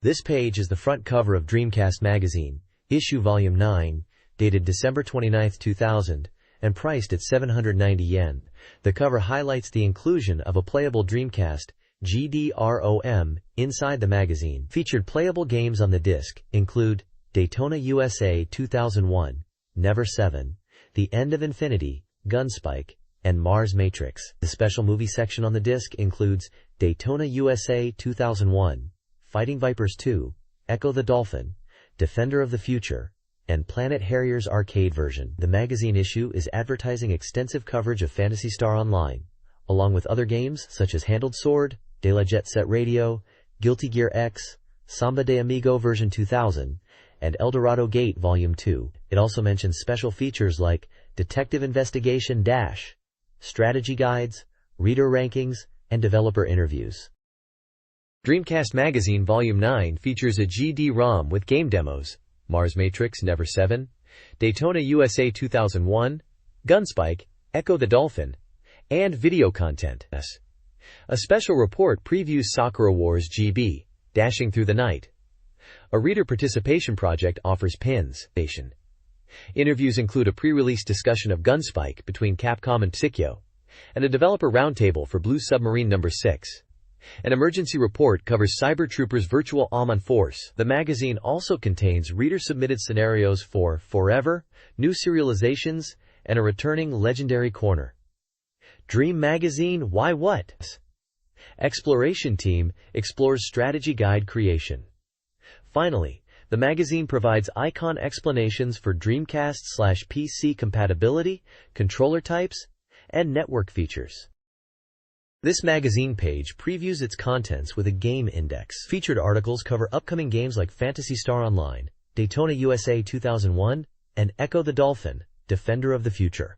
This page is the front cover of Dreamcast Magazine, issue volume 9, dated December 29, 2000, and priced at 790 yen. The cover highlights the inclusion of a playable Dreamcast GDROM inside the magazine. Featured playable games on the disc include Daytona USA 2001, Never 7, The End of Infinity, Gunspike, and Mars Matrix. The special movie section on the disc includes Daytona USA 2001, Fighting Vipers 2, Echo the Dolphin, Defender of the Future, and Planet Harrier's arcade version. The magazine issue is advertising extensive coverage of Phantasy Star Online, along with other games such as Handled Sword, De La Jet Set Radio, Guilty Gear X, Samba de Amigo version 2000, and Eldorado Gate Volume 2. It also mentions special features like Detective Investigation Dash, strategy guides, reader rankings, and developer interviews. Dreamcast Magazine Volume 9 features a GD-ROM with game demos, Mars Matrix Never 7, Daytona USA 2001, Gunspike, Echo the Dolphin, and video content. A special report previews Sakura Wars GB, Dashing Through the Night. A reader participation project offers pins. Interviews include a pre-release discussion of Gunspike between Capcom and Psikyo, and a developer roundtable for Blue Submarine No. 6. An emergency report covers Cyber Troopers Virtual Amon Force. The magazine also contains reader-submitted scenarios for Forever, new serializations, and a returning Legendary Corner. Dream Magazine Why What? Exploration Team explores strategy guide creation. Finally, the magazine provides icon explanations for Dreamcast/PC compatibility, controller types, and network features. This magazine page previews its contents with a game index. Featured articles cover upcoming games like Phantasy Star Online, Daytona USA 2001, and Echo the Dolphin, Defender of the Future.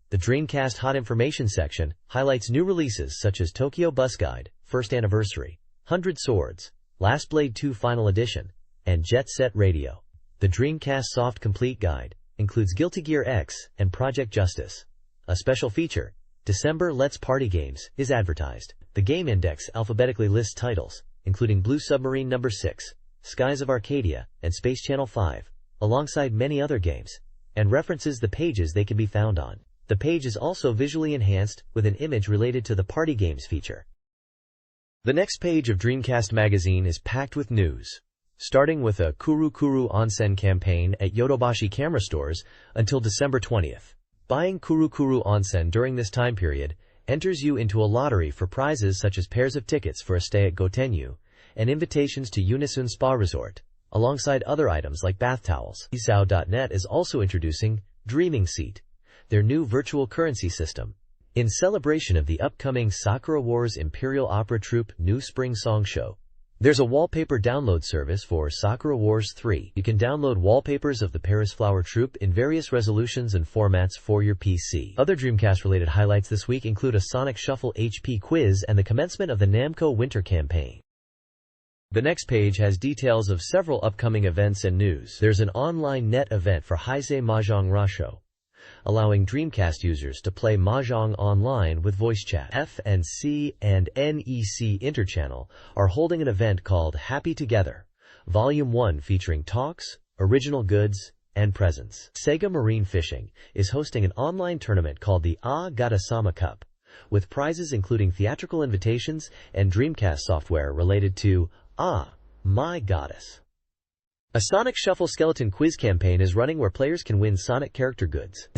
The Dreamcast Hot Information section highlights new releases such as Tokyo Bus Guide, First Anniversary, 100 Swords, Last Blade 2 Final Edition, and Jet Set Radio. The Dreamcast Soft Complete Guide includes Guilty Gear X and Project Justice. A special feature, December Let's Party Games, is advertised. The Game Index alphabetically lists titles, including Blue Submarine No. 6, Skies of Arcadia, and Space Channel 5, alongside many other games, and references the pages they can be found on. The page is also visually enhanced with an image related to the Party Games feature. The next page of Dreamcast Magazine is packed with news, starting with a Kuru Kuru Onsen campaign at Yodobashi camera stores until December 20th. Buying Kuru Kuru Onsen during this time period enters you into a lottery for prizes such as pairs of tickets for a stay at Gotenyu and invitations to Unisun Spa Resort, alongside other items like bath towels. Isao.net is also introducing Dreaming Seat, their new virtual currency system, in celebration of the upcoming Sakura Wars Imperial Opera Troupe New Spring Song Show. There's a wallpaper download service for Sakura Wars 3. You can download wallpapers of the Paris Flower Troupe in various resolutions and formats for your PC. Other Dreamcast-related highlights this week include a Sonic Shuffle HP quiz and the commencement of the Namco Winter Campaign. The next page has details of several upcoming events and news. There's an online net event for Heisei Mahjong Rasho, allowing Dreamcast users to play Mahjong online with voice chat. FNC and NEC Interchannel are holding an event called Happy Together, Volume 1 featuring talks, original goods, and presents. Sega Marine Fishing is hosting an online tournament called the Gata-sama Cup, with prizes including theatrical invitations and Dreamcast software related to My Goddess. A Sonic Shuffle Skeleton quiz campaign is running where players can win Sonic character goods.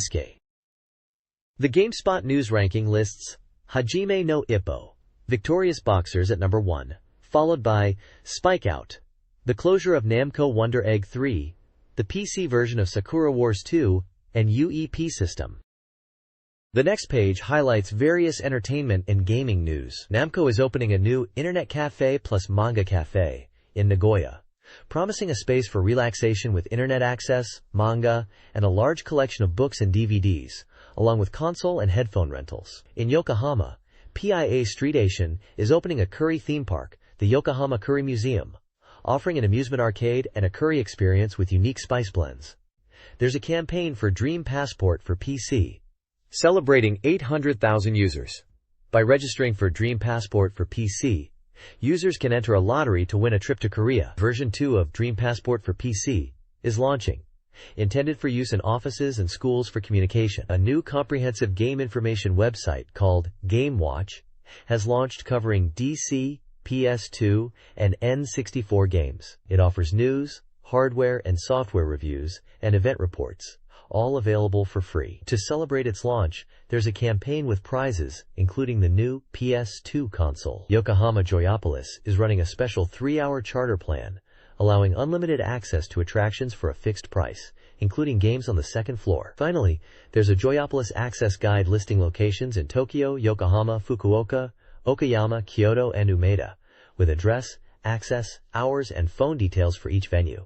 The GameSpot news ranking lists Hajime no Ippo, Victorious Boxers at number 1, followed by Spike Out, The Closure of Namco Wonder Egg 3, the PC version of Sakura Wars 2, and UEP System. The next page highlights various entertainment and gaming news. Namco is opening a new Internet Cafe plus Manga Cafe in Nagoya, promising a space for relaxation with internet access, manga, and a large collection of books and DVDs, along with console and headphone rentals. In Yokohama, PIA Street Asian is opening a curry theme park, the Yokohama Curry Museum, offering an amusement arcade and a curry experience with unique spice blends. There's a campaign for Dream Passport for PC, celebrating 800,000 users. By registering for Dream Passport for PC, Users can enter a lottery to win a trip to Korea. Version 2 of Dream Passport for PC is launching. Intended for use in offices and schools for communication. A new comprehensive game information website called Game Watch has launched covering DC, PS2, and N64 games. It offers news, hardware and software reviews, and event reports, all available for free. To celebrate its launch, there's a campaign with prizes, including the new PS2 console. Yokohama Joyopolis is running a special 3-hour charter plan, allowing unlimited access to attractions for a fixed price, including games on the second floor. Finally, there's a Joyopolis access guide listing locations in Tokyo, Yokohama, Fukuoka, Okayama, Kyoto, and Umeda, with address, access, hours, and phone details for each venue.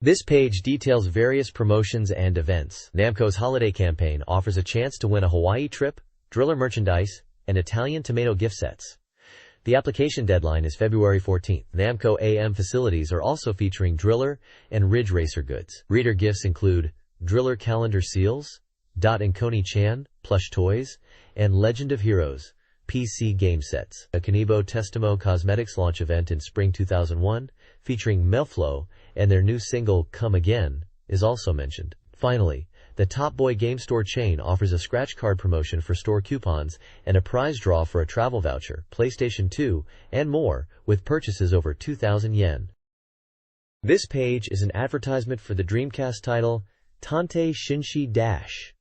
This page details various promotions and events. Namco's holiday campaign offers a chance to win a Hawaii trip, Driller merchandise, and Italian tomato gift sets. The application deadline is February 14th. Namco AM facilities are also featuring Driller and Ridge Racer goods. Reader gifts include Driller calendar seals, Dot and Coney-chan, plush toys, and Legend of Heroes PC game sets. A Kanibo Testamo Cosmetics launch event in spring 2001, featuring Melflow and their new single, Come Again, is also mentioned. Finally, the Top Boy Game Store chain offers a scratch card promotion for store coupons and a prize draw for a travel voucher, PlayStation 2, and more, with purchases over 2,000 yen. This page is an advertisement for the Dreamcast title, Tante Shinshi Dash,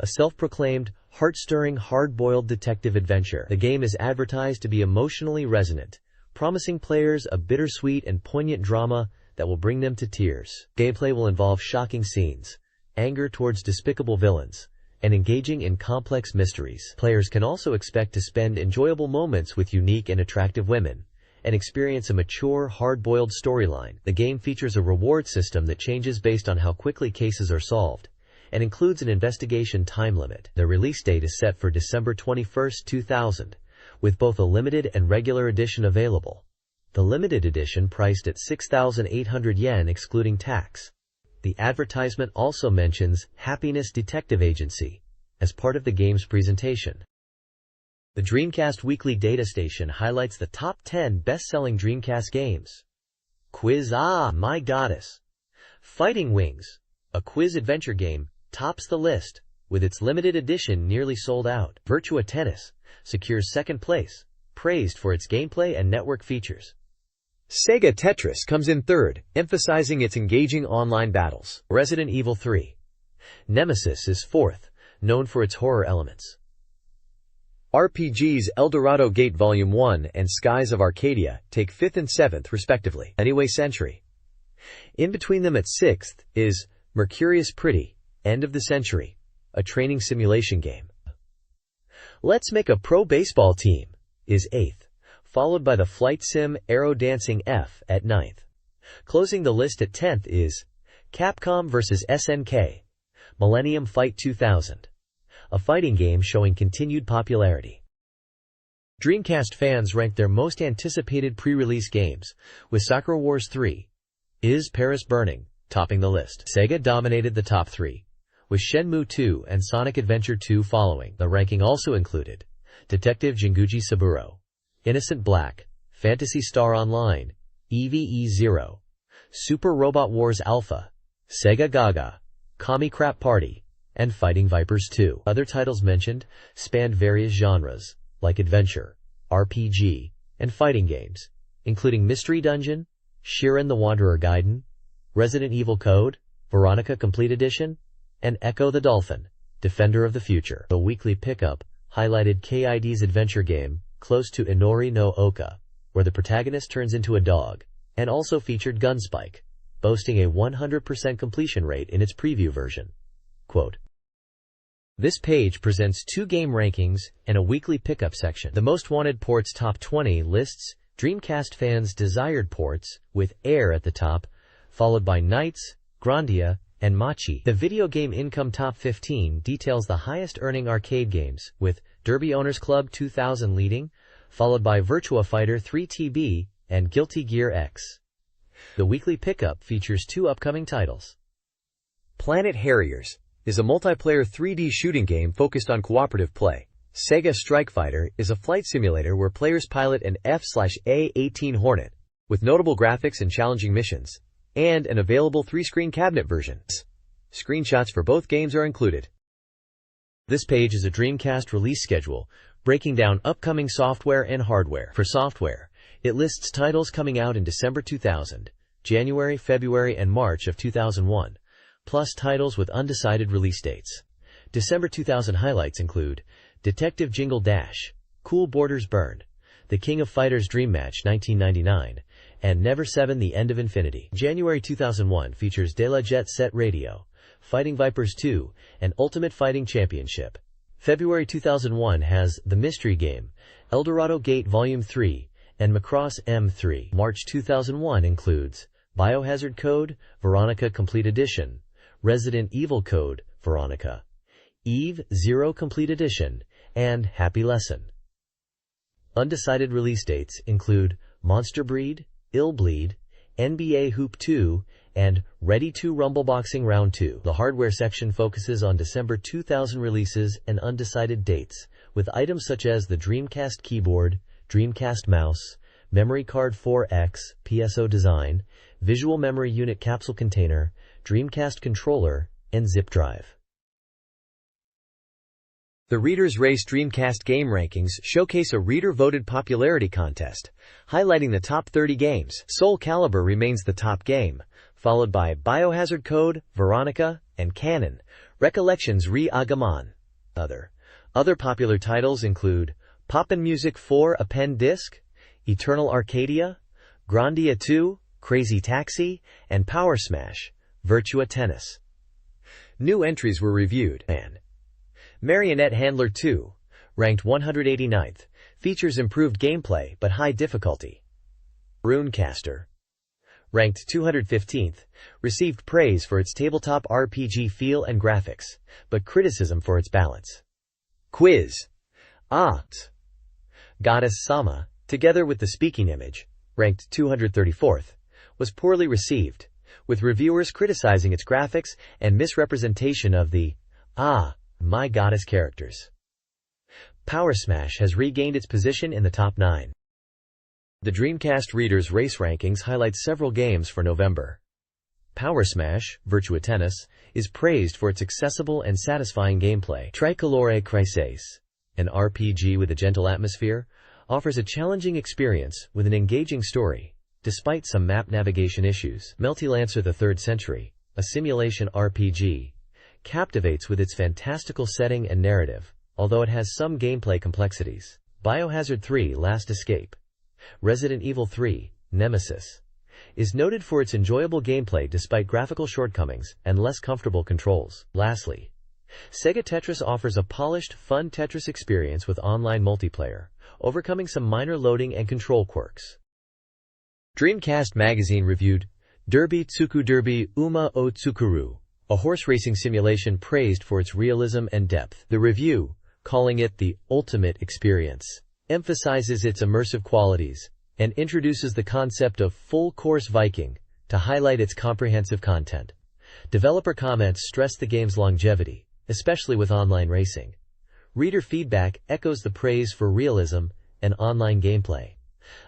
a self-proclaimed, heart-stirring, hard-boiled detective adventure. The game is advertised to be emotionally resonant, promising players a bittersweet and poignant drama that will bring them to tears. Gameplay will involve shocking scenes, anger towards despicable villains, and engaging in complex mysteries. Players can also expect to spend enjoyable moments with unique and attractive women, and experience a mature, hard-boiled storyline. The game features a reward system that changes based on how quickly cases are solved, and includes an investigation time limit. The release date is set for December 21, 2000, with both a limited and regular edition available. The limited edition priced at 6,800 yen excluding tax. The advertisement also mentions Happiness Detective Agency as part of the game's presentation. The Dreamcast Weekly Data Station highlights the top 10 best-selling Dreamcast games. Quiz My Goddess. Fighting Wings, a quiz adventure game, tops the list, with its limited edition nearly sold out. Virtua Tennis secures second place, praised for its gameplay and network features. Sega Tetris comes in third, emphasizing its engaging online battles. Resident Evil 3. Nemesis is fourth, known for its horror elements. RPG's Eldorado Gate Volume 1 and Skies of Arcadia take 5th and 7th respectively. Anyway Century. In between them at 6th is Mercurius Pretty, End of the Century, a training simulation game. Let's Make a Pro Baseball Team is 8th, followed by the Flight Sim Aero Dancing F at 9th. Closing the list at 10th is Capcom vs. SNK, Millennium Fight 2000, a fighting game showing continued popularity. Dreamcast fans ranked their most anticipated pre-release games, with Sakura Wars 3, Is Paris Burning, topping the list. Sega dominated the top 3, with Shenmue 2 and Sonic Adventure 2 following. The ranking also included Detective Jinguji Saburo, Innocent Black, Phantasy Star Online, EVE Zero, Super Robot Wars Alpha, Sega Gaga, Kami Crap Party, and Fighting Vipers 2. Other titles mentioned spanned various genres, like adventure, RPG, and fighting games, including Mystery Dungeon, Shiren the Wanderer Gaiden, Resident Evil Code, Veronica Complete Edition, and Echo the Dolphin, Defender of the Future. The weekly pickup highlighted KID's adventure game, Close to Inori no Oka, where the protagonist turns into a dog, and also featured Gunspike, boasting a 100% completion rate in its preview version. Quote, this page presents 2 game rankings and a weekly pickup section. The Most Wanted Ports Top 20 lists Dreamcast fans' desired ports, with Air at the top, followed by Knights, Grandia, and Machi. The Video Game Income Top 15 details the highest-earning arcade games, with Derby Owners Club 2000 leading, followed by Virtua Fighter 3 TB and Guilty Gear X. The weekly pickup features 2 upcoming titles. Planet Harriers is a multiplayer 3D shooting game focused on cooperative play, Sega Strike Fighter is a flight simulator where players pilot an F/A-18 Hornet, with notable graphics and challenging missions, and an available 3-screen cabinet version. Screenshots for both games are included. This page is a Dreamcast release schedule, breaking down upcoming software and hardware. For software, it lists titles coming out in December 2000, January, February, and March of 2001, plus titles with undecided release dates. December 2000 highlights include Detective Jingle Dash, Cool Borders Burn, The King of Fighters Dream Match 1999, and Never 7 The End of Infinity. January 2001 features De La Jet Set Radio, Fighting Vipers 2, and Ultimate Fighting Championship. February 2001 has The Mystery Game, Eldorado Gate Volume 3, and Macross M3. March 2001 includes Biohazard Code, Veronica Complete Edition, Resident Evil Code, Veronica, Eve 0 Complete Edition, and Happy Lesson. Undecided release dates include Monster Breed, Ill Bleed, NBA Hoop 2, and Ready 2 Rumble Boxing Round 2. The hardware section focuses on December 2000 releases and undecided dates, with items such as the Dreamcast keyboard, Dreamcast mouse, memory card 4X, PSO design, visual memory unit capsule container, Dreamcast controller, and zip drive. The Reader's Race Dreamcast Game Rankings showcase a reader-voted popularity contest, highlighting the top 30 games. Soul Calibur remains the top game, followed by Biohazard Code, Veronica, and Canon, Recollections Re-Agaman. Other popular titles include Poppin' Music 4 Append Disc, Eternal Arcadia, Grandia 2, Crazy Taxi, and Power Smash, Virtua Tennis. New entries were reviewed, and Marionette Handler 2, ranked 189th, features improved gameplay but high difficulty. Runecaster, ranked 215th, received praise for its tabletop RPG feel and graphics, but criticism for its balance. Quiz, Goddess Sama, together with the speaking image, ranked 234th, was poorly received, with reviewers criticizing its graphics and misrepresentation of the My Goddess characters. Power Smash has regained its position in the top 9. The Dreamcast Reader's Race Rankings highlight several games for November. Power Smash, Virtua Tennis, is praised for its accessible and satisfying gameplay. Tricolore Crisis, an RPG with a gentle atmosphere, offers a challenging experience with an engaging story, despite some map navigation issues. Multilancer the 3rd Century, a simulation RPG, captivates with its fantastical setting and narrative, although it has some gameplay complexities. Biohazard 3 Last Escape, Resident Evil 3 Nemesis, is noted for its enjoyable gameplay despite graphical shortcomings and less comfortable controls. Lastly, Sega Tetris offers a polished, fun Tetris experience with online multiplayer, overcoming some minor loading and control quirks. Dreamcast Magazine reviewed Derby Tsuku Derby Uma o Tsukuru, a horse racing simulation praised for its realism and depth. The review, calling it the ultimate experience, emphasizes its immersive qualities and introduces the concept of full-course Viking to highlight its comprehensive content. Developer comments stress the game's longevity, especially with online racing. Reader feedback echoes the praise for realism and online gameplay.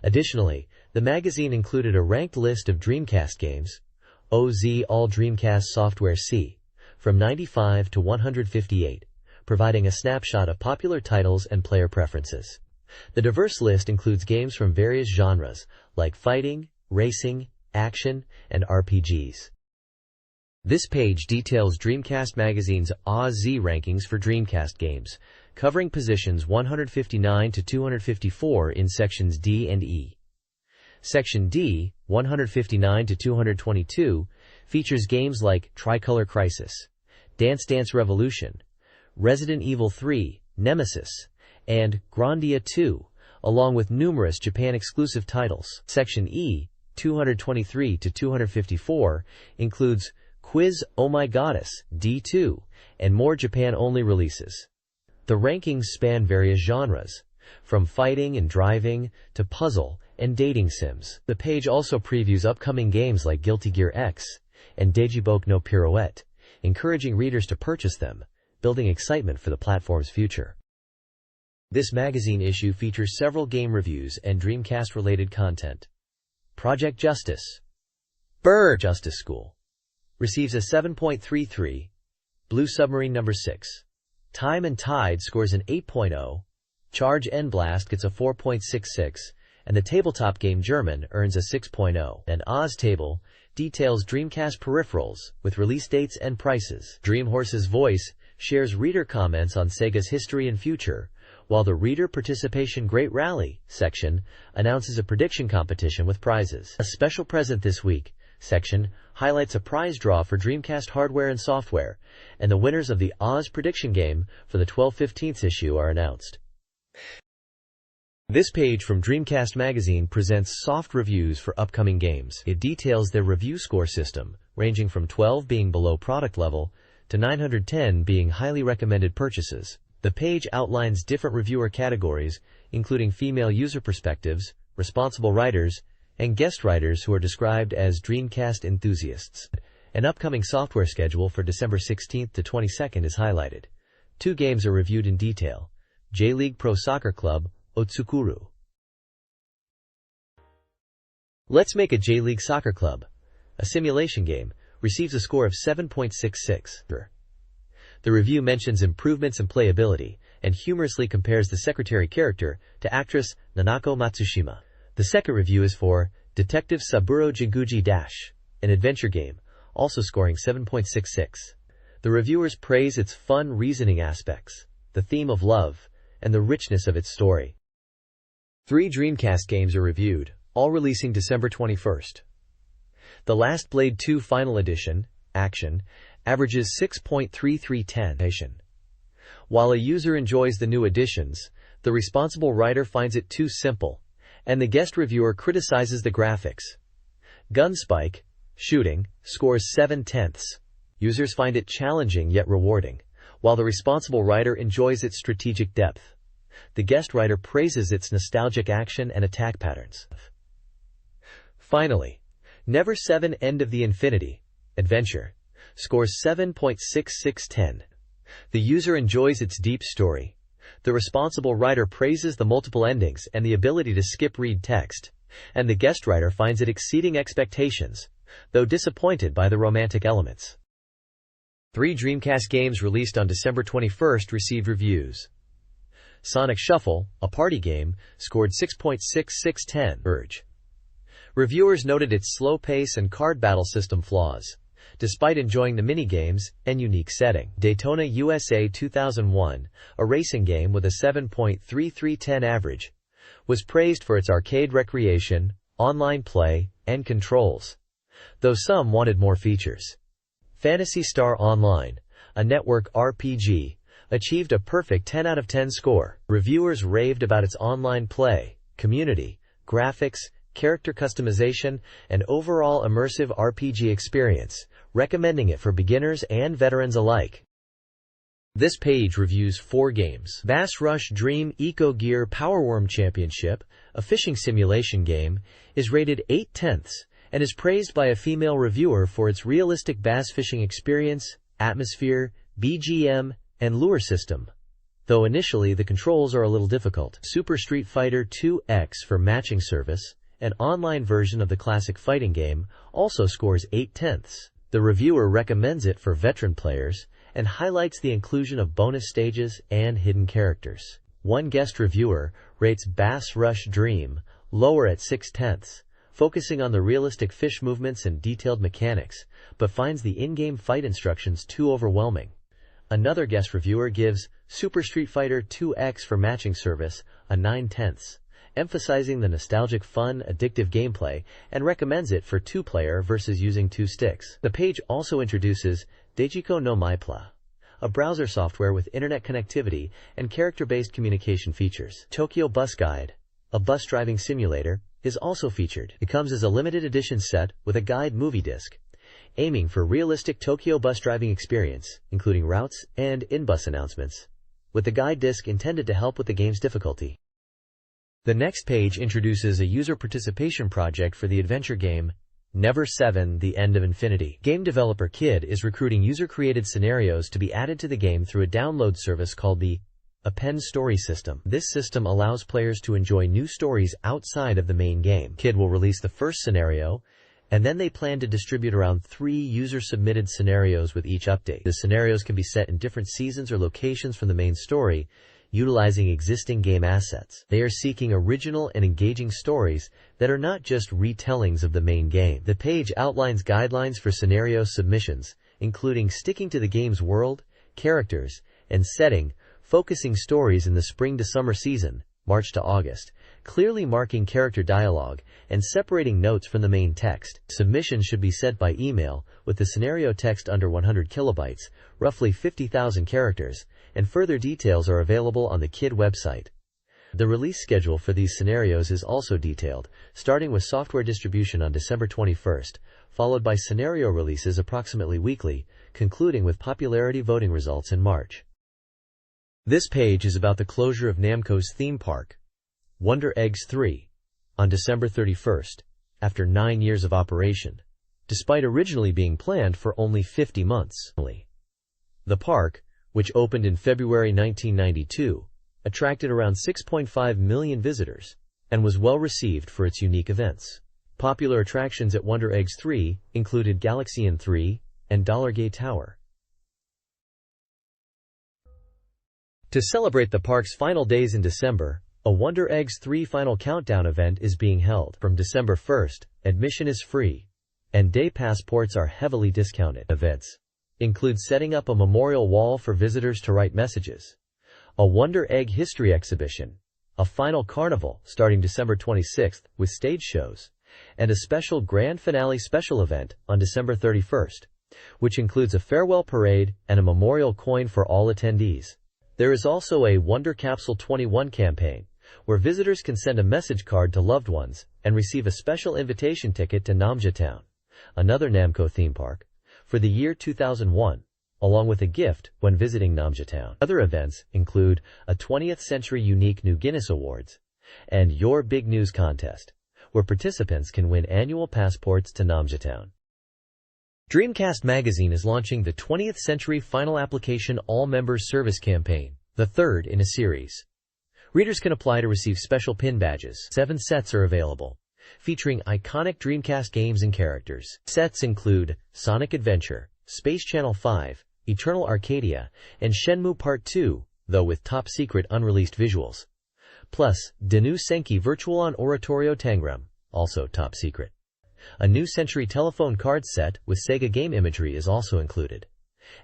Additionally, the magazine included a ranked list of Dreamcast games, OZ All Dreamcast Software C, from 95 to 158, providing a snapshot of popular titles and player preferences. The diverse list includes games from various genres, like fighting, racing, action, and RPGs. This page details Dreamcast Magazine's OZ rankings for Dreamcast games, covering positions 159 to 254 in sections D and E. Section D, 159 to 222, features games like Tricolor Crisis, Dance Dance Revolution, Resident Evil 3, Nemesis, and Grandia 2, along with numerous Japan-exclusive titles. Section E, 223 to 254, includes Quiz Oh My Goddess, D2, and more Japan-only releases. The rankings span various genres, from fighting and driving to puzzle and dating sims. The page also previews upcoming games like Guilty Gear X and Dejibok no Pirouette, encouraging readers to purchase them, building excitement for the platform's future. This magazine issue features several game reviews and Dreamcast-related content. Project Justice. Bird Justice School receives a 7.33. Blue Submarine No. 6. Time and Tide scores an 8.0. Charge and Blast gets a 4.66. And the tabletop game German earns a 6.0. An Oz table details Dreamcast peripherals with release dates and prices. Dreamhorse's Voice shares reader comments on Sega's history and future, while the Reader Participation Great Rally section announces a prediction competition with prizes. A Special Present This Week section highlights a prize draw for Dreamcast hardware and software, and the winners of the Oz prediction game for the 12/15 issue are announced. This page from Dreamcast Magazine presents soft reviews for upcoming games. It details their review score system, ranging from 12 being below product level to 910 being highly recommended purchases. The page outlines different reviewer categories, including female user perspectives, responsible writers, and guest writers who are described as Dreamcast enthusiasts. An upcoming software schedule for December 16th to 22nd is highlighted. 2 games are reviewed in detail. J-League Pro Soccer Club, Otsukuru. Let's Make a J-League Soccer Club, a simulation game, receives a score of 7.66. The review mentions improvements in playability and humorously compares the secretary character to actress Nanako Matsushima. The second review is for Detective Saburo Jiguji Dash, an adventure game, also scoring 7.66. The reviewers praise its fun reasoning aspects, the theme of love, and the richness of its story. 3 Dreamcast games are reviewed, all releasing December 21st. The Last Blade 2 Final Edition, Action, averages 6.3310. While a user enjoys the new additions, the responsible writer finds it too simple, and the guest reviewer criticizes the graphics. Gunspike, Shooting, scores 7/10. Users find it challenging yet rewarding, while the responsible writer enjoys its strategic depth. The guest writer praises its nostalgic action and attack patterns. Finally, Never 7 End of the Infinity, Adventure, scores 7.6610. The user enjoys its deep story. The responsible writer praises the multiple endings and the ability to skip read text, and the guest writer finds it exceeding expectations, though disappointed by the romantic elements. 3 Dreamcast games released on December 21st received reviews. Sonic Shuffle, a party game, scored 6.6610. Urge. Reviewers noted its slow pace and card battle system flaws, despite enjoying the mini-games and unique setting. Daytona USA 2001, a racing game with a 7.3310 average, was praised for its arcade recreation, online play, and controls, though some wanted more features. Phantasy Star Online, a network RPG, achieved a perfect 10 out of 10 score. Reviewers raved about its online play, community, graphics, character customization, and overall immersive RPG experience, recommending it for beginners and veterans alike. This page reviews 4 games. Bass Rush Dream Eco Gear Powerworm Championship, a fishing simulation game, is rated 8/10 and is praised by a female reviewer for its realistic bass fishing experience, atmosphere, BGM, and lure system, though initially the controls are a little difficult. Super Street Fighter 2X for matching service, an online version of the classic fighting game, also scores 8/10. The reviewer recommends it for veteran players and highlights the inclusion of bonus stages and hidden characters. One guest reviewer rates Bass Rush Dream lower at 6/10, focusing on the realistic fish movements and detailed mechanics, but finds the in-game fight instructions too overwhelming. Another guest reviewer gives Super Street Fighter 2X for matching service a 9/10, emphasizing the nostalgic fun, addictive gameplay, and recommends it for 2-player versus using 2 sticks. The page also introduces Dejiko no Maipla, a browser software with internet connectivity and character-based communication features. Tokyo Bus Guide, a bus driving simulator, is also featured. It comes as a limited edition set with a guide movie disc, aiming for realistic Tokyo bus driving experience, including routes and in-bus announcements, with the guide disc intended to help with the game's difficulty. The next page introduces a user participation project for the adventure game Never 7 The End of Infinity. Game developer Kid is recruiting user-created scenarios to be added to the game through a download service called the a pen story system. This system allows players to enjoy new stories outside of the main game. Kid will release the first scenario, and then they plan to distribute around 3 user-submitted scenarios with each update. The scenarios can be set in different seasons or locations from the main story, utilizing existing game assets. They are seeking original and engaging stories that are not just retellings of the main game. The page outlines guidelines for scenario submissions, including sticking to the game's world, characters, and setting, focusing stories in the spring to summer season, March to August, clearly marking character dialogue, and separating notes from the main text. Submissions should be sent by email, with the scenario text under 100 kilobytes, roughly 50,000 characters, and further details are available on the KID website. The release schedule for these scenarios is also detailed, starting with software distribution on December 21st, followed by scenario releases approximately weekly, concluding with popularity voting results in March. This page is about the closure of Namco's theme park, Wonder Eggs 3, on December 31st, after 9 years of operation, despite originally being planned for only 50 months. The park, which opened in February 1992, attracted around 6.5 million visitors, and was well received for its unique events. Popular attractions at Wonder Eggs 3 included Galaxian 3 and Dollar Gate Tower. To celebrate the park's final days in December, a Wonder Eggs 3 Final Countdown event is being held. From December 1st, admission is free, and day passports are heavily discounted. Events include setting up a memorial wall for visitors to write messages, a Wonder Egg history exhibition, a final carnival starting December 26th with stage shows, and a special grand finale special event on December 31st, which includes a farewell parade and a memorial coin for all attendees. There is also a Wonder Capsule 21 campaign, where visitors can send a message card to loved ones and receive a special invitation ticket to Namja Town, another Namco theme park, for the year 2001, along with a gift when visiting Namja Town. Other events include a 20th Century Unique New Guinness Awards and Your Big News Contest, where participants can win annual passports to Namja Town. Dreamcast Magazine is launching the 20th Century Final Application All Members Service Campaign, the third in a series. Readers can apply to receive special pin badges. 7 sets are available, featuring iconic Dreamcast games and characters. Sets include Sonic Adventure, Space Channel 5, Eternal Arcadia, and Shenmue Part 2, though with top-secret unreleased visuals. Plus, Danu Senki Virtual on Oratorio Tangram, also top secret. A New Century telephone card set with Sega game imagery is also included,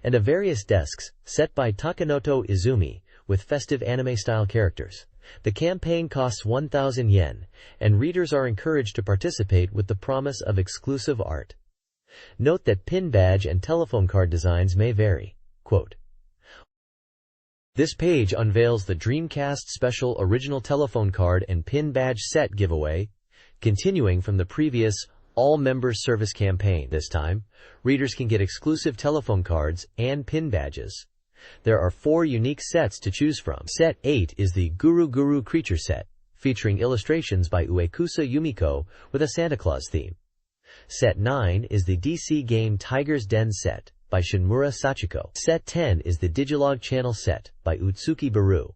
and a various desks set by Takanoto Izumi with festive anime-style characters. The campaign costs 1,000 yen, and readers are encouraged to participate with the promise of exclusive art. Note that pin badge and telephone card designs may vary. Quote, this page unveils the Dreamcast Special Original Telephone Card and Pin Badge Set giveaway, continuing from the previous All Members Service campaign. This time, readers can get exclusive telephone cards and pin badges. There are 4 unique sets to choose from. Set 8 is the Guru Guru Creature Set, featuring illustrations by Uekusa Yumiko with a Santa Claus theme. Set 9 is the DC game Tiger's Den Set by Shinmura Sachiko. Set 10 is the Digilog Channel Set by Utsuki Baru.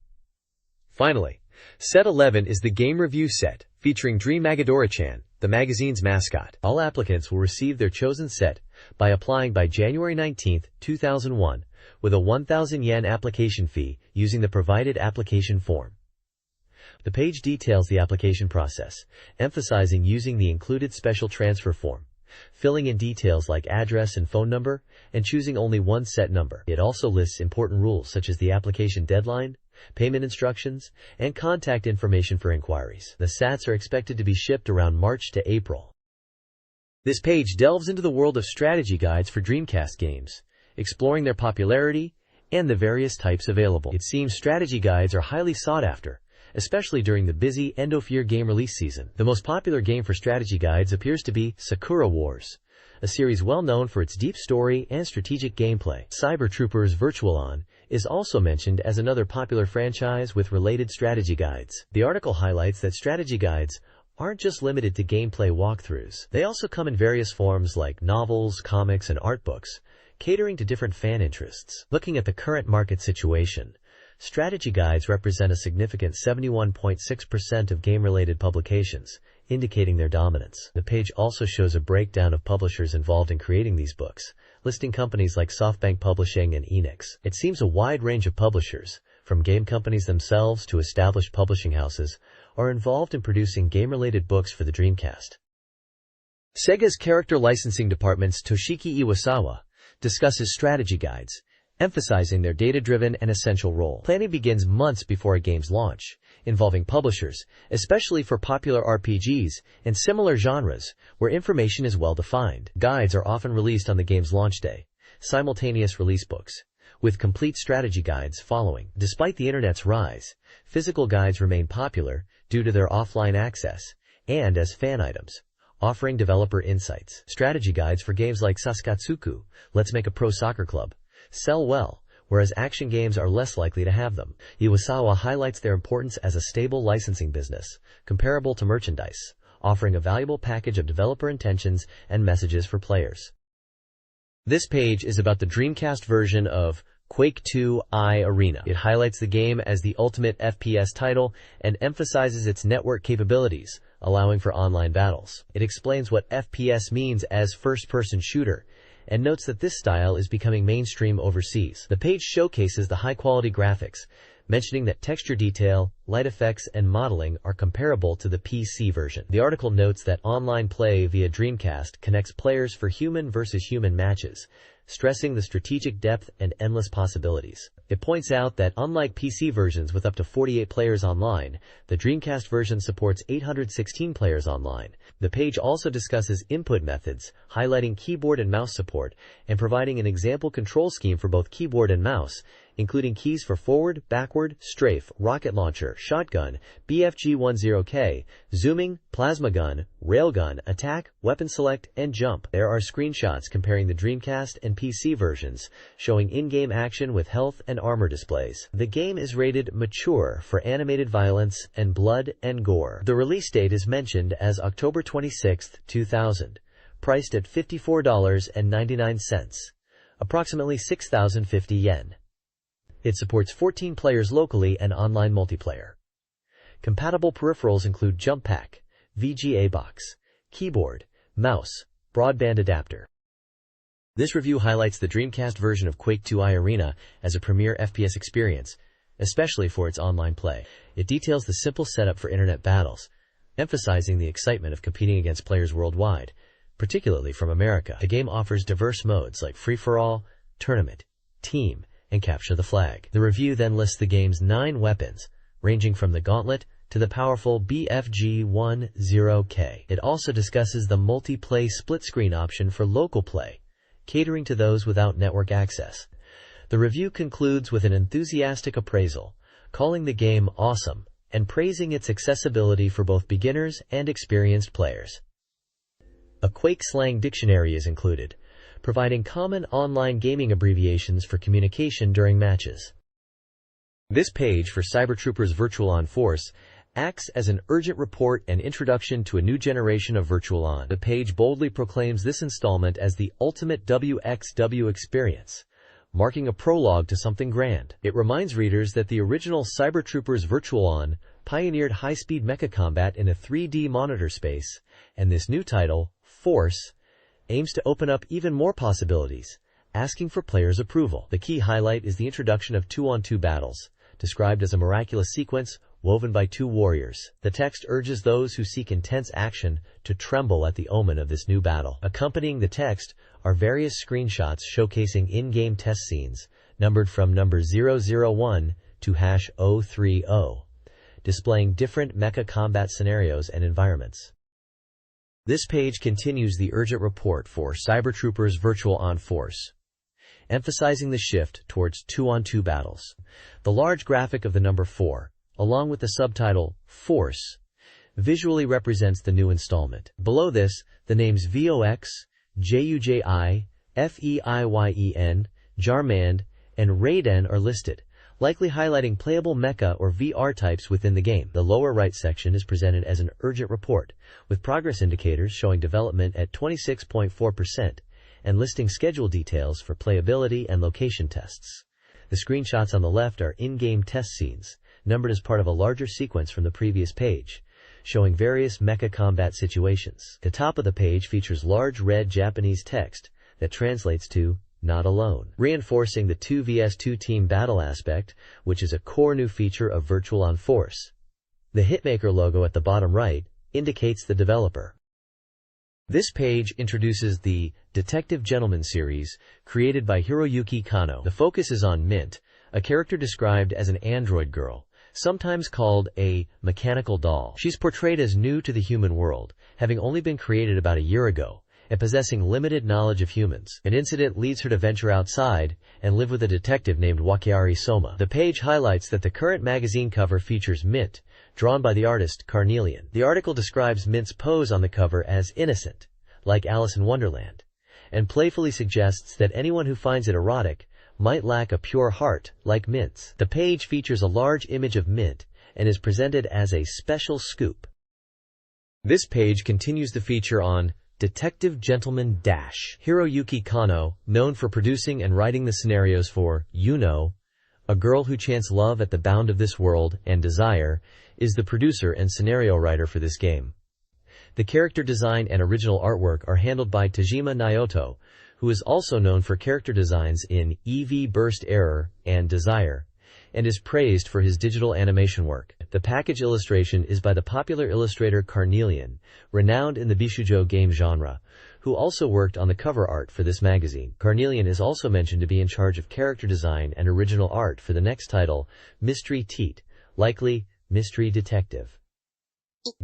Finally, Set 11 is the Game Review Set, featuring Dream Agadora-chan, the magazine's mascot. All applicants will receive their chosen set by applying by January 19, 2001, with a 1,000 yen application fee using the provided application form. The page details the application process, emphasizing using the included special transfer form, filling in details like address and phone number, and choosing only one set number. It also lists important rules such as the application deadline, payment instructions, and contact information for inquiries. The SATs are expected to be shipped around March to April. This page delves into the world of strategy guides for Dreamcast games, exploring their popularity and the various types available. It seems strategy guides are highly sought after, especially during the busy end-of-year game release season. The most popular game for strategy guides appears to be Sakura Wars, a series well known for its deep story and strategic gameplay. Cyber Troopers Virtual On is also mentioned as another popular franchise with related strategy guides. The article highlights that strategy guides aren't just limited to gameplay walkthroughs. They also come in various forms like novels, comics, and art books, catering to different fan interests. Looking at the current market situation, Strategy guides represent a significant 71.6% of game-related publications, indicating their dominance. The page also shows a breakdown of publishers involved in creating these books, listing companies like SoftBank Publishing and Enix. It seems a wide range of publishers, from game companies themselves to established publishing houses, are involved in producing game-related books for the Dreamcast. Sega's character licensing department's Toshiki Iwasawa discusses strategy guides, emphasizing their data-driven and essential role. Planning begins months before a game's launch, involving publishers, especially for popular RPGs and similar genres, where information is well-defined. Guides are often released on the game's launch day, simultaneous release books, with complete strategy guides following. Despite the Internet's rise, physical guides remain popular due to their offline access and as fan items, offering developer insights. Strategy guides for games like Saskatsuku, Let's Make a Pro Soccer Club, sell well, whereas action games are less likely to have them. Iwasawa highlights their importance as a stable licensing business, comparable to merchandise, offering a valuable package of developer intentions and messages for players. This page is about the Dreamcast version of Quake 2 Arena. It highlights the game as the ultimate FPS title and emphasizes its network capabilities, allowing for online battles. It explains what FPS means as first-person shooter, and notes that this style is becoming mainstream overseas. The page showcases the high-quality graphics, mentioning that texture detail, light effects, and modeling are comparable to the PC version. The article notes that online play via Dreamcast connects players for human versus human matches, stressing the strategic depth and endless possibilities. It points out that unlike PC versions with up to 48 players online, the Dreamcast version supports 816 players online. The page also discusses input methods, highlighting keyboard and mouse support, and providing an example control scheme for both keyboard and mouse, including keys for forward, backward, strafe, rocket launcher, shotgun, BFG-10K, zooming, plasma gun, railgun, attack, weapon select, and jump. There are screenshots comparing the Dreamcast and PC versions, showing in-game action with health and armor displays. The game is rated mature for animated violence and blood and gore. The release date is mentioned as October 26, 2000, priced at $54.99, approximately 6,050 yen. It supports 14 players locally and online multiplayer. Compatible peripherals include jump pack, VGA box, keyboard, mouse, broadband adapter. This review highlights the Dreamcast version of Quake 2 Arena as a premier FPS experience, especially for its online play. It details the simple setup for internet battles, emphasizing the excitement of competing against players worldwide, particularly from America. The game offers diverse modes like free-for-all, tournament, team, and capture the flag. The review then lists the game's 9 weapons, ranging from the Gauntlet to the powerful BFG-10K. It also discusses the multiplayer split-screen option for local play, catering to those without network access. The review concludes with an enthusiastic appraisal, calling the game awesome and praising its accessibility for both beginners and experienced players. A Quake slang dictionary is included, providing common online gaming abbreviations for communication during matches. This page for Cybertroopers Virtual On Force acts as an urgent report and introduction to a new generation of Virtual On. The page boldly proclaims this installment as the ultimate WXW experience, marking a prologue to something grand. It reminds readers that the original Cybertroopers Virtual On pioneered high-speed mecha combat in a 3D monitor space, and this new title, Force, aims to open up even more possibilities, asking for players' approval. The key highlight is the introduction of 2-on-2 battles, described as a miraculous sequence woven by 2 warriors. The text urges those who seek intense action to tremble at the omen of this new battle. Accompanying the text are various screenshots showcasing in-game test scenes, numbered from number 001 to #030, displaying different mecha combat scenarios and environments. This page continues the urgent report for Cybertroopers Virtual On Force, emphasizing the shift towards 2-on-2 battles. The large graphic of the number 4, along with the subtitle, Force, visually represents the new installment. Below this, the names VOX, JUJI, FEIYEN, Jarmand, and Raiden are listed, likely highlighting playable mecha or VR types within the game. The lower right section is presented as an urgent report, with progress indicators showing development at 26.4% and listing schedule details for playability and location tests. The screenshots on the left are in-game test scenes, numbered as part of a larger sequence from the previous page, showing various mecha combat situations. The top of the page features large red Japanese text that translates to "not alone," reinforcing the 2vs2 team battle aspect, which is a core new feature of Virtual on Force. The Hitmaker logo at the bottom right indicates the developer. This page introduces the Detective Gentleman series, created by Hiroyuki Kano. The focus is on Mint, a character described as an android girl, sometimes called a mechanical doll. She's portrayed as new to the human world, having only been created about a year ago, and possessing limited knowledge of humans. An incident leads her to venture outside and live with a detective named Wakiari Soma. The page highlights that the current magazine cover features Mint, drawn by the artist Carnelian. The article describes Mint's pose on the cover as innocent, like Alice in Wonderland, and playfully suggests that anyone who finds it erotic might lack a pure heart, like Mint's. The page features a large image of Mint and is presented as a special scoop. This page continues the feature on Detective Gentleman Dash. Hiroyuki Kano, known for producing and writing the scenarios for A Girl Who Chants Love at the Bound of This World and Desire, is the producer and scenario writer for this game. The character design and original artwork are handled by Tajima Naoto, who is also known for character designs in EV Burst Error and Desire, and is praised for his digital animation work. The package illustration is by the popular illustrator Carnelian, renowned in the Bishujo game genre, who also worked on the cover art for this magazine. Carnelian is also mentioned to be in charge of character design and original art for the next title, Mystery Teat, likely Mystery Detective.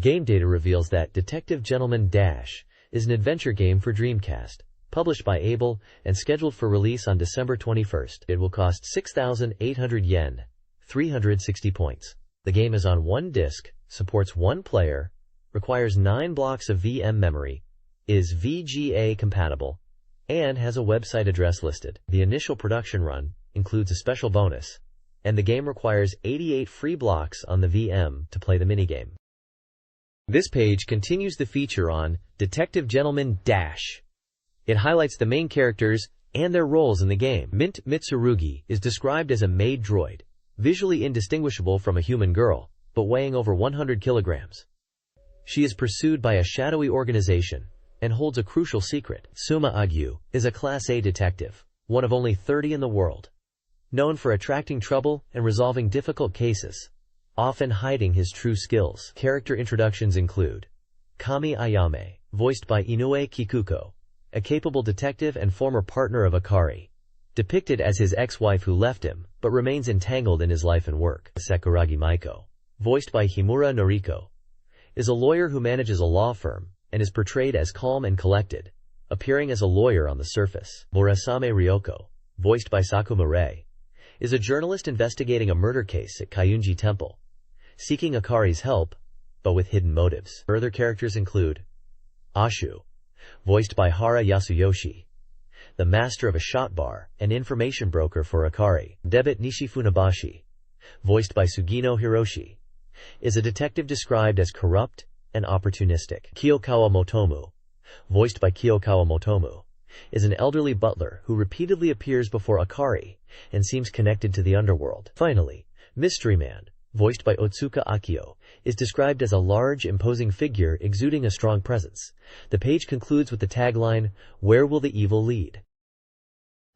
Game data reveals that Detective Gentleman Dash is an adventure game for Dreamcast, published by Able and scheduled for release on December 21st. It will cost 6,800 yen, 360 points. The game is on one disc, supports one player, requires 9 blocks of VM memory, is VGA compatible, and has a website address listed. The initial production run includes a special bonus, and the game requires 88 free blocks on the VM to play the minigame. This page continues the feature on Detective Gentleman Dash. It highlights the main characters and their roles in the game. Mint Mitsurugi is described as a maid droid, visually indistinguishable from a human girl, but weighing over 100 kilograms. She is pursued by a shadowy organization and holds a crucial secret. Suma Agyu is a Class A detective, one of only 30 in the world, known for attracting trouble and resolving difficult cases, often hiding his true skills. Character introductions include Kami Ayame, voiced by Inoue Kikuko, a capable detective and former partner of Akari, depicted as his ex-wife who left him, but remains entangled in his life and work. Sakuragi Maiko, voiced by Himura Noriko, is a lawyer who manages a law firm and is portrayed as calm and collected, appearing as a lawyer on the surface. Murasame Ryoko, voiced by Sakuma Rei, is a journalist investigating a murder case at Kaiunji Temple, seeking Akari's help, but with hidden motives. Further characters include Ashu, voiced by Hara Yasuyoshi, the master of a shot bar and information broker for Akari. Debit Nishifunabashi, voiced by Sugino Hiroshi, is a detective described as corrupt and opportunistic. Kiyokawa Motomu, voiced by Kiyokawa Motomu, is an elderly butler who repeatedly appears before Akari and seems connected to the underworld. Finally, Mystery Man, voiced by Otsuka Akio, is described as a large, imposing figure exuding a strong presence. The page concludes with the tagline, "Where will the evil lead?"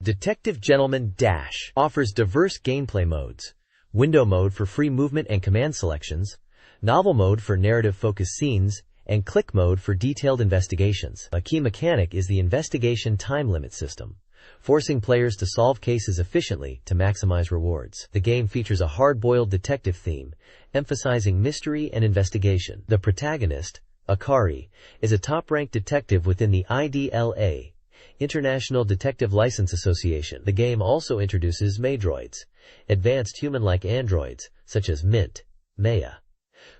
Detective Gentleman Dash offers diverse gameplay modes: window mode for free movement and command selections, novel mode for narrative-focused scenes, and click mode for detailed investigations. A key mechanic is the investigation time limit system, forcing players to solve cases efficiently to maximize rewards. The game features a hard-boiled detective theme, emphasizing mystery and investigation. The protagonist, Akari, is a top-ranked detective within the IDLA, International Detective License Association. The game also introduces Maydroids, advanced human-like androids, such as Mint, Maya,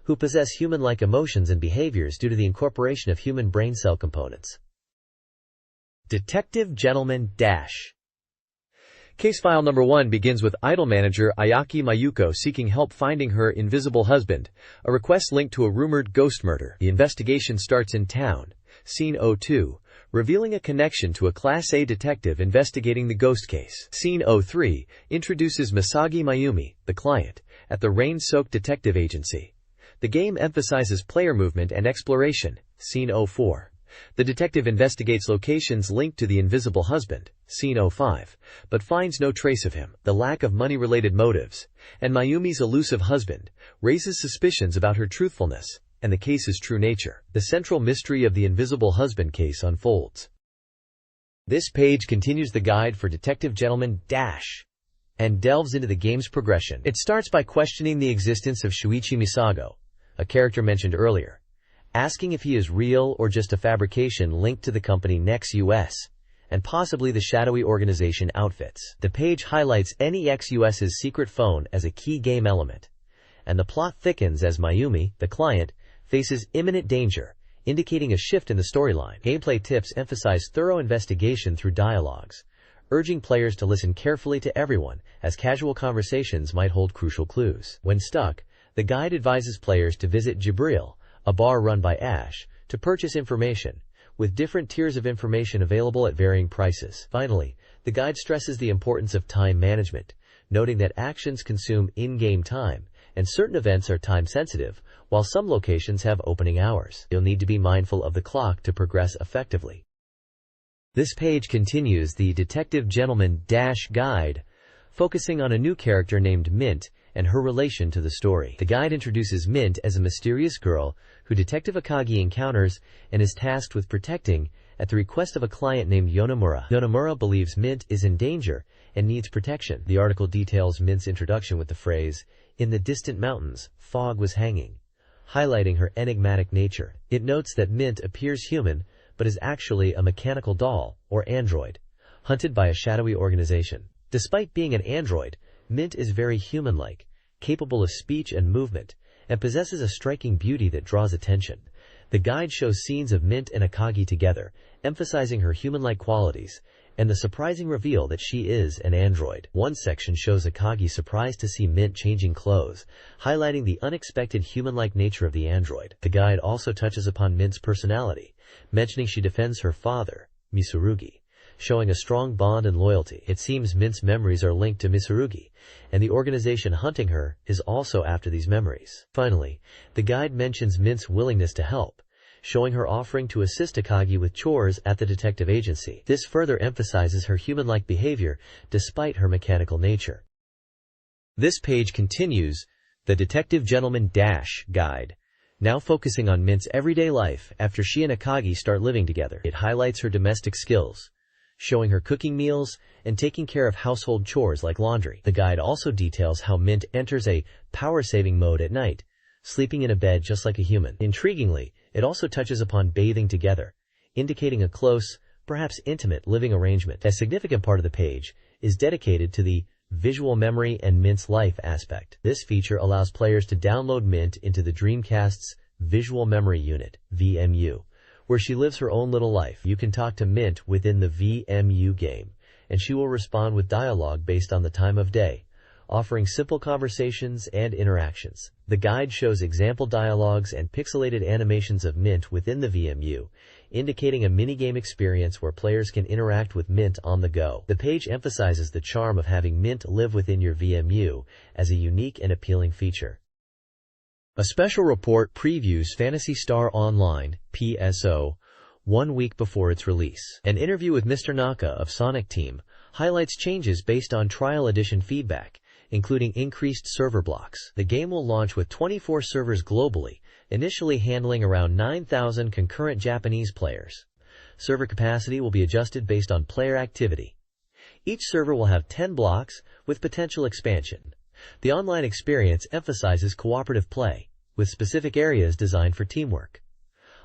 who possess human-like emotions and behaviors due to the incorporation of human brain cell components. Detective Gentleman Dash. Case file number 1 begins with idol manager Ayaki Mayuko seeking help finding her invisible husband, a request linked to a rumored ghost murder. The investigation starts in town, scene 02, revealing a connection to a Class A detective investigating the ghost case. Scene 03 introduces Misagi Mayumi, the client, at the rain-soaked detective agency. The game emphasizes player movement and exploration. Scene 04. The detective investigates locations linked to the invisible husband. Scene 05. But finds no trace of him. The lack of money-related motives, and Mayumi's elusive husband, raises suspicions about her truthfulness and the case's true nature. The central mystery of the invisible husband case unfolds. This page continues the guide for Detective Gentleman Dash and delves into the game's progression. It starts by questioning the existence of Shuichi Misago, a character mentioned earlier, asking if he is real or just a fabrication linked to the company NEX US, and possibly the shadowy organization Outfits. The page highlights NEX US's secret phone as a key game element, and the plot thickens as Mayumi, the client, faces imminent danger, indicating a shift in the storyline. Gameplay tips emphasize thorough investigation through dialogues, urging players to listen carefully to everyone, as casual conversations might hold crucial clues. When stuck, the guide advises players to visit Jibril, a bar run by Ash, to purchase information, with different tiers of information available at varying prices. Finally, the guide stresses the importance of time management, noting that actions consume in-game time, and certain events are time-sensitive, while some locations have opening hours. You'll need to be mindful of the clock to progress effectively. This page continues the Detective Gentleman Dash guide, focusing on a new character named Mint and her relation to the story. The guide introduces Mint as a mysterious girl who Detective Akagi encounters and is tasked with protecting at the request of a client named Yonemura. Yonemura believes Mint is in danger and needs protection. The article details Mint's introduction with the phrase, "In the distant mountains, fog was hanging," highlighting her enigmatic nature. It notes that Mint appears human, but is actually a mechanical doll, or android, hunted by a shadowy organization. Despite being an android, Mint is very human-like, capable of speech and movement, and possesses a striking beauty that draws attention. The guide shows scenes of Mint and Akagi together, emphasizing her human-like qualities, and the surprising reveal that she is an android. One section shows Akagi surprised to see Mint changing clothes, highlighting the unexpected human-like nature of the android. The guide also touches upon Mint's personality, mentioning she defends her father, Mitsurugi, showing a strong bond and loyalty. It seems Mint's memories are linked to Mitsurugi, and the organization hunting her is also after these memories. Finally, the guide mentions Mint's willingness to help, showing her offering to assist Akagi with chores at the detective agency. This further emphasizes her human-like behavior despite her mechanical nature. This page continues the Detective Gentleman Dash guide, now focusing on Mint's everyday life after she and Akagi start living together. It highlights her domestic skills, showing her cooking meals and taking care of household chores like laundry. The guide also details how Mint enters a power-saving mode at night, sleeping in a bed just like a human. Intriguingly, it also touches upon bathing together, indicating a close, perhaps intimate living arrangement. A significant part of the page is dedicated to the visual memory and Mint's life aspect. This feature allows players to download Mint into the Dreamcast's Visual Memory Unit, VMU, where she lives her own little life. You can talk to Mint within the VMU game, and she will respond with dialogue based on the time of day, offering simple conversations and interactions. The guide shows example dialogues and pixelated animations of Mint within the VMU, indicating a minigame experience where players can interact with Mint on the go. The page emphasizes the charm of having Mint live within your VMU as a unique and appealing feature. A special report previews Phantasy Star Online, PSO, 1 week before its release. An interview with Mr. Naka of Sonic Team highlights changes based on Trial Edition feedback, including increased server blocks. The game will launch with 24 servers globally, initially handling around 9,000 concurrent Japanese players. Server capacity will be adjusted based on player activity. Each server will have 10 blocks, with potential expansion. The online experience emphasizes cooperative play, with specific areas designed for teamwork.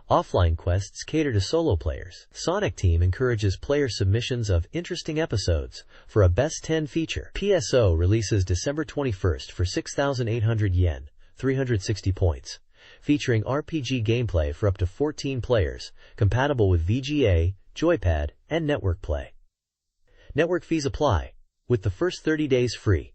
Offline quests cater to solo players. Sonic Team encourages player submissions of interesting episodes for a Best 10 feature. PSO releases December 21st for 6,800 yen, 360 points, featuring RPG gameplay for up to 14 players, compatible with VGA, Joypad, and Network Play. Network fees apply, with the first 30 days free.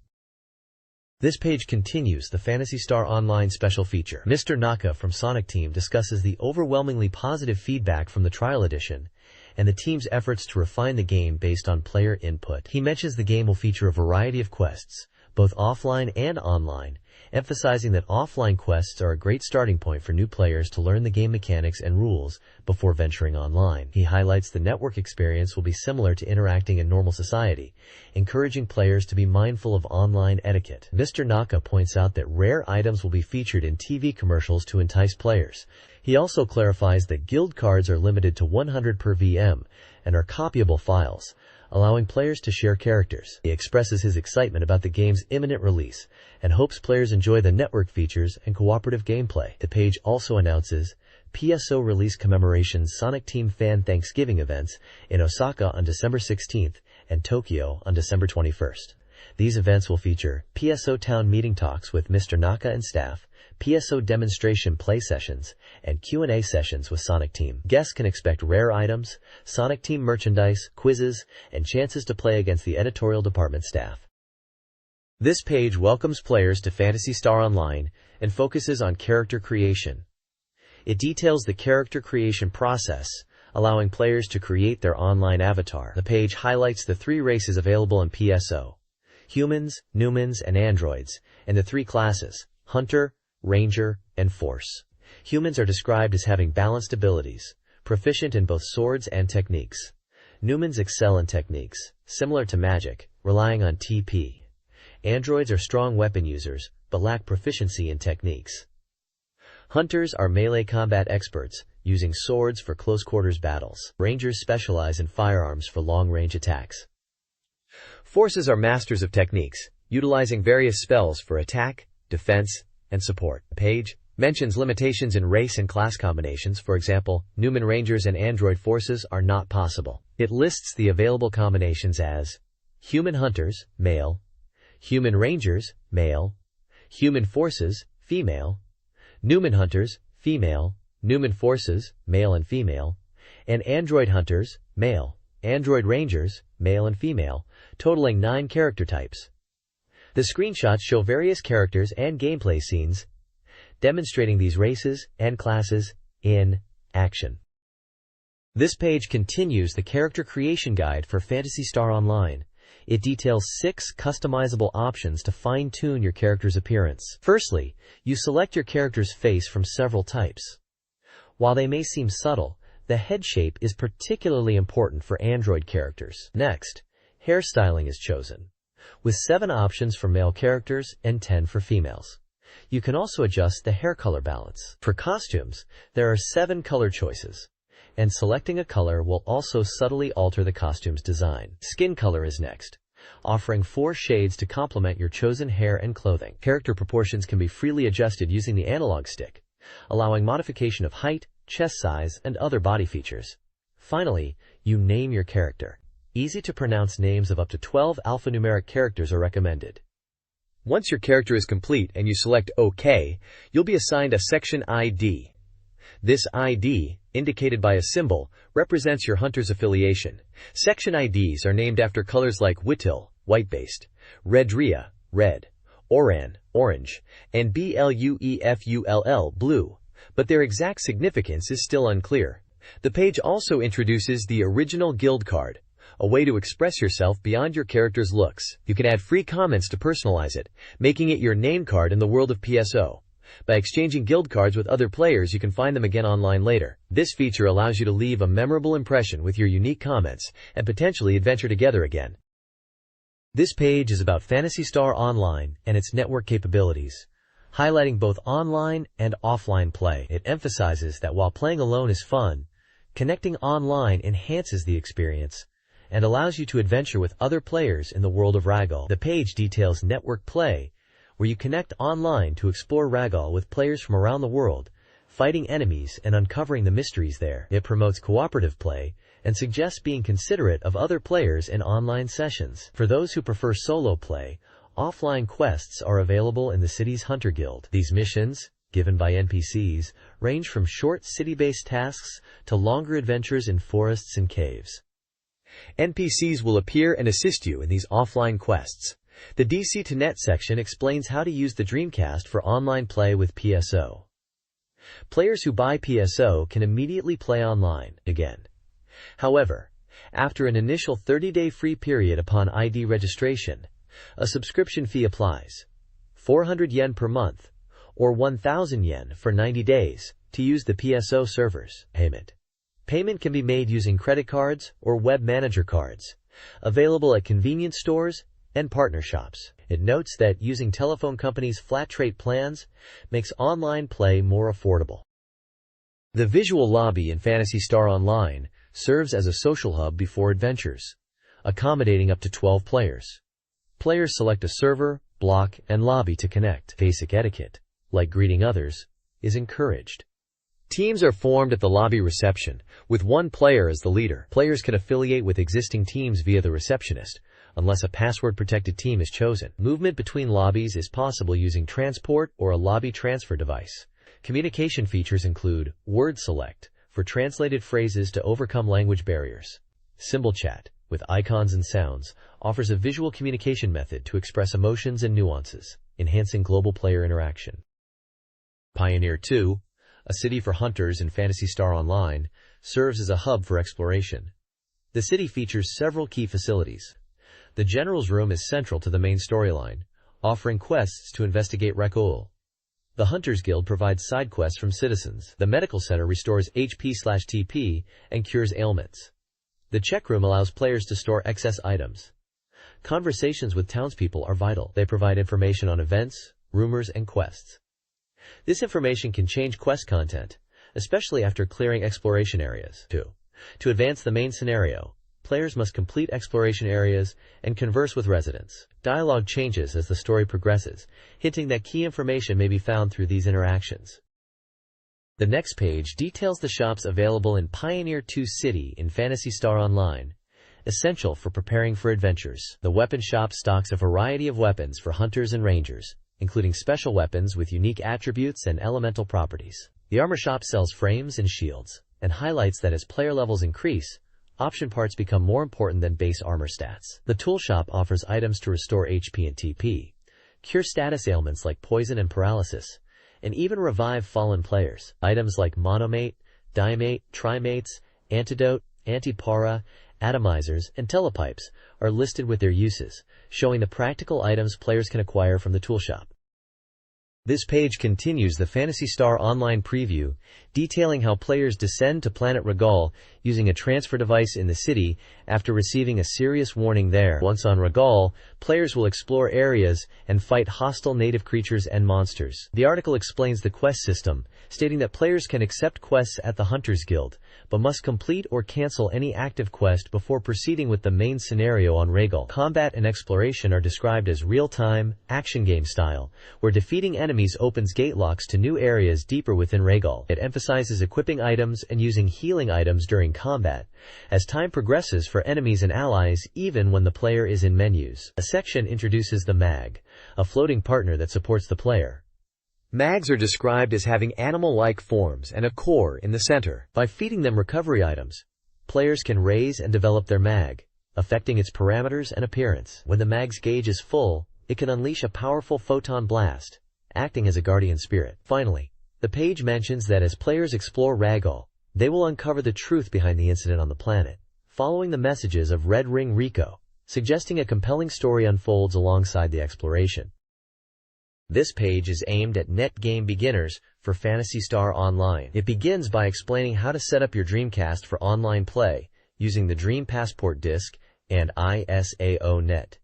This page continues the Phantasy Star Online special feature. Mr. Naka from Sonic Team discusses the overwhelmingly positive feedback from the Trial Edition and the team's efforts to refine the game based on player input. He mentions the game will feature a variety of quests, both offline and online, emphasizing that offline quests are a great starting point for new players to learn the game mechanics and rules before venturing online. He highlights the network experience will be similar to interacting in normal society, encouraging players to be mindful of online etiquette. Mr. Naka points out that rare items will be featured in TV commercials to entice players. He also clarifies that guild cards are limited to 100 per VM and are copyable files, allowing players to share characters. He expresses his excitement about the game's imminent release and hopes players enjoy the network features and cooperative gameplay. The page also announces PSO release commemoration Sonic Team Fan Thanksgiving events in Osaka on December 16th and Tokyo on December 21st. These events will feature PSO Town Meeting talks with Mr. Naka and staff, PSO demonstration play sessions, and Q&A sessions with Sonic Team. Guests can expect rare items, Sonic Team merchandise, quizzes, and chances to play against the editorial department staff. This page welcomes players to Phantasy Star Online and focuses on character creation. It details the character creation process, allowing players to create their online avatar. The page highlights the 3 races available in PSO: humans, Numans, and androids, and the 3 classes: Hunter, Ranger, and Force. Humans are described as having balanced abilities, proficient in both swords and techniques. Numans excel in techniques, similar to magic, relying on TP. Androids are strong weapon users, but lack proficiency in techniques. Hunters are melee combat experts, using swords for close-quarters battles. Rangers specialize in firearms for long-range attacks. Forces are masters of techniques, utilizing various spells for attack, defense, and support. The page mentions limitations in race and class combinations. For example, Numan Rangers and Android Forces are not possible. It lists the available combinations as Human Hunters, male; Human Rangers, male; Human Forces, female; Numan Hunters, female; Numan Forces, male and female; and Android Hunters, male; Android Rangers, male and female, totaling 9 character types. The screenshots show various characters and gameplay scenes, demonstrating these races and classes in action. This page continues the character creation guide for Phantasy Star Online. It details 6 customizable options to fine-tune your character's appearance. Firstly, you select your character's face from several types. While they may seem subtle, the head shape is particularly important for Android characters. Next, hairstyling is chosen, with 7 options for male characters and 10 for females. You can also adjust the hair color balance. For costumes, there are 7 color choices, and selecting a color will also subtly alter the costume's design. Skin color is next, offering 4 shades to complement your chosen hair and clothing. Character proportions can be freely adjusted using the analog stick, allowing modification of height, chest size, and other body features. Finally, you name your character. Easy-to-pronounce names of up to 12 alphanumeric characters are recommended. Once your character is complete and you select OK, you'll be assigned a section ID. This ID, indicated by a symbol, represents your hunter's affiliation. Section IDs are named after colors like Whittle, white-based; Redria, red; Oran, orange; and Bluefull, blue, but their exact significance is still unclear. The page also introduces the original guild card, a way to express yourself beyond your character's looks. You can add free comments to personalize it, making it your name card in the world of PSO. By exchanging guild cards with other players, you can find them again online later. This feature allows you to leave a memorable impression with your unique comments and potentially adventure together again. This page is about Phantasy Star Online and its network capabilities, highlighting both online and offline play. It emphasizes that while playing alone is fun, connecting online enhances the experience and allows you to adventure with other players in the world of Ragal. The page details network play, where you connect online to explore Ragal with players from around the world, fighting enemies and uncovering the mysteries there. It promotes cooperative play and suggests being considerate of other players in online sessions. For those who prefer solo play, offline quests are available in the city's Hunter Guild. These missions, given by NPCs, range from short city-based tasks to longer adventures in forests and caves. NPCs will appear and assist you in these offline quests. The DC to Net section explains how to use the Dreamcast for online play with PSO. Players who buy PSO can immediately play online again. However, after an initial 30-day free period upon ID registration, a subscription fee applies, 400 yen per month, or 1,000 yen for 90 days, to use the PSO servers. Payment can be made using credit cards or web manager cards, available at convenience stores and partner shops. It notes that using telephone companies' flat rate plans makes online play more affordable. The visual lobby in Phantasy Star Online serves as a social hub before adventures, accommodating up to 12 players. Players select a server, block, and lobby to connect. Basic etiquette, like greeting others, is encouraged. Teams are formed at the lobby reception, with one player as the leader. Players can affiliate with existing teams via the receptionist, unless a password-protected team is chosen. Movement between lobbies is possible using transport or a lobby transfer device. Communication features include word select for translated phrases to overcome language barriers. Symbol chat, with icons and sounds, offers a visual communication method to express emotions and nuances, enhancing global player interaction. Pioneer 2, a city for hunters in Phantasy Star Online, serves as a hub for exploration. The city features several key facilities. The General's Room is central to the main storyline, offering quests to investigate Rek'Ul. The Hunters Guild provides side quests from citizens. The Medical Center restores HP/TP and cures ailments. The Check Room allows players to store excess items. Conversations with townspeople are vital. They provide information on events, rumors, and quests. This information can change quest content, especially after clearing exploration areas. 2. To advance the main scenario, players must complete exploration areas and converse with residents. Dialogue changes as the story progresses, hinting that key information may be found through these interactions. The next page details the shops available in Pioneer 2 City in Phantasy Star Online, essential for preparing for adventures. The weapon shop stocks a variety of weapons for hunters and rangers, including special weapons with unique attributes and elemental properties. The armor shop sells frames and shields, and highlights that as player levels increase, option parts become more important than base armor stats. The tool shop offers items to restore HP and TP, cure status ailments like poison and paralysis, and even revive fallen players. Items like monomate, dimate, trimates, antidote, antipara, atomizers, and telepipes are listed with their uses, showing the practical items players can acquire from the tool shop. This page continues the Phantasy Star Online preview, detailing how players descend to planet Regal using a transfer device in the city after receiving a serious warning there. Once on Regal, players will explore areas and fight hostile native creatures and monsters. The article explains the quest system, stating that players can accept quests at the Hunters Guild, but must complete or cancel any active quest before proceeding with the main scenario on Regal. Combat and exploration are described as real-time, action game style, where defeating enemies opens gate locks to new areas deeper within Regal. It emphasizes equipping items and using healing items during combat, as time progresses for enemies and allies even when the player is in menus. A section introduces the Mag, a floating partner that supports the player. Mags are described as having animal-like forms and a core in the center. By feeding them recovery items, players can raise and develop their mag, affecting its parameters and appearance. When the mag's gauge is full, it can unleash a powerful photon blast, acting as a guardian spirit. Finally, the page mentions that as players explore Regal, they will uncover the truth behind the incident on the planet, following the messages of Red Ring Rico, suggesting a compelling story unfolds alongside the exploration. This page is aimed at net game beginners for Phantasy Star Online. It begins by explaining how to set up your Dreamcast for online play using the Dream Passport disc and ISAO net,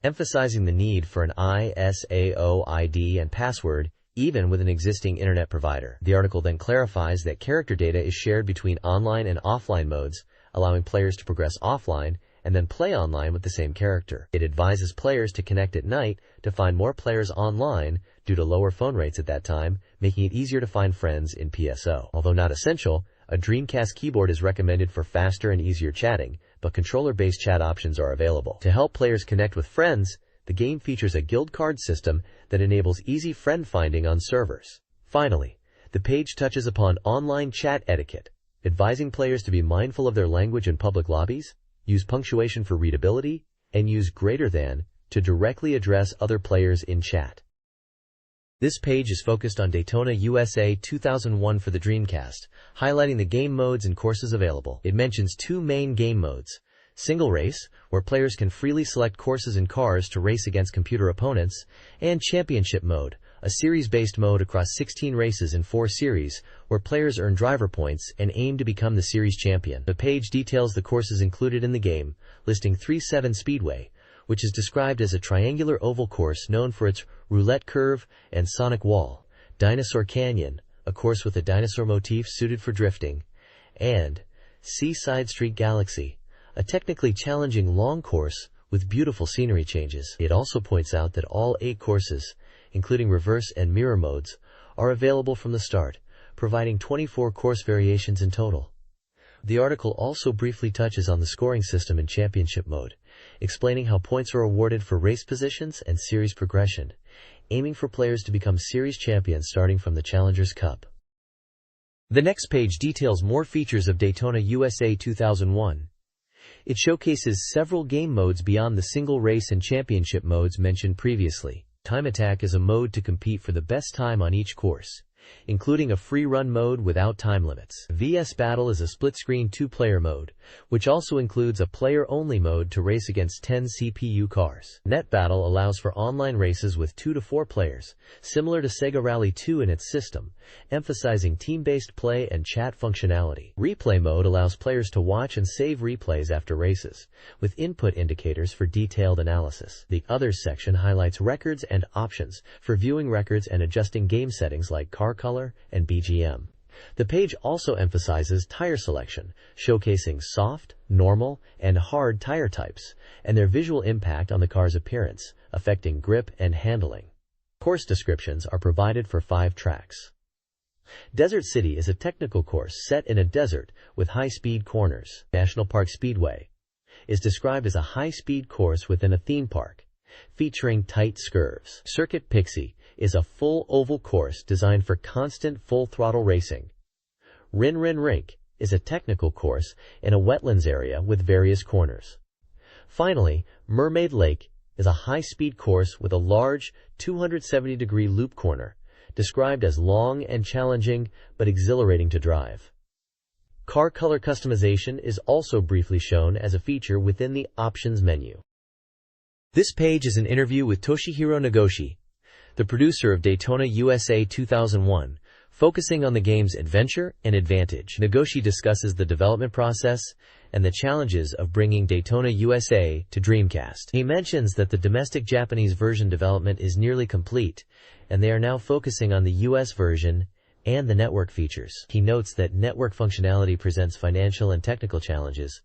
emphasizing the need for an ISAO ID and password even with an existing internet provider. The article then clarifies that character data is shared between online and offline modes, allowing players to progress offline and then play online with the same character. It advises players to connect at night to find more players online due to lower phone rates at that time, making it easier to find friends in PSO. Although not essential, a Dreamcast keyboard is recommended for faster and easier chatting, but controller-based chat options are available. To help players connect with friends, the game features a guild card system that enables easy friend finding on servers. Finally, the page touches upon online chat etiquette, advising players to be mindful of their language in public lobbies, use punctuation for readability, and use greater than to directly address other players in chat. This page is focused on Daytona USA 2001 for the Dreamcast, highlighting the game modes and courses available. It mentions two main game modes: Single Race, where players can freely select courses and cars to race against computer opponents, and Championship Mode, a series-based mode across 16 races in 4 series, where players earn driver points and aim to become the series champion. The page details the courses included in the game, listing 3-7 Speedway, which is described as a triangular oval course known for its roulette curve and sonic wall, Dinosaur Canyon, a course with a dinosaur motif suited for drifting, and Seaside Street Galaxy, a technically challenging long course with beautiful scenery changes. It also points out that all 8 courses, including reverse and mirror modes, are available from the start, providing 24 course variations in total. The article also briefly touches on the scoring system in Championship Mode, explaining how points are awarded for race positions and series progression, aiming for players to become series champions starting from the Challengers Cup. The next page details more features of Daytona USA 2001. It showcases several game modes beyond the single race and championship modes mentioned previously. Time Attack is a mode to compete for the best time on each course, including a free-run mode without time limits. VS Battle is a split-screen 2-player mode, which also includes a player-only mode to race against 10 CPU cars. Net Battle allows for online races with 2 to 4 players, similar to Sega Rally 2 in its system, emphasizing team-based play and chat functionality. Replay Mode allows players to watch and save replays after races, with input indicators for detailed analysis. The Others section highlights records and options for viewing records and adjusting game settings like car color and BGM. The page also emphasizes tire selection, showcasing soft, normal, and hard tire types, and their visual impact on the car's appearance, affecting grip and handling. Course descriptions are provided for 5 tracks. Desert City is a technical course set in a desert with high-speed corners. National Park Speedway is described as a high-speed course within a theme park, featuring tight curves. Circuit Pixie is a full oval course designed for constant full-throttle racing. Rin Rin Rink is a technical course in a wetlands area with various corners. Finally, Mermaid Lake is a high-speed course with a large 270-degree loop corner, described as long and challenging but exhilarating to drive. Car color customization is also briefly shown as a feature within the Options menu. This page is an interview with Toshihiro Nagoshi, the producer of Daytona USA 2001, focusing on the game's adventure and advantage. Nagoshi discusses the development process and the challenges of bringing Daytona USA to Dreamcast. He mentions that the domestic Japanese version development is nearly complete, and they are now focusing on the US version and the network features. He notes that network functionality presents financial and technical challenges,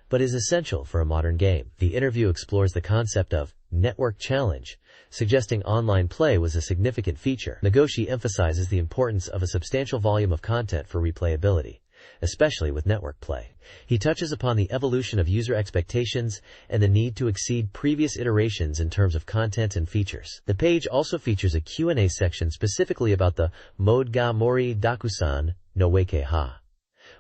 but is essential for a modern game. The interview explores the concept of network challenge, suggesting online play was a significant feature. Nagoshi emphasizes the importance of a substantial volume of content for replayability, especially with network play. He touches upon the evolution of user expectations and the need to exceed previous iterations in terms of content and features. The page also features a Q&A section specifically about the mode ga mori dakusan no weke ha,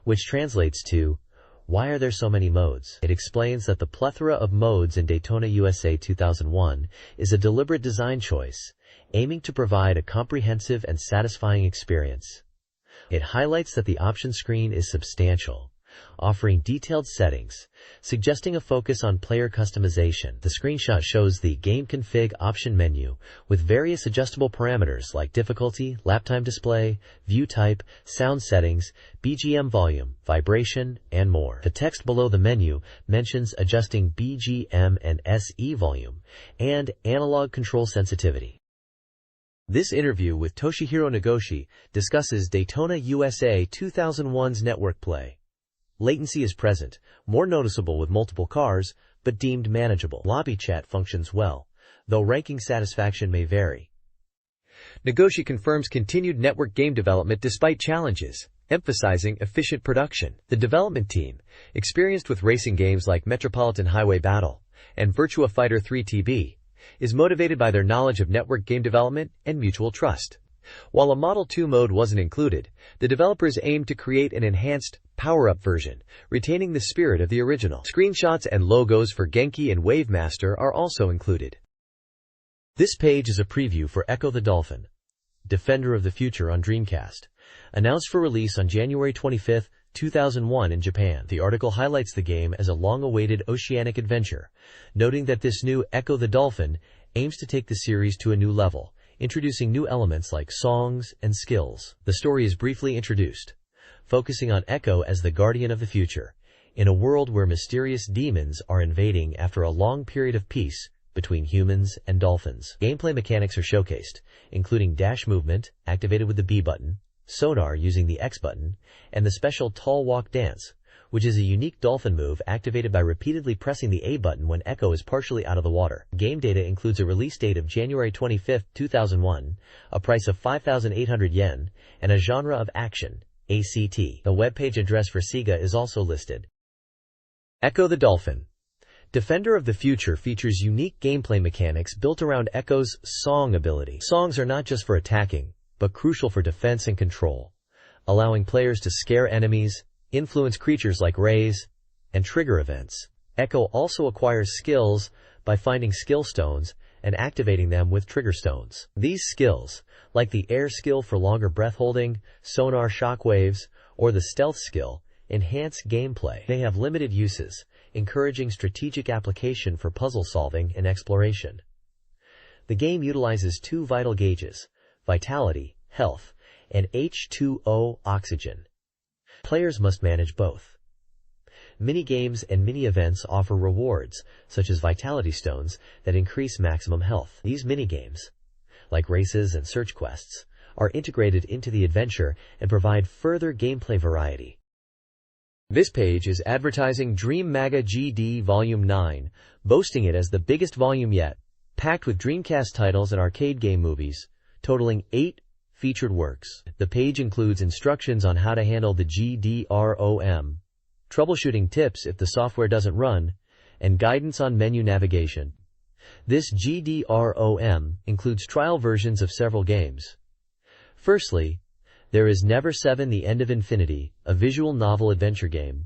which translates to "Why are there so many modes?" It explains that the plethora of modes in Daytona USA 2001 is a deliberate design choice, aiming to provide a comprehensive and satisfying experience. It highlights that the option screen is substantial, offering detailed settings, suggesting a focus on player customization. The screenshot shows the Game Config option menu with various adjustable parameters like difficulty, lap time display, view type, sound settings, BGM volume, vibration, and more. The text below the menu mentions adjusting BGM and SE volume and analog control sensitivity. This interview with Toshihiro Nagoshi discusses Daytona USA 2001's network play. Latency is present, more noticeable with multiple cars, but deemed manageable. Lobby chat functions well, though ranking satisfaction may vary. Nagoshi confirms continued network game development despite challenges, emphasizing efficient production. The development team, experienced with racing games like Metropolitan Highway Battle and Virtua Fighter 3 TB, is motivated by their knowledge of network game development and mutual trust. While a Model 2 mode wasn't included, the developers aimed to create an enhanced, power-up version, retaining the spirit of the original. Screenshots and logos for Genki and Wavemaster are also included. This page is a preview for Echo the Dolphin, Defender of the Future on Dreamcast. Announced for release on January 25, 2001 in Japan. The article highlights the game as a long-awaited oceanic adventure, noting that this new Echo the Dolphin aims to take the series to a new level, introducing new elements like songs and skills. The story is briefly introduced, focusing on Echo as the guardian of the future, in a world where mysterious demons are invading after a long period of peace between humans and dolphins. Gameplay mechanics are showcased, including dash movement, activated with the B button, sonar using the X button, and the special tall walk dance, which is a unique dolphin move activated by repeatedly pressing the A button when Echo is partially out of the water. Game data includes a release date of January 25, 2001, a price of 5,800 yen, and a genre of action, ACT. The webpage address for Sega is also listed. Echo the Dolphin. Defender of the Future features unique gameplay mechanics built around Echo's song ability. Songs are not just for attacking, but crucial for defense and control, allowing players to scare enemies, influence creatures like rays, and trigger events. Echo also acquires skills by finding skill stones and activating them with trigger stones. These skills, like the air skill for longer breath holding, sonar shockwaves, or the stealth skill, enhance gameplay. They have limited uses, encouraging strategic application for puzzle solving and exploration. The game utilizes two vital gauges: vitality, health, and H2O, oxygen. Players must manage both. Mini-games and mini-events offer rewards, such as vitality stones, that increase maximum health. These mini-games, like races and search quests, are integrated into the adventure and provide further gameplay variety. This page is advertising Dream Maga GD Volume 9, boasting it as the biggest volume yet, packed with Dreamcast titles and arcade game movies, totaling 8 featured works. The page includes instructions on how to handle the GDROM, troubleshooting tips if the software doesn't run, and guidance on menu navigation. This GDROM includes trial versions of several games. Firstly, there is Never 7 The End of Infinity, a visual novel adventure game.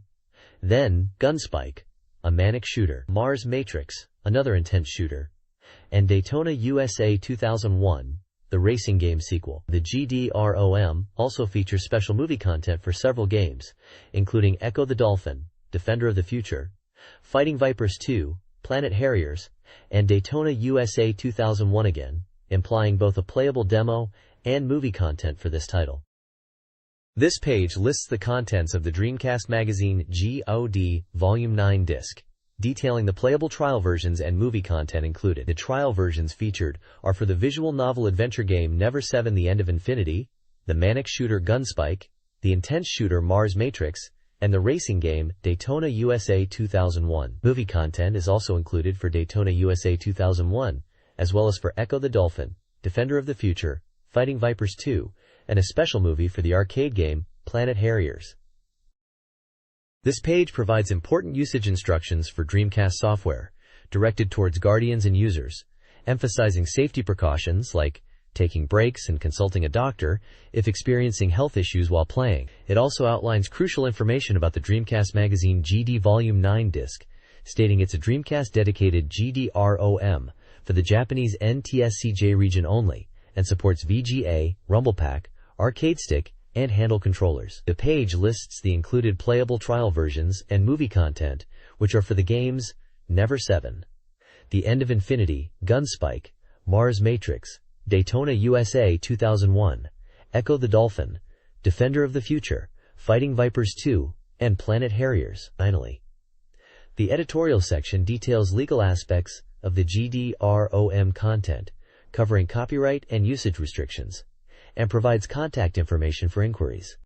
Then, Gunspike, a manic shooter. Mars Matrix, another intense shooter. And Daytona USA 2001, the racing game sequel. The GDROM also features special movie content for several games, including Echo the Dolphin, Defender of the Future, Fighting Vipers 2, Planet Harriers, and Daytona USA 2001 again, implying both a playable demo and movie content for this title. This page lists the contents of the Dreamcast Magazine GOD Volume 9 disc, detailing the playable trial versions and movie content included. The trial versions featured are for the visual novel adventure game Never 7 The End of Infinity, the manic shooter Gunspike, the intense shooter Mars Matrix, and the racing game Daytona USA 2001. Movie content is also included for Daytona USA 2001, as well as for Echo the Dolphin, Defender of the Future, Fighting Vipers 2, and a special movie for the arcade game Planet Harriers. This page provides important usage instructions for Dreamcast software, directed towards guardians and users, emphasizing safety precautions like taking breaks and consulting a doctor if experiencing health issues while playing. It also outlines crucial information about the Dreamcast Magazine GD Volume 9 disc, stating it's a Dreamcast-dedicated GDROM for the Japanese NTSCJ region only, and supports VGA, Rumble Pack, arcade stick, and handle controllers. The page lists the included playable trial versions and movie content, which are for the games Never 7, The End of Infinity, Gunspike, Mars Matrix, Daytona USA 2001, Echo the Dolphin, Defender of the Future, Fighting Vipers 2, and Planet Harriers. Finally, the editorial section details legal aspects of the GDROM content, covering copyright and usage restrictions, and provides contact information for inquiries.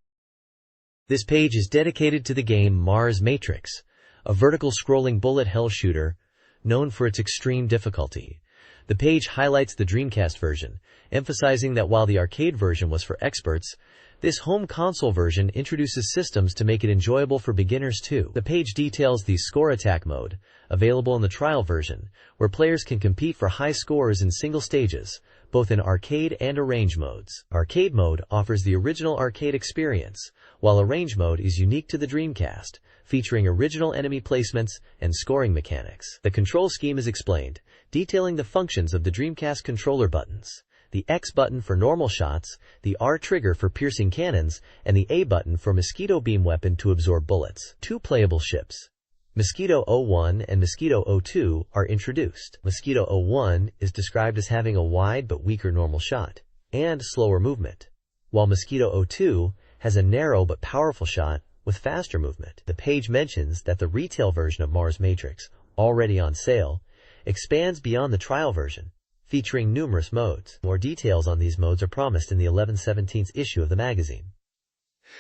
This page is dedicated to the game Mars Matrix, a vertical scrolling bullet hell shooter known for its extreme difficulty. The page highlights the Dreamcast version, emphasizing that while the arcade version was for experts, this home console version introduces systems to make it enjoyable for beginners too. The page details the score attack mode, available in the trial version, where players can compete for high scores in single stages, both in arcade and arrange modes. Arcade mode offers the original arcade experience, while arrange mode is unique to the Dreamcast, featuring original enemy placements and scoring mechanics. The control scheme is explained, detailing the functions of the Dreamcast controller buttons. the X button for normal shots, the R trigger for piercing cannons, and the A button for mosquito beam weapon to absorb bullets. 2 playable ships, Mosquito 01 and Mosquito 02, are introduced. Mosquito 01 is described as having a wide but weaker normal shot and slower movement, while Mosquito 02 has a narrow but powerful shot with faster movement. The page mentions that the retail version of Mars Matrix, already on sale, expands beyond the trial version, featuring numerous modes. More details on these modes are promised in the 11/17 issue of the magazine.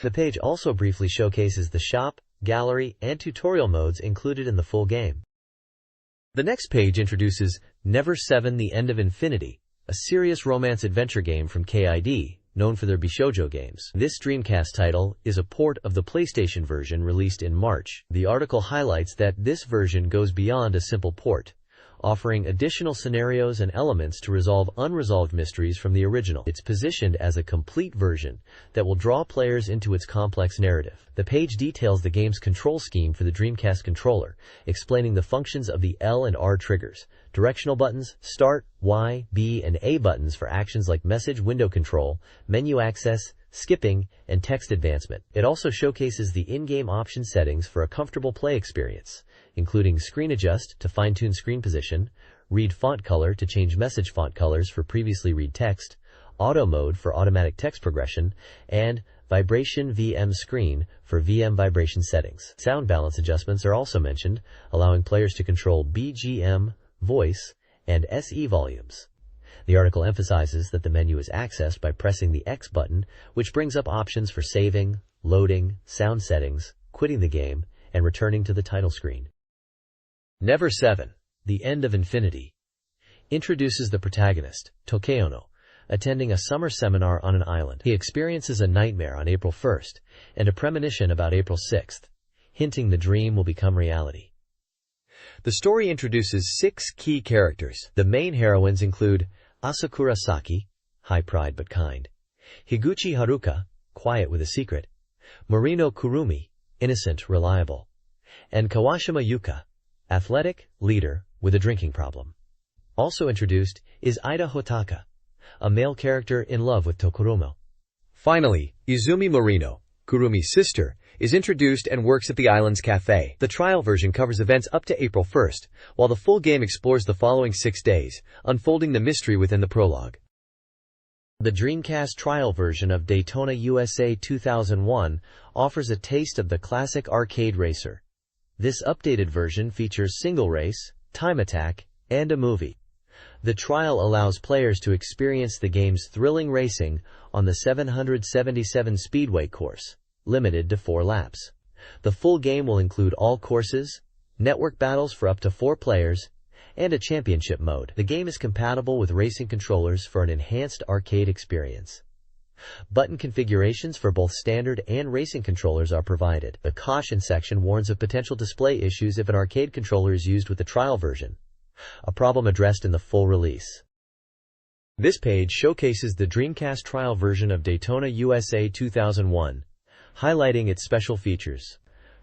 The page also briefly showcases the shop, gallery, and tutorial modes included in the full game. The next page introduces Never 7: The End of Infinity, a serious romance adventure game from KID, known for their Bishoujo games. This Dreamcast title is a port of the PlayStation version released in March. The article highlights that this version goes beyond a simple port, offering additional scenarios and elements to resolve unresolved mysteries from the original. It's positioned as a complete version that will draw players into its complex narrative. The page details the game's control scheme for the Dreamcast controller, explaining the functions of the L and R triggers, directional buttons, start, Y, B, and A buttons for actions like message window control, menu access, skipping, and text advancement. It also showcases the in-game option settings for a comfortable play experience, including screen adjust to fine-tune screen position, read font color to change message font colors for previously read text, auto mode for automatic text progression, and vibration VM screen for VM vibration settings. Sound balance adjustments are also mentioned, allowing players to control BGM, voice, and SE volumes. The article emphasizes that the menu is accessed by pressing the X button, which brings up options for saving, loading, sound settings, quitting the game, and returning to the title screen. Never 7: The End of Infinity introduces the protagonist, Tokeono, attending a summer seminar on an island. He experiences a nightmare on April 1st and a premonition about April 6th, hinting the dream will become reality. The story introduces 6 key characters. The main heroines include Asakura Saki, high pride but kind; Higuchi Haruka, quiet with a secret; Marino Kurumi, innocent, reliable; and Kawashima Yuka, athletic, leader, with a drinking problem. Also introduced is Ida Hotaka, a male character in love with Tokoromo. Finally, Izumi Marino, Kurumi's sister, is introduced and works at the island's cafe. The trial version covers events up to April 1st, while the full game explores the following 6 days, unfolding the mystery within the prologue. The Dreamcast trial version of Daytona USA 2001 offers a taste of the classic arcade racer. This updated version features single race, time attack, and a movie. The trial allows players to experience the game's thrilling racing on the 777 Speedway course, limited to 4 laps. The full game will include all courses, network battles for up to 4 players, and a championship mode. The game is compatible with racing controllers for an enhanced arcade experience. Button configurations for both standard and racing controllers are provided. The caution section warns of potential display issues if an arcade controller is used with the trial version, a problem addressed in the full release. This page showcases the Dreamcast trial version of Daytona USA 2001, highlighting its special features.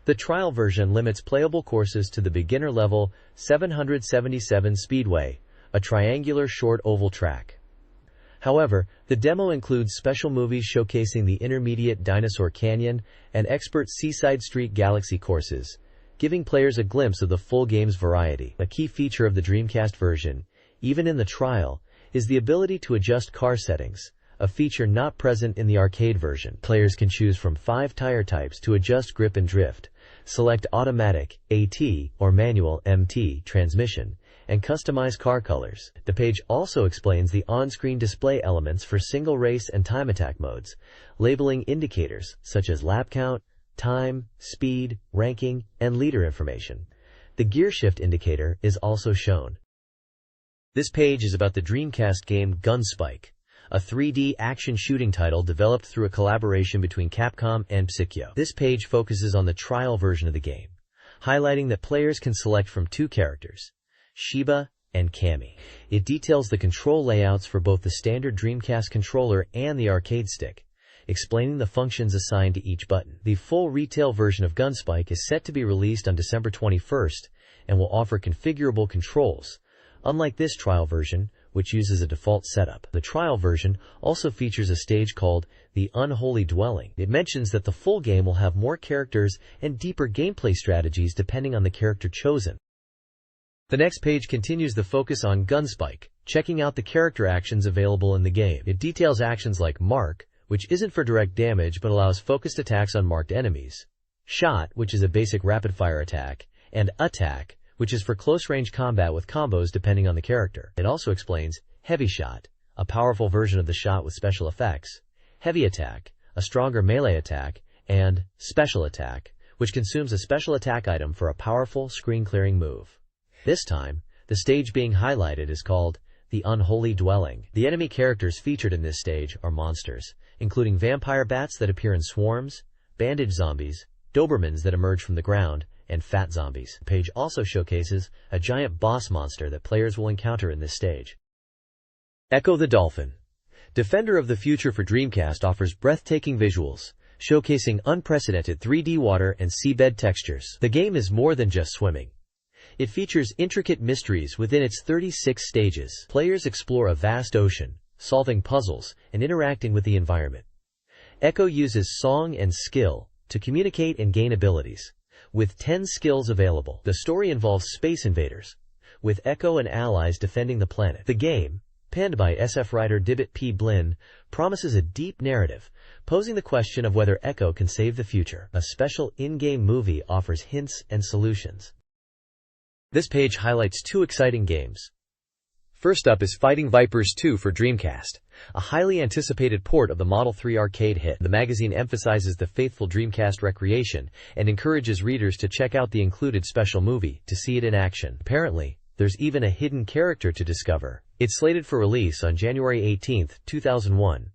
The trial version limits playable courses to the beginner level 777 Speedway, a triangular short oval track. However, the demo includes special movies showcasing the intermediate Dinosaur Canyon and expert Seaside Street Galaxy courses, giving players a glimpse of the full game's variety. A key feature of the Dreamcast version, even in the trial, is the ability to adjust car settings, a feature not present in the arcade version. Players can choose from 5 tire types to adjust grip and drift, select automatic, AT, or manual, MT, transmission, and customize car colors. The page also explains the on-screen display elements for single race and time attack modes, labeling indicators such as lap count, time, speed, ranking, and leader information. The gear shift indicator is also shown. This page is about the Dreamcast game Gunspike, a 3D action shooting title developed through a collaboration between Capcom and Psykyo. This page focuses on the trial version of the game, highlighting that players can select from 2 characters, Shiba and Cammy. It details the control layouts for both the standard Dreamcast controller and the arcade stick, explaining the functions assigned to each button. The full retail version of Gunspike is set to be released on December 21st and will offer configurable controls, unlike this trial version, which uses a default setup. The trial version also features a stage called the Unholy Dwelling. It mentions that the full game will have more characters and deeper gameplay strategies depending on the character chosen. The next page continues the focus on Gunspike, checking out the character actions available in the game. It details actions like Mark, which isn't for direct damage but allows focused attacks on marked enemies, Shot, which is a basic rapid-fire attack, and Attack, which is for close-range combat with combos depending on the character. It also explains Heavy Shot, a powerful version of the shot with special effects, Heavy Attack, a stronger melee attack, and Special Attack, which consumes a special attack item for a powerful screen-clearing move. This time, the stage being highlighted is called the Unholy Dwelling. The enemy characters featured in this stage are monsters, including vampire bats that appear in swarms, bandage zombies, Dobermans that emerge from the ground, and fat zombies. The page also showcases a giant boss monster that players will encounter in this stage. Echo the Dolphin. Defender of the Future for Dreamcast offers breathtaking visuals, showcasing unprecedented 3D water and seabed textures. The game is more than just swimming. It features intricate mysteries within its 36 stages. Players explore a vast ocean, solving puzzles and interacting with the environment. Echo uses song and skill to communicate and gain abilities, with 10 skills available. The story involves space invaders, with Echo and allies defending the planet. The game, penned by SF writer Dibbit P. Blinn, promises a deep narrative, posing the question of whether Echo can save the future. A special in-game movie offers hints and solutions. This page highlights 2 exciting games. First up is Fighting Vipers 2 for Dreamcast, a highly anticipated port of the Model 3 arcade hit. The magazine emphasizes the faithful Dreamcast recreation and encourages readers to check out the included special movie to see it in action. Apparently, there's even a hidden character to discover. It's slated for release on January 18, 2001,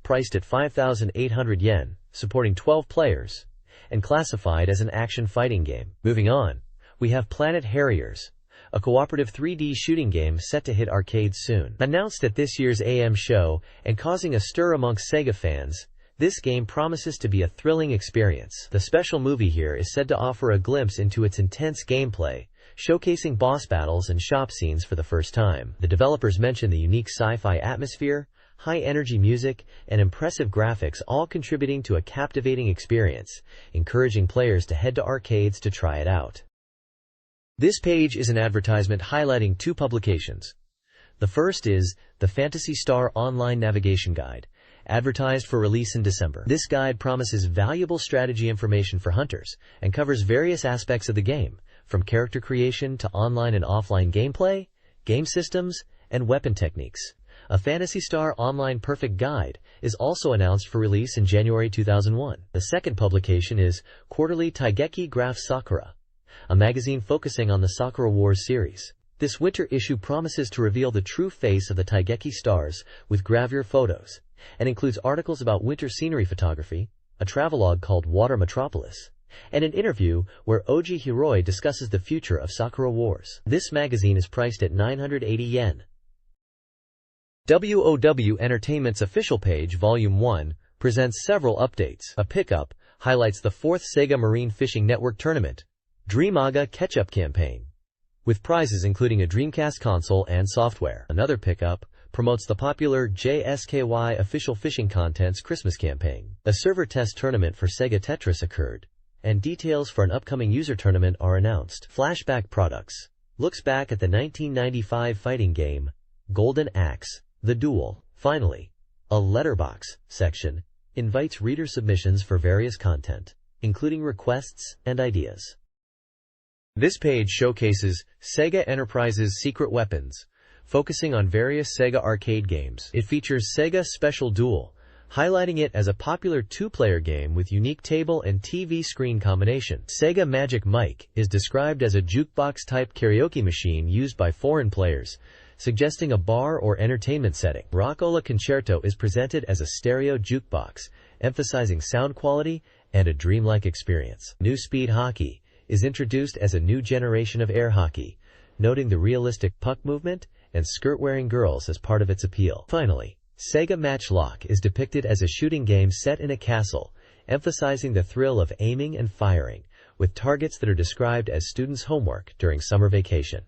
priced at 5,800 yen, supporting 12 players, and classified as an action fighting game. Moving on, we have Planet Harriers, a cooperative 3D shooting game set to hit arcades soon. Announced at this year's AM show and causing a stir amongst Sega fans, this game promises to be a thrilling experience. The special movie here is said to offer a glimpse into its intense gameplay, showcasing boss battles and shop scenes for the first time. The developers mention the unique sci-fi atmosphere, high-energy music, and impressive graphics, all contributing to a captivating experience, encouraging players to head to arcades to try it out. This page is an advertisement highlighting 2 publications. The first is the Phantasy Star Online Navigation Guide, advertised for release in December. This guide promises valuable strategy information for hunters and covers various aspects of the game, from character creation to online and offline gameplay, game systems, and weapon techniques. A Phantasy Star Online Perfect Guide is also announced for release in January 2001. The second publication is Quarterly Taigeki Graph Sakura, a magazine focusing on the Sakura Wars series. This winter issue promises to reveal the true face of the Taigeki stars with gravure photos, and includes articles about winter scenery photography, a travelogue called Water Metropolis, and an interview where Oji Hiroi discusses the future of Sakura Wars. This magazine is priced at 980 yen. WOW Entertainment's official page, Volume 1, presents several updates. A pickup highlights the 4th Sega Marine Fishing Network Tournament, Dreamaga Catch-Up Campaign, with prizes including a Dreamcast console and software. Another pickup promotes the popular JSKY Official Fishing Content's Christmas campaign. A server test tournament for Sega Tetris occurred, and details for an upcoming user tournament are announced. Flashback Products looks back at the 1995 fighting game, Golden Axe, The Duel. Finally, a letterbox section invites reader submissions for various content, including requests and ideas. This page showcases Sega Enterprise's Secret Weapons, focusing on various Sega arcade games. It features Sega Special Duel, highlighting it as a popular 2-player game with unique table and TV screen combination. Sega Magic Mike is described as a jukebox-type karaoke machine used by foreign players, suggesting a bar or entertainment setting. Rockola Concerto is presented as a stereo jukebox, emphasizing sound quality and a dreamlike experience. New Speed Hockey is introduced as a new generation of air hockey, noting the realistic puck movement and skirt-wearing girls as part of its appeal. Finally, Sega Matchlock is depicted as a shooting game set in a castle, emphasizing the thrill of aiming and firing, with targets that are described as students' homework during summer vacation.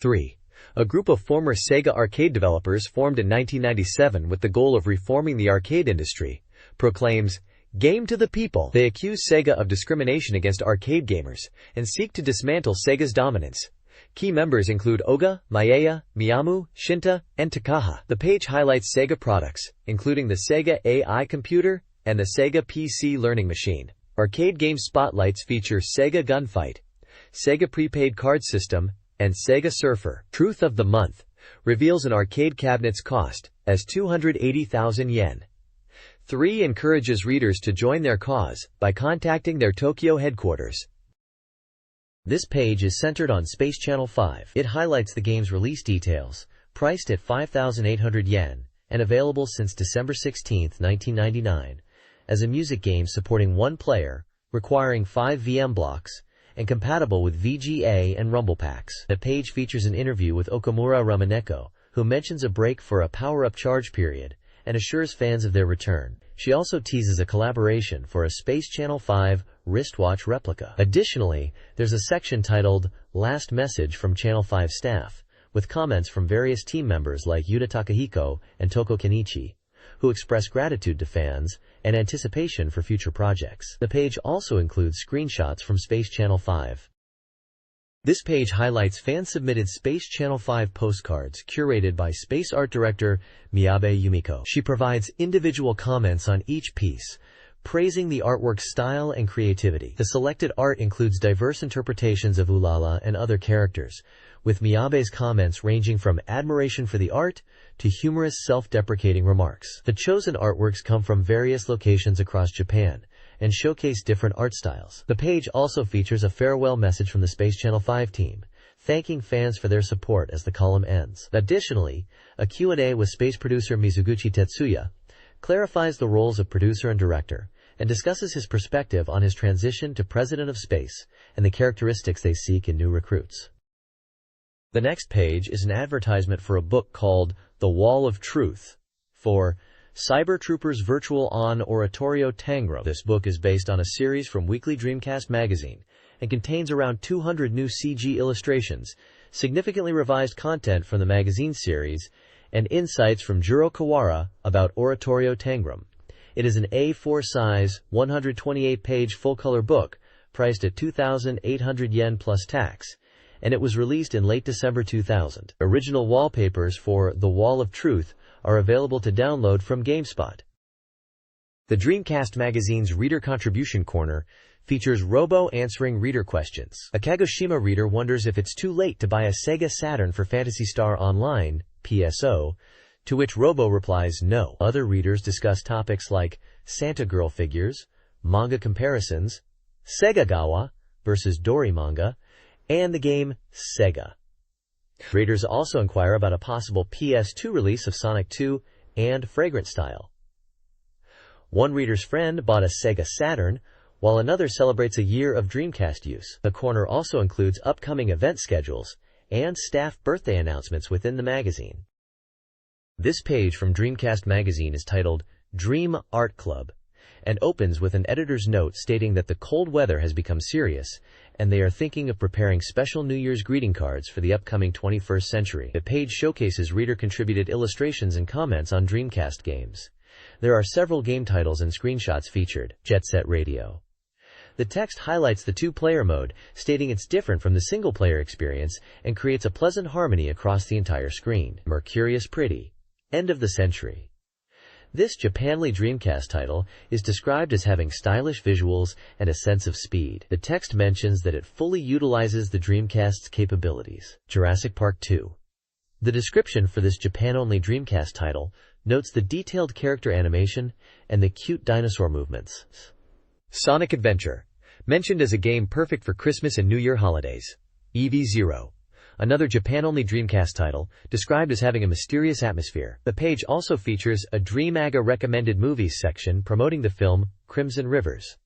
3. A group of former Sega arcade developers formed in 1997 with the goal of reforming the arcade industry, proclaims, "Game to the people." They accuse Sega of discrimination against arcade gamers and seek to dismantle Sega's dominance. Key members include Oga, Maeda, Miyamu, Shinta, and Takaha. The page highlights Sega products, including the Sega AI computer and the Sega PC learning machine. Arcade game spotlights feature Sega Gunfight, Sega Prepaid Card System, and Sega Surfer. Truth of the Month reveals an arcade cabinet's cost as 280,000 yen. 3 encourages readers to join their cause by contacting their Tokyo headquarters. This page is centered on Space Channel 5. It highlights the game's release details, priced at 5,800 yen, and available since December 16, 1999, as a music game supporting one player, requiring 5 VM blocks, and compatible with VGA and Rumble packs. The page features an interview with Okamura Ramaneko, who mentions a break for a power-up charge period, and assures fans of their return. She also teases a collaboration for a Space Channel 5 wristwatch replica. Additionally, there's a section titled Last Message from Channel 5 staff, with comments from various team members like Yuta Takahiko and Toko Kenichi, who express gratitude to fans and anticipation for future projects. The page also includes screenshots from Space Channel 5. This page highlights fan-submitted Space Channel 5 postcards curated by Space Art Director Miyabe Yumiko. She provides individual comments on each piece, praising the artwork's style and creativity. The selected art includes diverse interpretations of Ulala and other characters, with Miyabe's comments ranging from admiration for the art to humorous self-deprecating remarks. The chosen artworks come from various locations across Japan and showcase different art styles. The page also features a farewell message from the Space Channel 5 team, thanking fans for their support as the column ends. Additionally, a Q&A with space producer Mizuguchi Tetsuya clarifies the roles of producer and director, and discusses his perspective on his transition to president of space and the characteristics they seek in new recruits. The next page is an advertisement for a book called The Wall of Truth for Cyber Troopers Virtual on Oratorio Tangro. This book is based on a series from Weekly Dreamcast Magazine and contains around 200 new CG illustrations, significantly revised content from the magazine series, and insights from Juro Kawara about Oratorio Tangram. It is an A4 size, 128-page full-color book, priced at 2,800 yen plus tax, and it was released in late December 2000. Original wallpapers for The Wall of Truth are available to download from GameSpot. The Dreamcast Magazine's Reader Contribution Corner features Robo answering reader questions. A Kagoshima reader wonders if it's too late to buy a Sega Saturn for Phantasy Star Online, PSO, to which Robo replies no. Other readers discuss topics like Santa Girl figures, manga comparisons, Sega Gawa versus Dori manga, and the game Sega. Readers also inquire about a possible PS2 release of Sonic 2 and Fragrant Style. One reader's friend bought a Sega Saturn, while another celebrates a year of Dreamcast use. The corner also includes upcoming event schedules and staff birthday announcements within the magazine. This page from Dreamcast Magazine is titled Dream Art Club and opens with an editor's note stating that the cold weather has become serious and they are thinking of preparing special New Year's greeting cards for the upcoming 21st century. The page showcases reader-contributed illustrations and comments on Dreamcast games. There are several game titles and screenshots featured. Jet Set Radio. The text highlights the two-player mode, stating it's different from the single-player experience and creates a pleasant harmony across the entire screen. Mercurius Pretty. End of the Century. This Japanly Dreamcast title is described as having stylish visuals and a sense of speed. The text mentions that it fully utilizes the Dreamcast's capabilities. Jurassic Park 2. The description for this Japan-only Dreamcast title notes the detailed character animation and the cute dinosaur movements. Sonic Adventure. Mentioned as a game perfect for Christmas and New Year holidays. EV0. Another Japan-only Dreamcast title, described as having a mysterious atmosphere. The page also features a DreamAga recommended movies section promoting the film Crimson Rivers.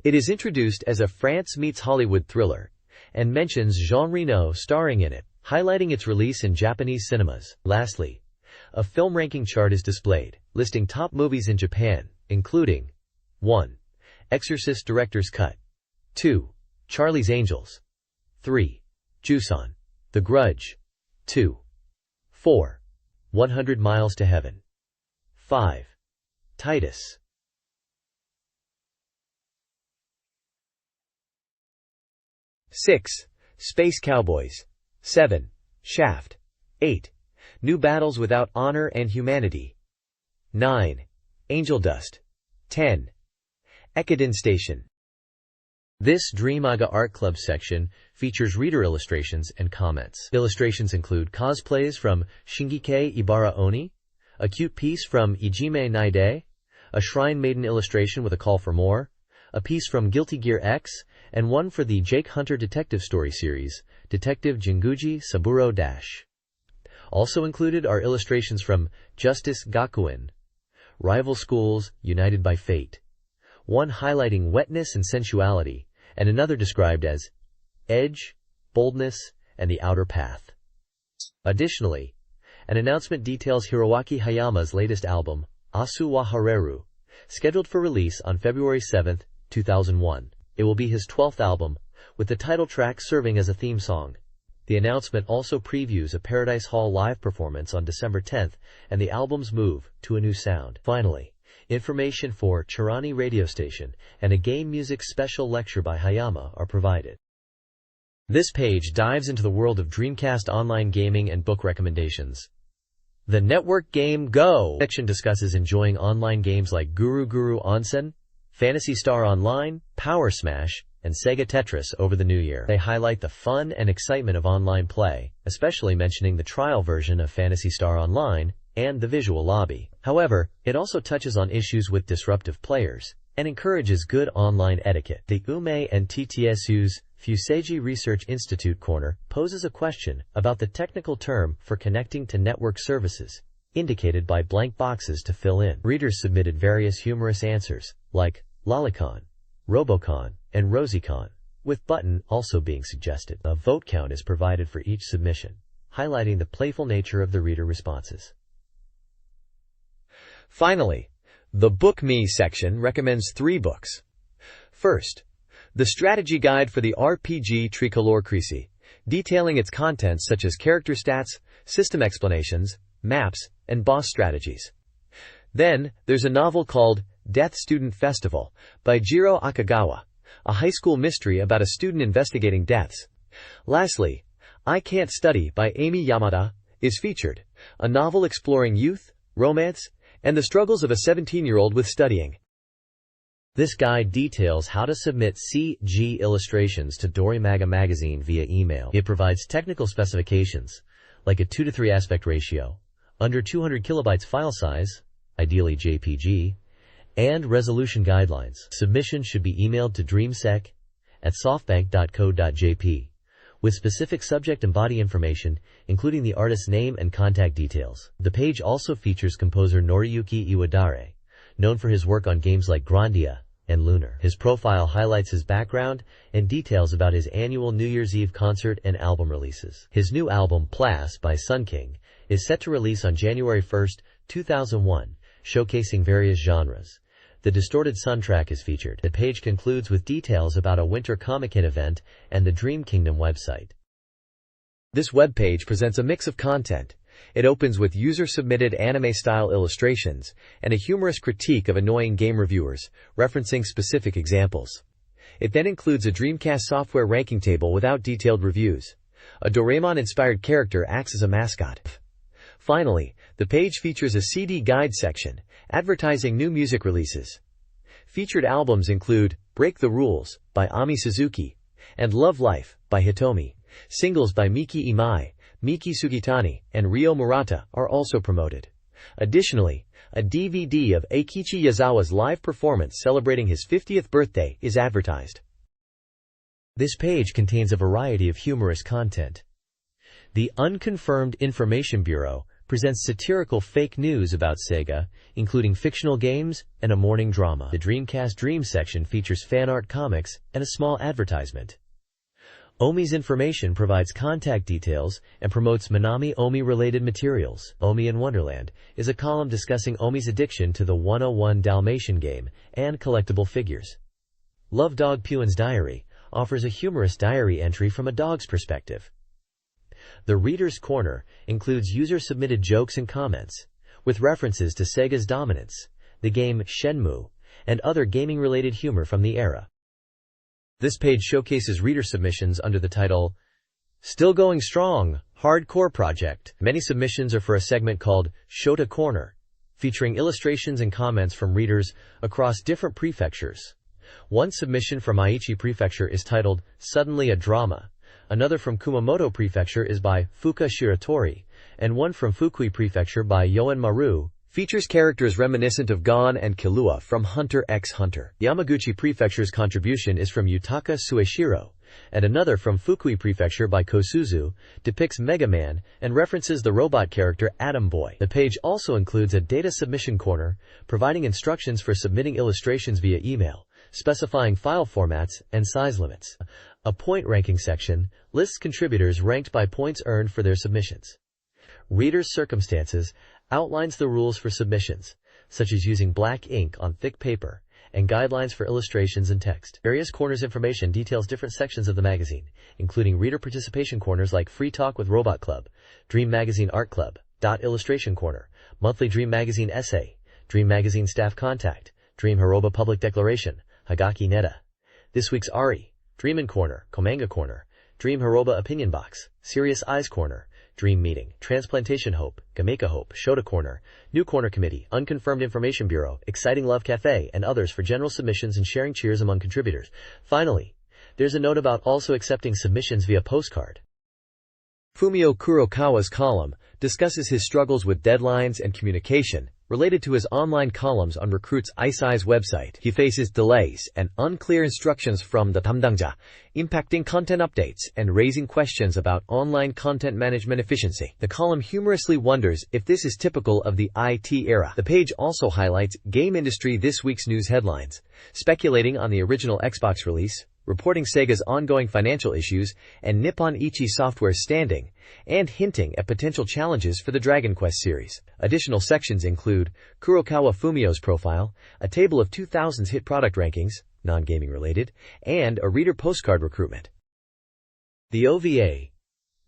It is introduced as a France meets Hollywood thriller, and mentions Jean Reno starring in it, highlighting its release in Japanese cinemas. Lastly, a film ranking chart is displayed, listing top movies in Japan, including 1. Exorcist Director's Cut, 2. Charlie's Angels, 3. Juson, The Grudge, 2. 4. 100 Miles to Heaven. 5. Titus. 6. Space Cowboys. 7. Shaft. 8. New Battles Without Honor and Humanity. 9. Angel Dust. 10. Ekiden Station. This Dreamaga Art Club section features reader illustrations and comments. Illustrations include cosplays from Shingike Ibara Oni, a cute piece from Ijime Naide, a Shrine Maiden illustration with a call for more, a piece from Guilty Gear X, and one for the Jake Hunter detective story series, Detective Jinguji Saburo Dash. Also included are illustrations from Justice Gakuen, Rival Schools United by Fate, one highlighting wetness and sensuality, and another described as edge, boldness, and the outer path. Additionally, an announcement details Hiroaki Hayama's latest album, Asu wa Hareru, scheduled for release on February 7, 2001. It will be his 12th album, with the title track serving as a theme song. The announcement also previews a Paradise Hall live performance on December 10th and the album's move to a new sound. Finally, information for Chirani radio station and a game music special lecture by Hayama are provided. This page dives into the world of Dreamcast online gaming and book recommendations. The Network Game Go section discusses enjoying online games like Guru Guru Onsen, Phantasy Star Online, Power Smash, and Sega Tetris over the new year. They highlight the fun and excitement of online play, especially mentioning the trial version of Phantasy Star Online and the visual lobby. However, it also touches on issues with disruptive players and encourages good online etiquette. The UME and TTSU's Fuseiji Research Institute corner poses a question about the technical term for connecting to network services, indicated by blank boxes to fill in. Readers submitted various humorous answers, like Lolicon, Robocon, and Rosicon, with button also being suggested. A vote count is provided for each submission, highlighting the playful nature of the reader responses. Finally, the Book Me section recommends 3 books. First, The Strategy Guide for the RPG Tricolor Crisi, detailing its contents such as character stats, system explanations, maps, and boss strategies. Then, there's a novel called Death Student Festival by Jiro Akagawa, a high school mystery about a student investigating deaths. Lastly, I Can't Study by Amy Yamada is featured, a novel exploring youth, romance, and the struggles of a 17-year-old with studying. This guide details how to submit CG illustrations to Dreamcast Magazine via email. It provides technical specifications, like a 2:3 aspect ratio, under 200 kilobytes file size, ideally JPG, and resolution guidelines. Submissions should be emailed to dreamsec@softbank.co.jp with specific subject and body information, including the artist's name and contact details. The page also features composer Noriyuki Iwadare, known for his work on games like Grandia and Lunar. His profile highlights his background and details about his annual New Year's Eve concert and album releases. His new album, Plas by Sun King, is set to release on January 1, 2001, showcasing various genres. The Distorted Soundtrack is featured. The page concludes with details about a Winter Comic-Con event and the Dream Kingdom website. This webpage presents a mix of content. It opens with user-submitted anime-style illustrations and a humorous critique of annoying game reviewers, referencing specific examples. It then includes a Dreamcast software ranking table without detailed reviews. A Doraemon-inspired character acts as a mascot. Finally, the page features a CD guide section, advertising new music releases. Featured albums include Break the Rules by Ami Suzuki and Love Life by Hitomi. Singles by Miki Imai, Miki Sugitani, and Ryo Murata are also promoted. Additionally, a DVD of Eikichi Yazawa's live performance celebrating his 50th birthday is advertised. This page contains a variety of humorous content. The Unconfirmed Information Bureau presents satirical fake news about Sega, including fictional games and a morning drama. The Dreamcast Dream section features fan art comics and a small advertisement. Omi's information provides contact details and promotes Minami Omi-related materials. Omi in Wonderland is a column discussing Omi's addiction to the 101 Dalmatian game and collectible figures. Love Dog Puin's Diary offers a humorous diary entry from a dog's perspective. The Reader's Corner includes user-submitted jokes and comments, with references to Sega's dominance, the game Shenmue, and other gaming-related humor from the era. This page showcases reader submissions under the title, Still Going Strong, Hardcore Project. Many submissions are for a segment called Shota Corner, featuring illustrations and comments from readers across different prefectures. One submission from Aichi Prefecture is titled, Suddenly a Drama. Another from Kumamoto Prefecture is by Fuka Shiratori, and one from Fukui Prefecture by Yoen Maru, features characters reminiscent of Gon and Killua from Hunter x Hunter. Yamaguchi Prefecture's contribution is from Yutaka Sueshiro, and another from Fukui Prefecture by Kosuzu, depicts Mega Man and references the robot character Atom Boy. The page also includes a data submission corner, providing instructions for submitting illustrations via email, specifying file formats and size limits. A point ranking section lists contributors ranked by points earned for their submissions. Reader's Circumstances outlines the rules for submissions, such as using black ink on thick paper, and guidelines for illustrations and text. Various corners information details different sections of the magazine, including reader participation corners like Free Talk with Robot Club, Dream Magazine Art Club, Illustration Corner, Monthly Dream Magazine Essay, Dream Magazine Staff Contact, Dream Hiroba Public Declaration, Hagaki Neta, This Week's Ari, Dreamin' Corner, Komanga Corner, Dream Hiroba Opinion Box, Serious Eyes Corner, Dream Meeting, Transplantation Hope, Gameka Hope, Shota Corner, New Corner Committee, Unconfirmed Information Bureau, Exciting Love Cafe, and others for general submissions and sharing cheers among contributors. Finally, there's a note about also accepting submissions via postcard. Fumio Kurokawa's column discusses his struggles with deadlines and communication related to his online columns on Recruit's ISI's website. He faces delays and unclear instructions from the 담당자, impacting content updates and raising questions about online content management efficiency. The column humorously wonders if this is typical of the IT era. The page also highlights game industry this week's news headlines, speculating on the original Xbox release, reporting Sega's ongoing financial issues and Nippon Ichi Software's standing, and hinting at potential challenges for the Dragon Quest series. Additional sections include Kurokawa Fumio's profile, a table of 2000's hit product rankings, non-gaming related, and a reader postcard recruitment. The OVA,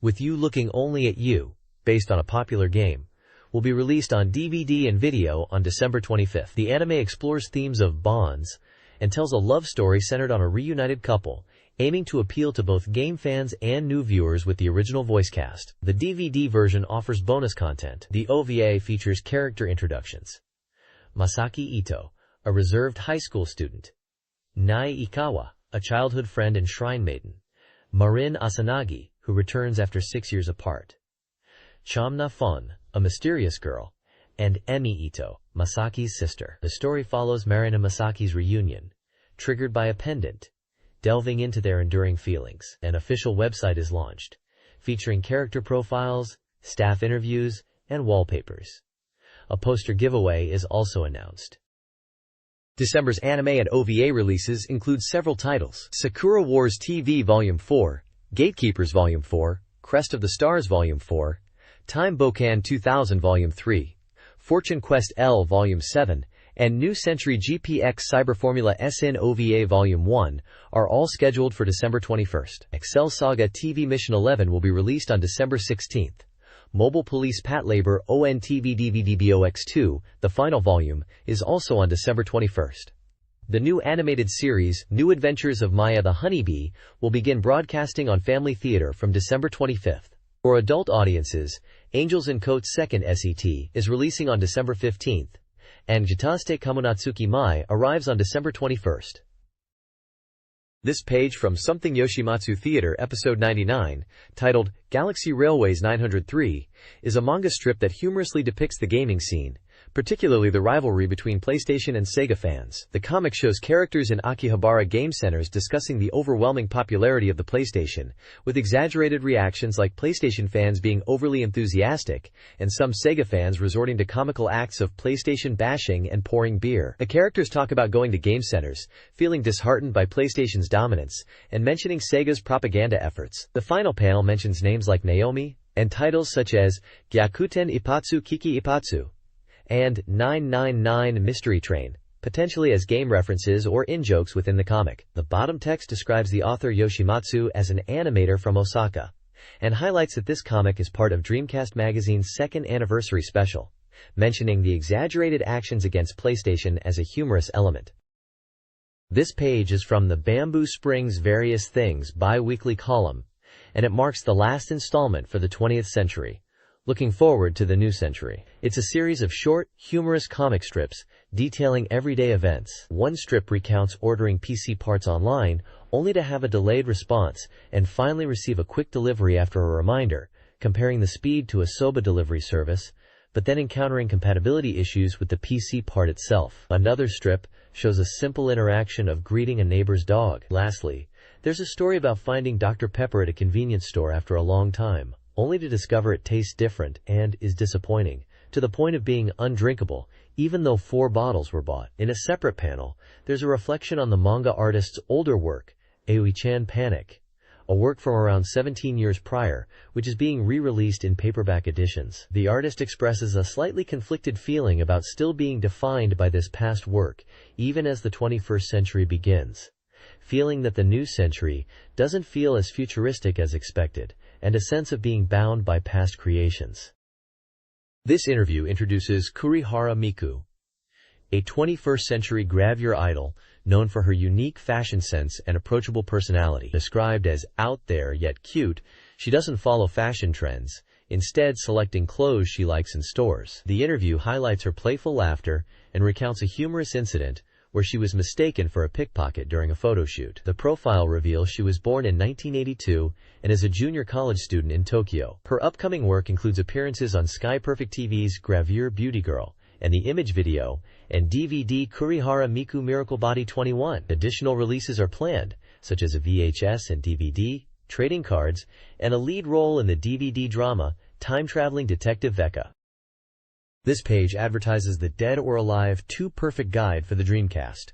With You Looking Only at You, based on a popular game, will be released on DVD and video on December 25th. The anime explores themes of bonds and tells a love story centered on a reunited couple, aiming to appeal to both game fans and new viewers with the original voice cast. The DVD version offers bonus content. The OVA features character introductions. Masaki Ito, a reserved high school student. Nai Ikawa, a childhood friend and shrine maiden. Marin Asanagi, who returns after 6 years apart. Chamna Fon, a mysterious girl. And Emi Ito, Masaki's sister. The story follows Marin and Masaki's reunion, triggered by a pendant, delving into their enduring feelings. An official website is launched, featuring character profiles, staff interviews, and wallpapers. A poster giveaway is also announced. December's anime and OVA releases include several titles: Sakura Wars TV Volume 4, Gatekeepers Volume 4, Crest of the Stars Volume 4, Time Bokan 2000 Volume 3, Fortune Quest L Volume 7, and New Century GPX Cyber Formula SN OVA Volume 1 are all scheduled for December 21st. Excel Saga TV Mission 11 will be released on December 16th. Mobile Police Patlabor ONTV DVD BOX2, the final volume, is also on December 21st. The new animated series, New Adventures of Maya the Honeybee, will begin broadcasting on Family Theater from December 25th. For adult audiences, Angels in Coat's second SET is releasing on December 15th, and Jitaste Kamonatsuki Mai arrives on December 21st. This page from Something Yoshimatsu Theater Episode 99, titled Galaxy Railways 903, is a manga strip that humorously depicts the gaming scene, particularly the rivalry between PlayStation and Sega fans. The comic shows characters in Akihabara game centers discussing the overwhelming popularity of the PlayStation, with exaggerated reactions like PlayStation fans being overly enthusiastic, and some Sega fans resorting to comical acts of PlayStation bashing and pouring beer. The characters talk about going to game centers, feeling disheartened by PlayStation's dominance, and mentioning Sega's propaganda efforts. The final panel mentions names like Naomi, and titles such as Gyakuten Ipatsu Kiki Ipatsu and 999 Mystery Train, potentially as game references or in-jokes within the comic. The bottom text describes the author Yoshimatsu as an animator from Osaka, and highlights that this comic is part of Dreamcast Magazine's second anniversary special, mentioning the exaggerated actions against PlayStation as a humorous element. This page is from the Bamboo Springs Various Things bi-weekly column, and it marks the last installment for the 20th century. Looking forward to the new century. It's a series of short, humorous comic strips detailing everyday events. One strip recounts ordering PC parts online, only to have a delayed response and finally receive a quick delivery after a reminder, comparing the speed to a SOBA delivery service, but then encountering compatibility issues with the PC part itself. Another strip shows a simple interaction of greeting a neighbor's dog. Lastly, there's a story about finding Dr. Pepper at a convenience store after a long time, only to discover it tastes different and is disappointing, to the point of being undrinkable, even though 4 bottles were bought. In a separate panel, there's a reflection on the manga artist's older work, Aoi-chan Panic, a work from around 17 years prior, which is being re-released in paperback editions. The artist expresses a slightly conflicted feeling about still being defined by this past work, even as the 21st century begins, feeling that the new century doesn't feel as futuristic as expected, and a sense of being bound by past creations. This interview introduces Kurihara Miku, a 21st century gravure idol known for her unique fashion sense and approachable personality. Described as out there yet cute, she doesn't follow fashion trends, instead selecting clothes she likes in stores. The interview highlights her playful laughter and recounts a humorous incident where she was mistaken for a pickpocket during a photo shoot. The profile reveals she was born in 1982 and is a junior college student in Tokyo. Her upcoming work includes appearances on Sky Perfect TV's Gravure Beauty Girl and the image video and DVD Kurihara Miku Miracle Body 21. Additional releases are planned, such as a VHS and DVD, trading cards, and a lead role in the DVD drama Time-Traveling Detective Veka. This page advertises the Dead or Alive 2 Perfect Guide for the Dreamcast.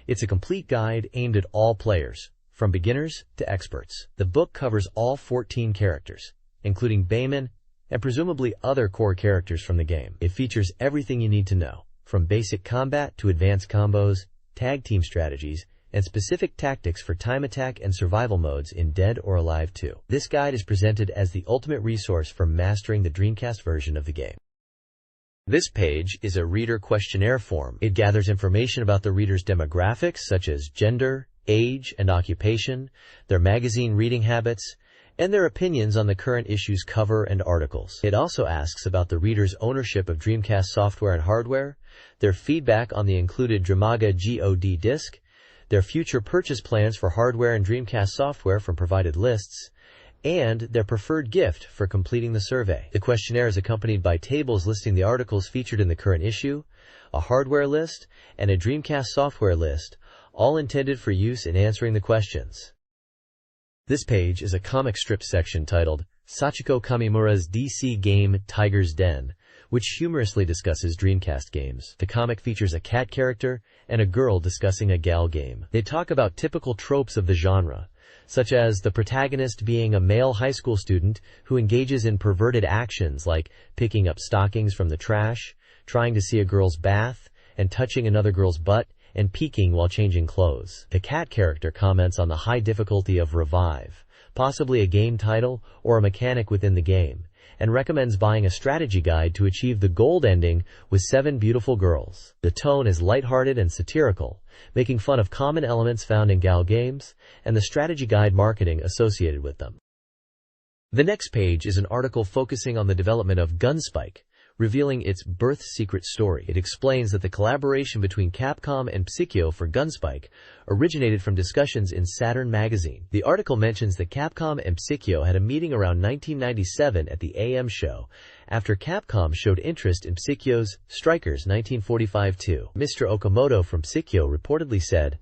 It's a complete guide aimed at all players, from beginners to experts. The book covers all 14 characters, including Bayman and presumably other core characters from the game. It features everything you need to know, from basic combat to advanced combos, tag team strategies, and specific tactics for time attack and survival modes in Dead or Alive 2. This guide is presented as the ultimate resource for mastering the Dreamcast version of the game. This page is a reader questionnaire form. It gathers information about the reader's demographics such as gender, age, and occupation, their magazine reading habits, and their opinions on the current issue's cover and articles. It also asks about the reader's ownership of Dreamcast software and hardware, their feedback on the included Dramaga GOD disc, their future purchase plans for hardware and Dreamcast software from provided lists, and their preferred gift for completing the survey. The questionnaire is accompanied by tables listing the articles featured in the current issue, a hardware list, and a Dreamcast software list, all intended for use in answering the questions. This page is a comic strip section titled Sachiko Kamimura's DC game Tiger's Den, which humorously discusses Dreamcast games. The comic features a cat character and a girl discussing a gal game. They talk about typical tropes of the genre, such as the protagonist being a male high school student who engages in perverted actions like picking up stockings from the trash, trying to see a girl's bath, and touching another girl's butt, and peeking while changing clothes. The cat character comments on the high difficulty of Revive, possibly a game title or a mechanic within the game, and recommends buying a strategy guide to achieve the gold ending with 7 beautiful girls. The tone is lighthearted and satirical, making fun of common elements found in gal games and the strategy guide marketing associated with them. The next page is an article focusing on the development of Gunspike, revealing its birth secret story. It explains that the collaboration between Capcom and Psykio for Gunspike originated from discussions in Saturn magazine. The article mentions that Capcom and Psykio had a meeting around 1997 at the AM show after Capcom showed interest in Psykio's Strikers 1945-2. Mr. Okamoto from Psykio reportedly said,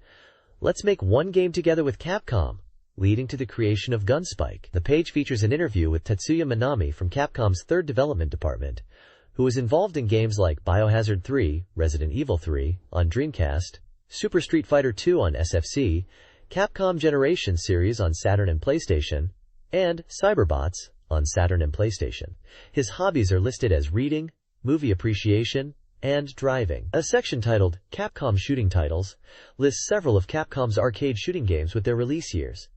"Let's make one game together with Capcom," leading to the creation of Gunspike. The page features an interview with Tetsuya Minami from Capcom's third development department, who was involved in games like Biohazard 3, Resident Evil 3 on Dreamcast, Super Street Fighter 2 on SFC, Capcom Generation series on Saturn and PlayStation, and Cyberbots on Saturn and PlayStation. His hobbies are listed as reading, movie appreciation, and driving. A section titled Capcom Shooting Titles lists several of Capcom's arcade shooting games with their release years: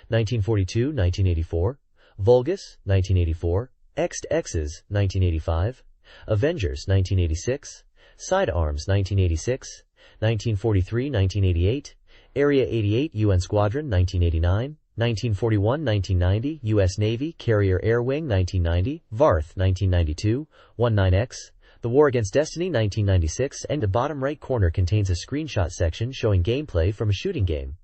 1942, 1984, Vulgus, 1984, X-X's, 1985, Avengers, 1986, Sidearms, 1986, 1943-1988, Area 88 UN Squadron, 1989, 1941-1990, U.S. Navy, Carrier Air Wing, 1990, Varth, 1992, 19X, The War Against Destiny, 1996, and the bottom right corner contains a screenshot section showing gameplay from a shooting game,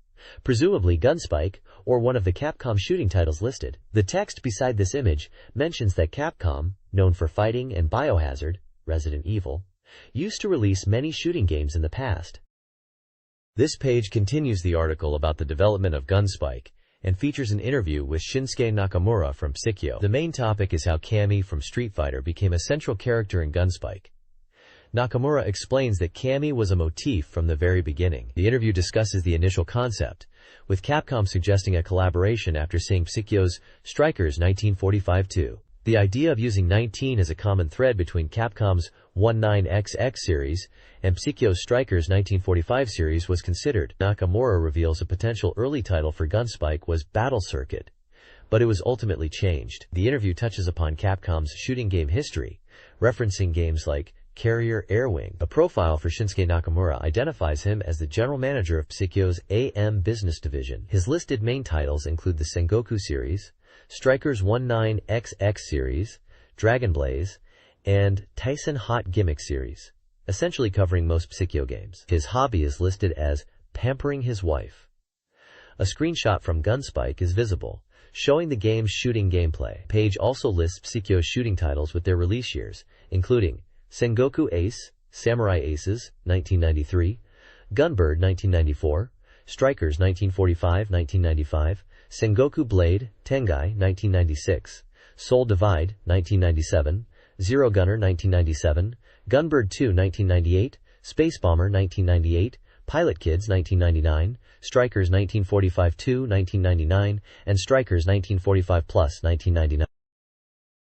presumably Gunspike, or one of the Capcom shooting titles listed. The text beside this image mentions that Capcom, known for fighting and Biohazard, Resident Evil, used to release many shooting games in the past. This page continues the article about the development of Gunspike, and features an interview with Shinsuke Nakamura from Psikyo. The main topic is how Cammy from Street Fighter became a central character in Gunspike. Nakamura explains that Cammy was a motif from the very beginning. The interview discusses the initial concept, with Capcom suggesting a collaboration after seeing Psikyo's Strikers 1945-2. The idea of using 19 as a common thread between Capcom's 19XX series and Psikyo's Strikers 1945 series was considered. Nakamura reveals a potential early title for Gunspike was Battle Circuit, but it was ultimately changed. The interview touches upon Capcom's shooting game history, referencing games like Carrier Air Wing. A profile for Shinsuke Nakamura identifies him as the general manager of Psikyo's AM business division. His listed main titles include the Sengoku series, Strikers 19XX series, Dragon Blaze, and Tyson Hot Gimmick series, essentially covering most Psikyo games. His hobby is listed as pampering his wife. A screenshot from Gunspike is visible, showing the game's shooting gameplay. The page also lists Psikyo's shooting titles with their release years, including Sengoku Ace, Samurai Aces, 1993, Gunbird, 1994, Strikers 1945-1995, Sengoku Blade, Tengai, 1996, Soul Divide, 1997, Zero Gunner, 1997, Gunbird 2, 1998, Space Bomber, 1998, Pilot Kids, 1999, Strikers 1945-2, 1999, and Strikers 1945+, 1999.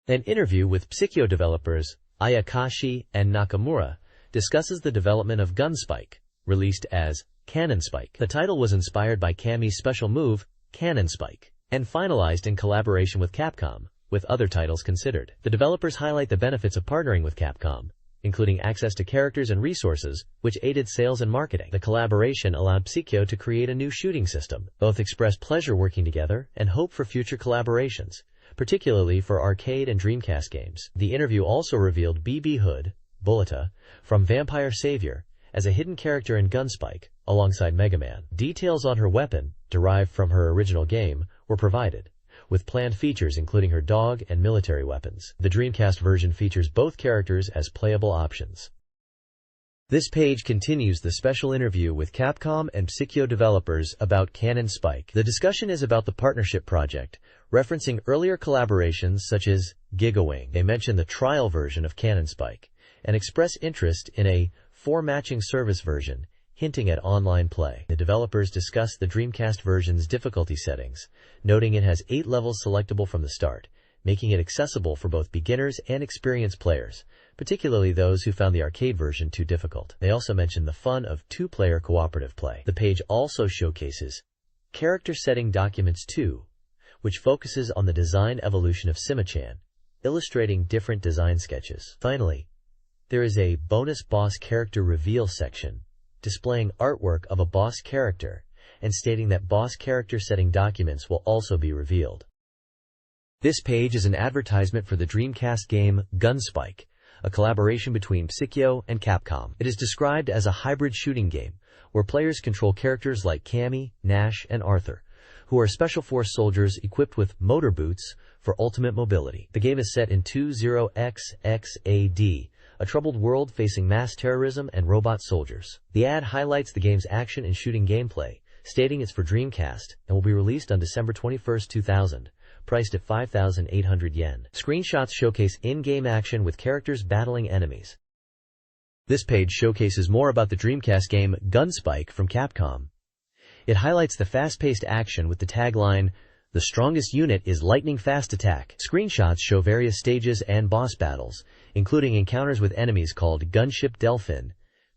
An interview with Psikyo developers Ayakashi and Nakamura discusses the development of Gunspike, released as Cannon Spike. The title was inspired by Cammy's special move, Cannon Spike, and finalized in collaboration with Capcom, with other titles considered. The developers highlight the benefits of partnering with Capcom, including access to characters and resources, which aided sales and marketing. The collaboration allowed Psikyo to create a new shooting system. Both expressed pleasure working together and hope for future collaborations, particularly for arcade and Dreamcast games. The interview also revealed BB Hood, Bulleta, from Vampire Savior, as a hidden character in Gunspike, alongside Mega Man. Details on her weapon, derived from her original game, were provided, with planned features including her dog and military weapons. The Dreamcast version features both characters as playable options. This page continues the special interview with Capcom and Psikyo developers about Cannon Spike. The discussion is about the partnership project, referencing earlier collaborations such as Gigawing. They mention the trial version of Cannon Spike and express interest in a 4-matching service version, hinting at online play. The developers discuss the Dreamcast version's difficulty settings, noting it has 8 levels selectable from the start, making it accessible for both beginners and experienced players, particularly those who found the arcade version too difficult. They also mention the fun of 2-player cooperative play. The page also showcases Character Setting Documents 2, which focuses on the design evolution of Sima-chan, illustrating different design sketches. Finally, there is a bonus boss character reveal section, displaying artwork of a boss character and stating that boss character setting documents will also be revealed. This page is an advertisement for the Dreamcast game Gunspike, a collaboration between Psikyo and Capcom. It is described as a hybrid shooting game, where players control characters like Cammy, Nash, and Arthur, who are Special Force soldiers equipped with motor boots for ultimate mobility. The game is set in 20XXAD, a troubled world facing mass terrorism and robot soldiers. The ad highlights the game's action and shooting gameplay, stating it's for Dreamcast and will be released on December 21, 2000, priced at 5,800 yen. Screenshots showcase in-game action with characters battling enemies. This page showcases more about the Dreamcast game Gunspike from Capcom. It highlights the fast-paced action with the tagline, "The strongest unit is lightning fast attack." Screenshots show various stages and boss battles, including encounters with enemies called Gunship Delphin,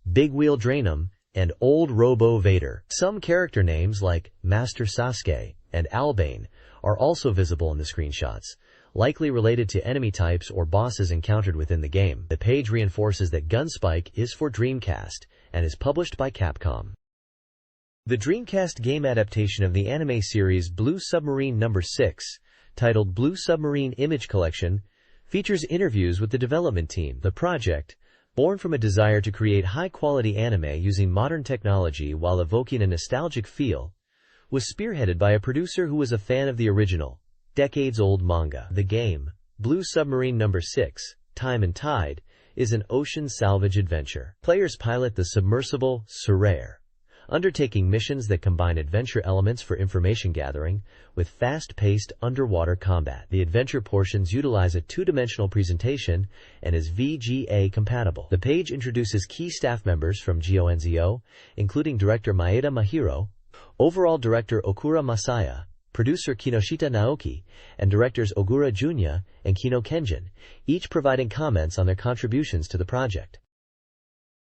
Big Wheel Draenum, and Old Robo Vader. Some character names like Master Sasuke and Albane are also visible in the screenshots, likely related to enemy types or bosses encountered within the game. The page reinforces that Gunspike is for Dreamcast and is published by Capcom. The Dreamcast game adaptation of the anime series Blue Submarine No. 6, titled Blue Submarine Image Collection, features interviews with the development team. The project, born from a desire to create high-quality anime using modern technology while evoking a nostalgic feel, was spearheaded by a producer who was a fan of the original, decades-old manga. The game, Blue Submarine No. 6, Time and Tide, is an ocean salvage adventure. Players pilot the submersible Surveyor, undertaking missions that combine adventure elements for information gathering with fast-paced underwater combat. The adventure portions utilize a two-dimensional presentation and is VGA compatible. The page introduces key staff members from GONZO, including director Maeda Mahiro, overall director Okura Masaya, producer Kinoshita Naoki, and directors Ogura Junya and Kino Kenjin, each providing comments on their contributions to the project.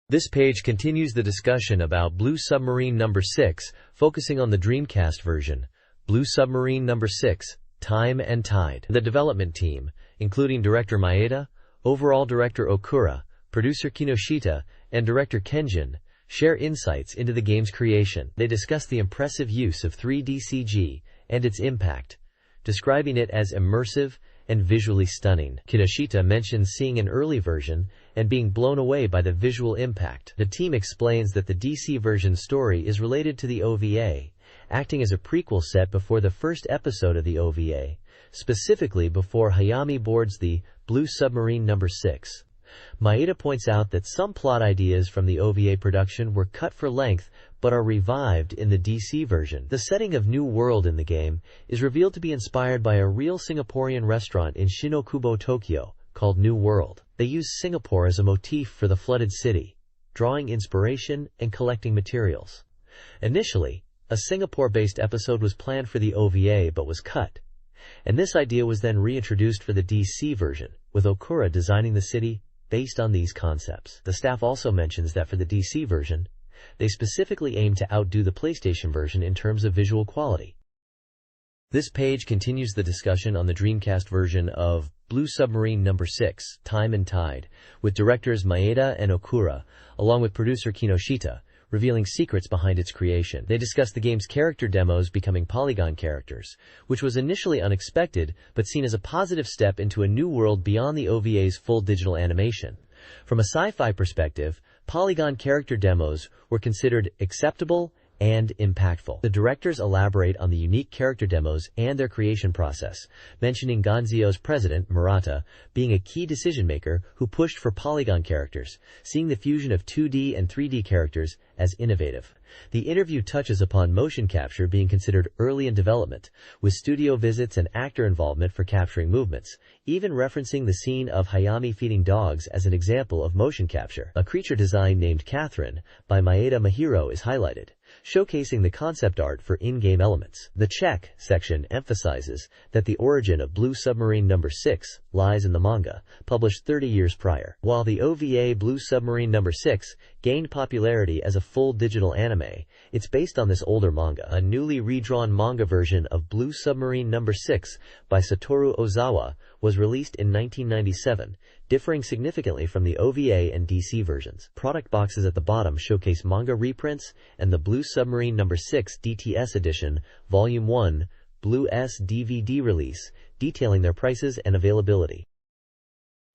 This page continues the discussion about Blue Submarine No. 6, focusing on the Dreamcast version, Blue Submarine No. 6, Time and Tide. The development team, including director Maeda, overall director Okura, producer Kinoshita, and director Kenjin, share insights into the game's creation. They discuss the impressive use of 3D CG and its impact, describing it as immersive and visually stunning. Kinoshita mentions seeing an early version and being blown away by the visual impact. The team explains that the DC version story is related to the OVA, acting as a prequel set before the first episode of the OVA, specifically before Hayami boards the Blue Submarine No. 6. Maeda points out that some plot ideas from the OVA production were cut for length but are revived in the DC version. The setting of New World in the game is revealed to be inspired by a real Singaporean restaurant in Shinokubo, Tokyo, called New World. They use Singapore as a motif for the flooded city, drawing inspiration and collecting materials. Initially, a Singapore-based episode was planned for the OVA but was cut, and this idea was then reintroduced for the DC version, with Okura designing the city based on these concepts. The staff also mentions that for the DC version, they specifically aim to outdo the PlayStation version in terms of visual quality. This page continues the discussion on the Dreamcast version of Blue Submarine No. 6, Time and Tide, with directors Maeda and Okura, along with producer Kinoshita, revealing secrets behind its creation. They discuss the game's character demos becoming polygon characters, which was initially unexpected but seen as a positive step into a new world beyond the OVA's full digital animation. From a sci-fi perspective, polygon character demos were considered acceptable and impactful. The directors elaborate on the unique character demos and their creation process, mentioning Gonzio's president, Murata, being a key decision-maker who pushed for polygon characters, seeing the fusion of 2D and 3D characters as innovative. The interview touches upon motion capture being considered early in development, with studio visits and actor involvement for capturing movements, even referencing the scene of Hayami feeding dogs as an example of motion capture. A creature design named Catherine by Maeda Mahiro is highlighted, showcasing the concept art for in-game elements. The Check section emphasizes that the origin of Blue Submarine No. 6 lies in the manga, published 30 years prior. While the OVA Blue Submarine No. 6 gained popularity as a full digital anime, it's based on this older manga. A newly redrawn manga version of Blue Submarine No. 6 by Satoru Ozawa was released in 1997, differing significantly from the OVA and DC versions. Product boxes at the bottom showcase manga reprints and the Blue Submarine No. 6 DTS Edition, Volume 1, Blue S DVD release, detailing their prices and availability.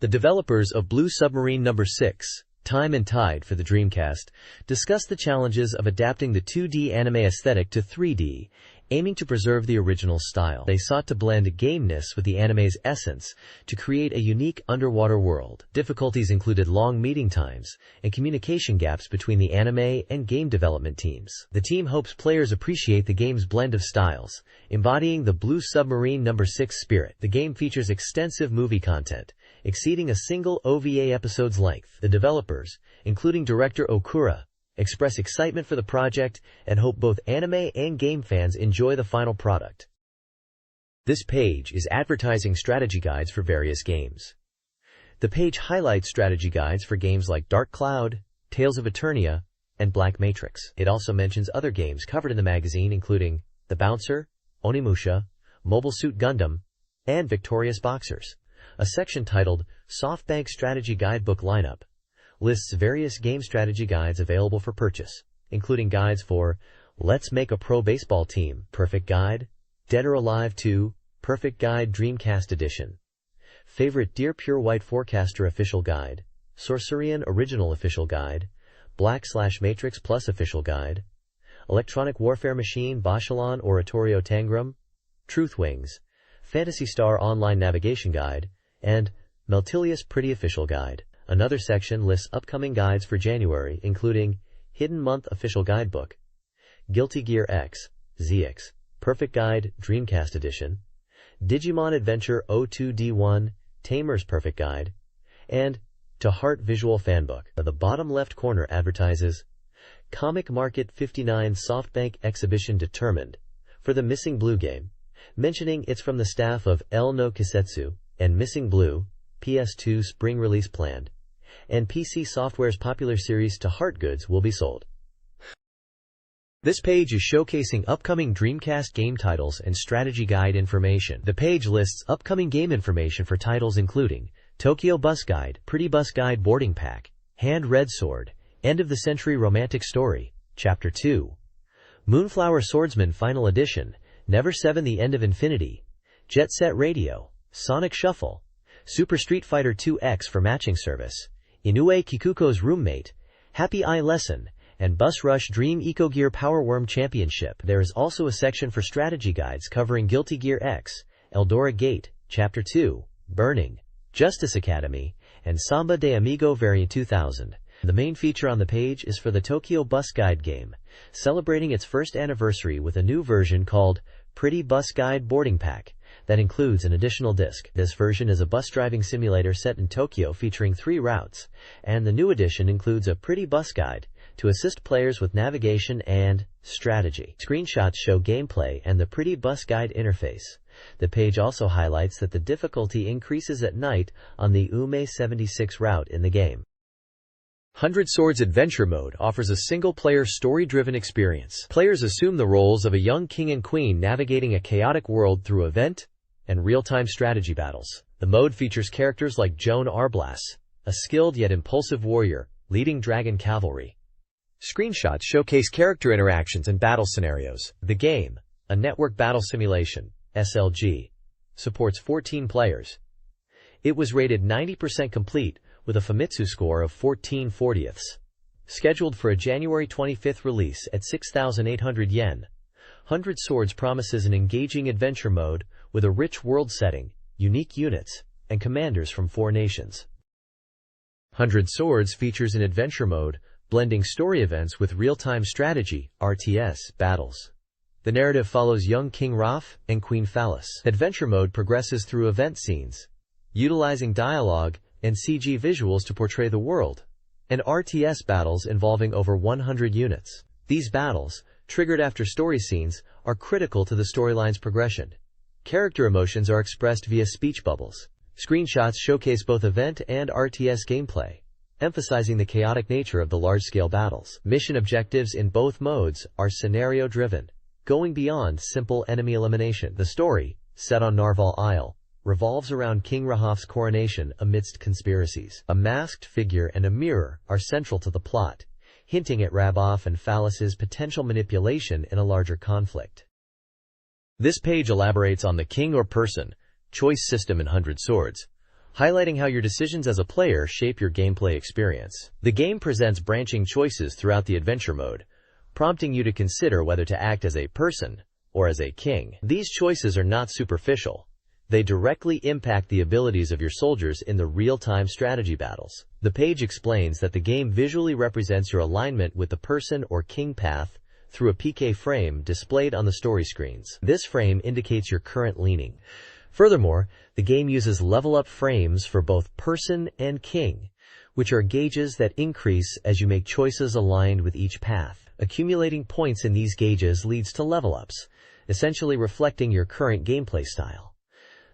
The developers of Blue Submarine No. 6, Time and Tide for the Dreamcast, discussed the challenges of adapting the 2D anime aesthetic to 3D, aiming to preserve the original style. They sought to blend gameness with the anime's essence to create a unique underwater world. Difficulties included long meeting times and communication gaps between the anime and game development teams. The team hopes players appreciate the game's blend of styles, embodying the Blue Submarine No. 6 spirit. The game features extensive movie content, exceeding a single OVA episode's length. The developers, including director Okura, express excitement for the project and hope both anime and game fans enjoy the final product. This page is advertising strategy guides for various games. The page highlights strategy guides for games like Dark Cloud, Tales of Eternia, and Black Matrix. It also mentions other games covered in the magazine including The Bouncer, Onimusha, Mobile Suit Gundam, and Victorious Boxers. A section titled SoftBank Strategy Guidebook Lineup lists various game strategy guides available for purchase, including guides for Let's Make a Pro Baseball Team, Perfect Guide, Dead or Alive 2, Perfect Guide Dreamcast Edition, Favorite Dear Pure White Forecaster Official Guide, Sorcerian Original Official Guide, Black/Matrix Plus Official Guide, Electronic Warfare Machine Bashalon Oratorio Tangram, Truth Wings, Phantasy Star Online Navigation Guide, and Meltilius Pretty Official Guide. Another section lists upcoming guides for January, including Hidden Month Official Guidebook, Guilty Gear X, ZX, Perfect Guide Dreamcast Edition, Digimon Adventure 02D1, Tamer's Perfect Guide, and To Heart Visual Fanbook. The bottom left corner advertises Comic Market 59 SoftBank Exhibition Determined for the Missing Blue game, mentioning it's from the staff of El no Kisetsu and Missing Blue, PS2 spring release planned, and PC Software's popular series To Heart goods will be sold. This page is showcasing upcoming Dreamcast game titles and strategy guide information. The page lists upcoming game information for titles including Tokyo Bus Guide, Pretty Bus Guide Boarding Pack, Hand Red Sword, End of the Century Romantic Story, Chapter 2, Moonflower Swordsman Final Edition, Never 7 The End of Infinity, Jet Set Radio, Sonic Shuffle, Super Street Fighter 2X for Matching Service, Inoue Kikuko's Roommate, Happy Eye Lesson, and Bus Rush Dream Eco Gear Power Worm Championship. There is also a section for strategy guides covering Guilty Gear X, Eldora Gate, Chapter 2, Burning, Justice Academy, and Samba de Amigo Variant 2000. The main feature on the page is for the Tokyo Bus Guide game, celebrating its first anniversary with a new version called Pretty Bus Guide Boarding Pack that includes an additional disc. This version is a bus driving simulator set in Tokyo featuring 3 routes, and the new edition includes a Pretty Bus Guide to assist players with navigation and strategy. Screenshots show gameplay and the Pretty Bus Guide interface. The page also highlights that the difficulty increases at night on the Ume 76 route in the game. 100 Swords Adventure Mode offers a single-player story-driven experience. Players assume the roles of a young king and queen navigating a chaotic world through event and real-time strategy battles. The mode features characters like Joan Arblas, a skilled yet impulsive warrior leading dragon cavalry. Screenshots showcase character interactions and battle scenarios. The game, a network battle simulation, SLG, supports 14 players. It was rated 90% complete with a Famitsu score of 14/40. Scheduled for a January 25th release at 6,800 yen, 100 Swords promises an engaging adventure mode with a rich world setting, unique units, and commanders from 4 nations. 100 Swords features an adventure mode blending story events with real-time strategy, RTS, battles. The narrative follows young King Raph and Queen Phallus. Adventure mode progresses through event scenes, utilizing dialogue and CG visuals to portray the world, and RTS battles involving over 100 units. These battles, triggered after story scenes, are critical to the storyline's progression. Character emotions are expressed via speech bubbles. Screenshots showcase both event and RTS gameplay, emphasizing the chaotic nature of the large-scale battles. Mission objectives in both modes are scenario-driven, going beyond simple enemy elimination. The story, set on Narval Isle, revolves around King Rahav's coronation amidst conspiracies. A masked figure and a mirror are central to the plot, hinting at Raboff and Phallus's potential manipulation in a larger conflict. This page elaborates on the king or person choice system in 100 Swords, highlighting how your decisions as a player shape your gameplay experience. The game presents branching choices throughout the adventure mode, prompting you to consider whether to act as a person or as a king. These choices are not superficial. They directly impact the abilities of your soldiers in the real-time strategy battles. The page explains that the game visually represents your alignment with the person or king path through a PK frame displayed on the story screens. This frame indicates your current leaning. Furthermore, the game uses level-up frames for both person and king, which are gauges that increase as you make choices aligned with each path. Accumulating points in these gauges leads to level-ups, essentially reflecting your current gameplay style.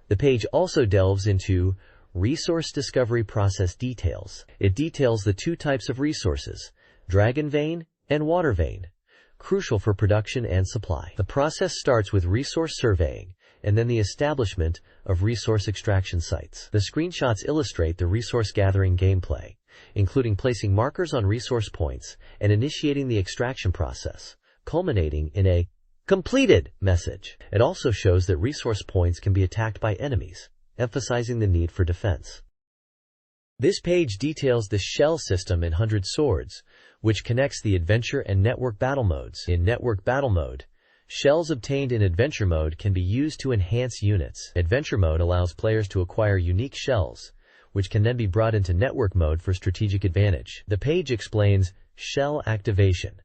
The page also delves into resource discovery process details. It details the 2 types of resources, dragon vein and water vein, crucial for production and supply. The process starts with resource surveying, and then the establishment of resource extraction sites. The screenshots illustrate the resource gathering gameplay, including placing markers on resource points and initiating the extraction process, culminating in a completed message. It also shows that resource points can be attacked by enemies, emphasizing the need for defense. This page details the shell system in 100 Swords, which connects the adventure and network battle modes. In network battle mode, shells obtained in adventure mode can be used to enhance units. Adventure mode allows players to acquire unique shells, which can then be brought into network mode for strategic advantage. The page explains shell activation,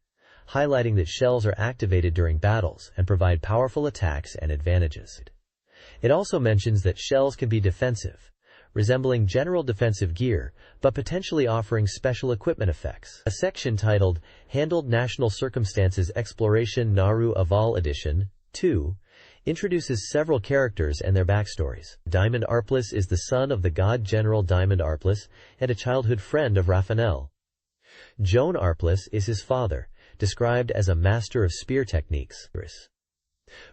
highlighting that shells are activated during battles and provide powerful attacks and advantages. It also mentions that shells can be defensive, resembling general defensive gear, but potentially offering special equipment effects. A section titled Handled National Circumstances Exploration Naru Aval Edition 2 introduces several characters and their backstories. Diamond Arplis is the son of the god General Diamond Arplis and a childhood friend of Raphael. Joan Arplis is his father, described as a master of spear techniques.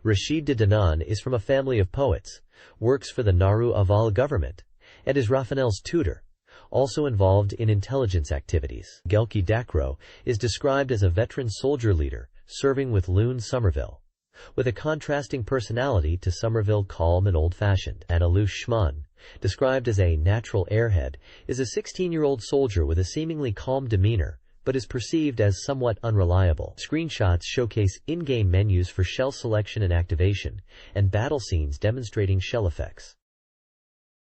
Rashid de Danan is from a family of poets, works for the Naru Aval government, and is Raphael's tutor, also involved in intelligence activities. Gelki Dakro is described as a veteran soldier leader, serving with Loon Somerville, with a contrasting personality to Somerville calm and old-fashioned. Analush Shman, described as a natural airhead, is a 16-year-old soldier with a seemingly calm demeanor, but is perceived as somewhat unreliable. Screenshots showcase in-game menus for shell selection and activation, and battle scenes demonstrating shell effects.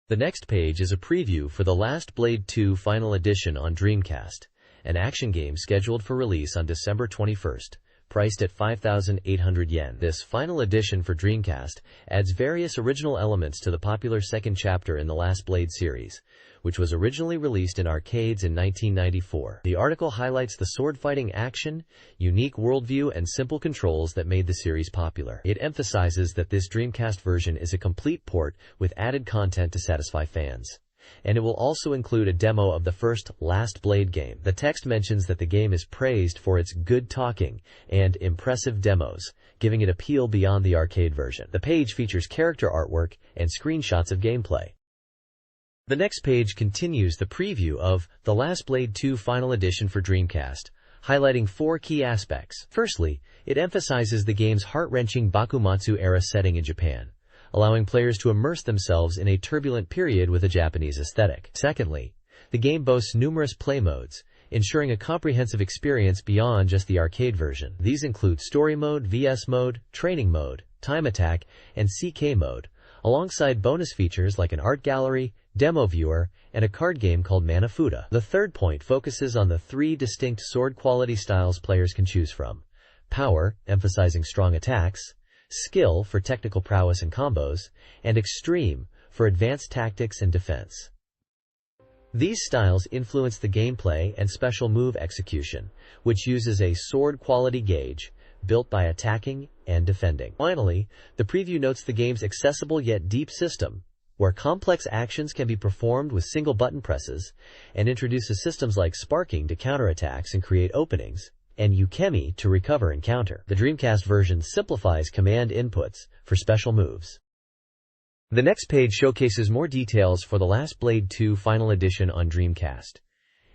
The next page is a preview for The Last Blade 2 Final Edition on Dreamcast, an action game scheduled for release on December 21st, priced at 5,800 yen. This final edition for Dreamcast adds various original elements to the popular second chapter in the Last Blade series, which was originally released in arcades in 1994. The article highlights the sword-fighting action, unique worldview, and simple controls that made the series popular. It emphasizes that this Dreamcast version is a complete port with added content to satisfy fans, and it will also include a demo of the first Last Blade game. The text mentions that the game is praised for its good talking and impressive demos, giving it appeal beyond the arcade version. The page features character artwork and screenshots of gameplay. The next page continues the preview of The Last Blade 2 Final Edition for Dreamcast, highlighting four key aspects. Firstly, it emphasizes the game's heart-wrenching Bakumatsu-era setting in Japan, allowing players to immerse themselves in a turbulent period with a Japanese aesthetic. Secondly, the game boasts numerous play modes, ensuring a comprehensive experience beyond just the arcade version. These include Story Mode, VS Mode, Training Mode, Time Attack, and CK Mode, alongside bonus features like an art gallery, demo viewer, and a card game called Manafuda. The third point focuses on the three distinct sword quality styles players can choose from: Power, emphasizing strong attacks; Skill, for technical prowess and combos; and Extreme, for advanced tactics and defense. These styles influence the gameplay and special move execution, which uses a sword quality gauge built by attacking and defending. Finally, the preview notes the game's accessible yet deep system, where complex actions can be performed with single button presses, and introduces systems like sparking to counter attacks and create openings, and Yukemi to recover and counter. The Dreamcast version simplifies command inputs for special moves. The next page showcases more details for The Last Blade 2 Final Edition on Dreamcast.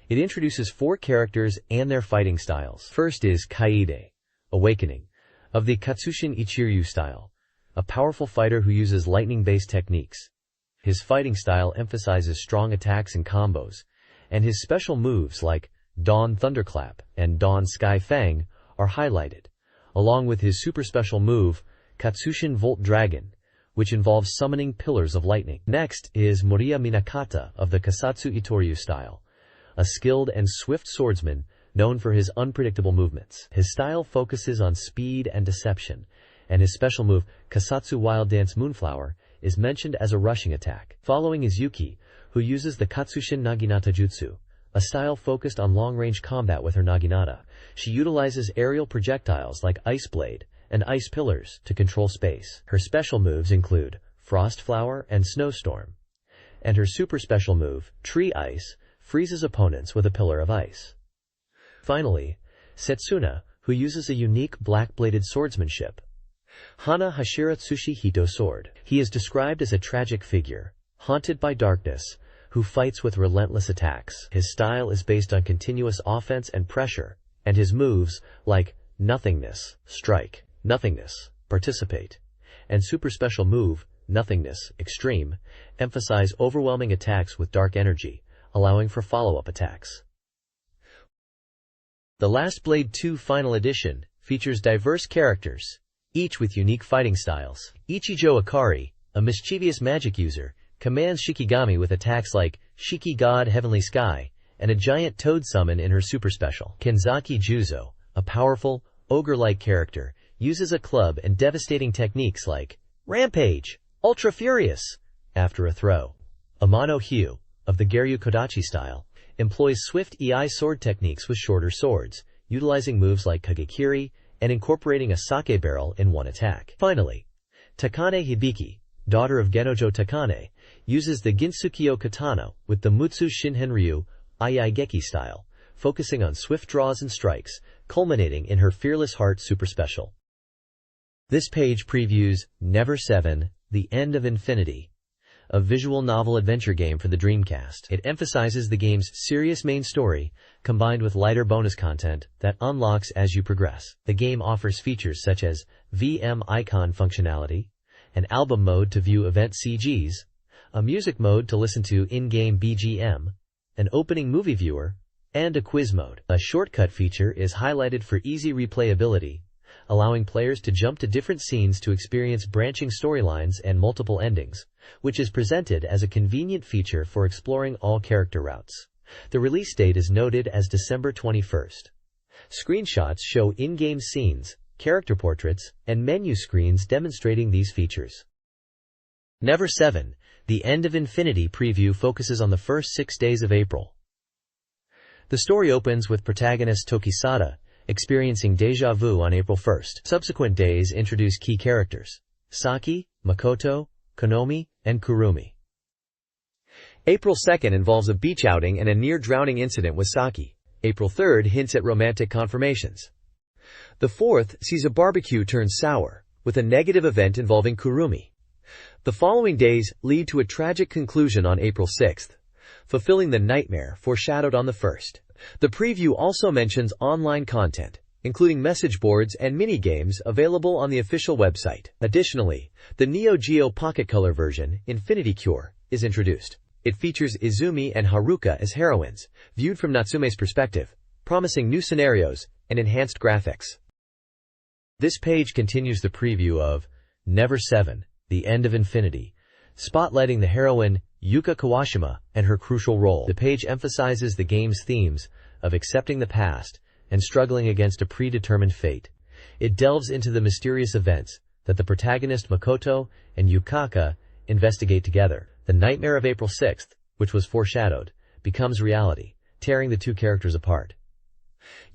It introduces four characters and their fighting styles. First is Kaede, Awakening, of the Katsushin Ichiryu style, a powerful fighter who uses lightning-based techniques. His fighting style emphasizes strong attacks and combos, and his special moves like Dawn Thunderclap and Dawn Sky Fang are highlighted, along with his super special move, Katsushin Volt Dragon, which involves summoning pillars of lightning. Next is Moriya Minakata of the Kasatsu Itoryu style, a skilled and swift swordsman known for his unpredictable movements. His style focuses on speed and deception, and his special move, Kasatsu Wild Dance Moonflower, is mentioned as a rushing attack. Following is Yuki, who uses the Katsushin Naginata Jutsu, a style focused on long-range combat with her naginata. She utilizes aerial projectiles like Ice Blade and Ice Pillars to control space. Her special moves include Frost Flower and Snowstorm, and her super special move, Tree Ice, freezes opponents with a pillar of ice. Finally, Setsuna, who uses a unique black-bladed swordsmanship. Hana Hashira Tsushihito Sword. He is described as a tragic figure, haunted by darkness, who fights with relentless attacks. His style is based on continuous offense and pressure, and his moves, like Nothingness, Strike, Nothingness, Participate, and Super Special Move, Nothingness, Extreme, emphasize overwhelming attacks with dark energy, allowing for follow-up attacks. The Last Blade 2 Final Edition features diverse characters, each with unique fighting styles. Ichijo Akari, a mischievous magic user, commands Shikigami with attacks like Shiki God Heavenly Sky and a giant toad summon in her super special. Kenzaki Juzo, a powerful, ogre-like character, uses a club and devastating techniques like Rampage, Ultra Furious, after a throw. Amano Hyu, of the Geryu Kodachi style, employs swift EI sword techniques with shorter swords, utilizing moves like Kagekiri and incorporating a sake barrel in one attack. Finally, Takane Hibiki, daughter of Genojo Takane, uses the Ginsukiyo Katana with the Mutsu Shinhenryu Aiyageki style, focusing on swift draws and strikes, culminating in her Fearless Heart super special. This page previews Never 7, The End of Infinity, a visual novel adventure game for the Dreamcast. It emphasizes the game's serious main story, combined with lighter bonus content that unlocks as you progress. The game offers features such as VM icon functionality, an album mode to view event CGs, a music mode to listen to in-game BGM, an opening movie viewer, and a quiz mode. A shortcut feature is highlighted for easy replayability, allowing players to jump to different scenes to experience branching storylines and multiple endings, which is presented as a convenient feature for exploring all character routes. The release date is noted as December 21st. Screenshots show in-game scenes, character portraits, and menu screens demonstrating these features. Never 7, The End of Infinity preview focuses on the first 6 days of April. The story opens with protagonist Tokisada experiencing déjà vu on April 1st. Subsequent days introduce key characters: Saki, Makoto, Konomi, and Kurumi. April 2nd involves a beach outing and a near-drowning incident with Saki. April 3rd hints at romantic confirmations. The 4th sees a barbecue turn sour, with a negative event involving Kurumi. The following days lead to a tragic conclusion on April 6th, fulfilling the nightmare foreshadowed on the 1st. The preview also mentions online content, including message boards and mini-games available on the official website. Additionally, the Neo Geo Pocket Color version, Infinity Cure, is introduced. It features Izumi and Haruka as heroines, viewed from Natsume's perspective, promising new scenarios and enhanced graphics. This page continues the preview of Never 7, The End of Infinity, spotlighting the heroine Yuka Kawashima and her crucial role. The page emphasizes the game's themes of accepting the past and struggling against a predetermined fate. It delves into the mysterious events that the protagonist Makoto and Yukaka investigate together. The nightmare of April 6th, which was foreshadowed, becomes reality, tearing the two characters apart.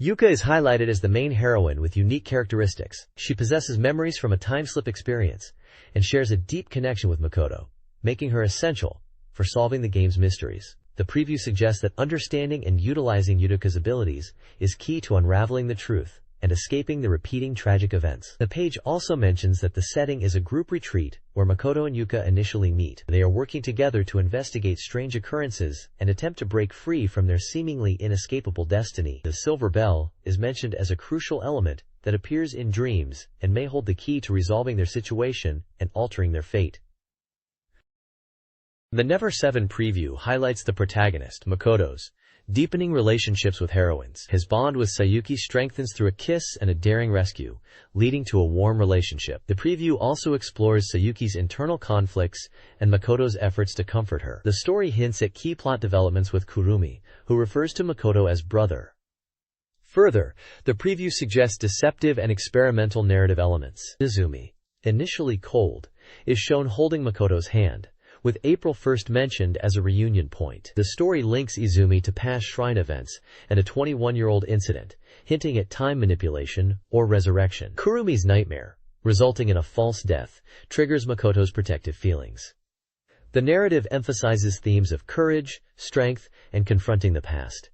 Yuka is highlighted as the main heroine with unique characteristics. She possesses memories from a time-slip experience and shares a deep connection with Makoto, making her essential for solving the game's mysteries. The preview suggests that understanding and utilizing Yuka's abilities is key to unraveling the truth and escaping the repeating tragic events. The page also mentions that the setting is a group retreat where Makoto and Yuka initially meet. They are working together to investigate strange occurrences and attempt to break free from their seemingly inescapable destiny. The silver bell is mentioned as a crucial element that appears in dreams and may hold the key to resolving their situation and altering their fate. The Never 7 preview highlights the protagonist, Makoto's deepening relationships with heroines. His bond with Sayuki strengthens through a kiss and a daring rescue, leading to a warm relationship. The preview also explores Sayuki's internal conflicts and Makoto's efforts to comfort her. The story hints at key plot developments with Kurumi, who refers to Makoto as brother. Further, the preview suggests deceptive and experimental narrative elements. Izumi, initially cold, is shown holding Makoto's hand, with April 1st mentioned as a reunion point. The story links Izumi to past shrine events and a 21-year-old incident, hinting at time manipulation or resurrection. Kurumi's nightmare, resulting in a false death, triggers Makoto's protective feelings. The narrative emphasizes themes of courage, strength, and confronting the past.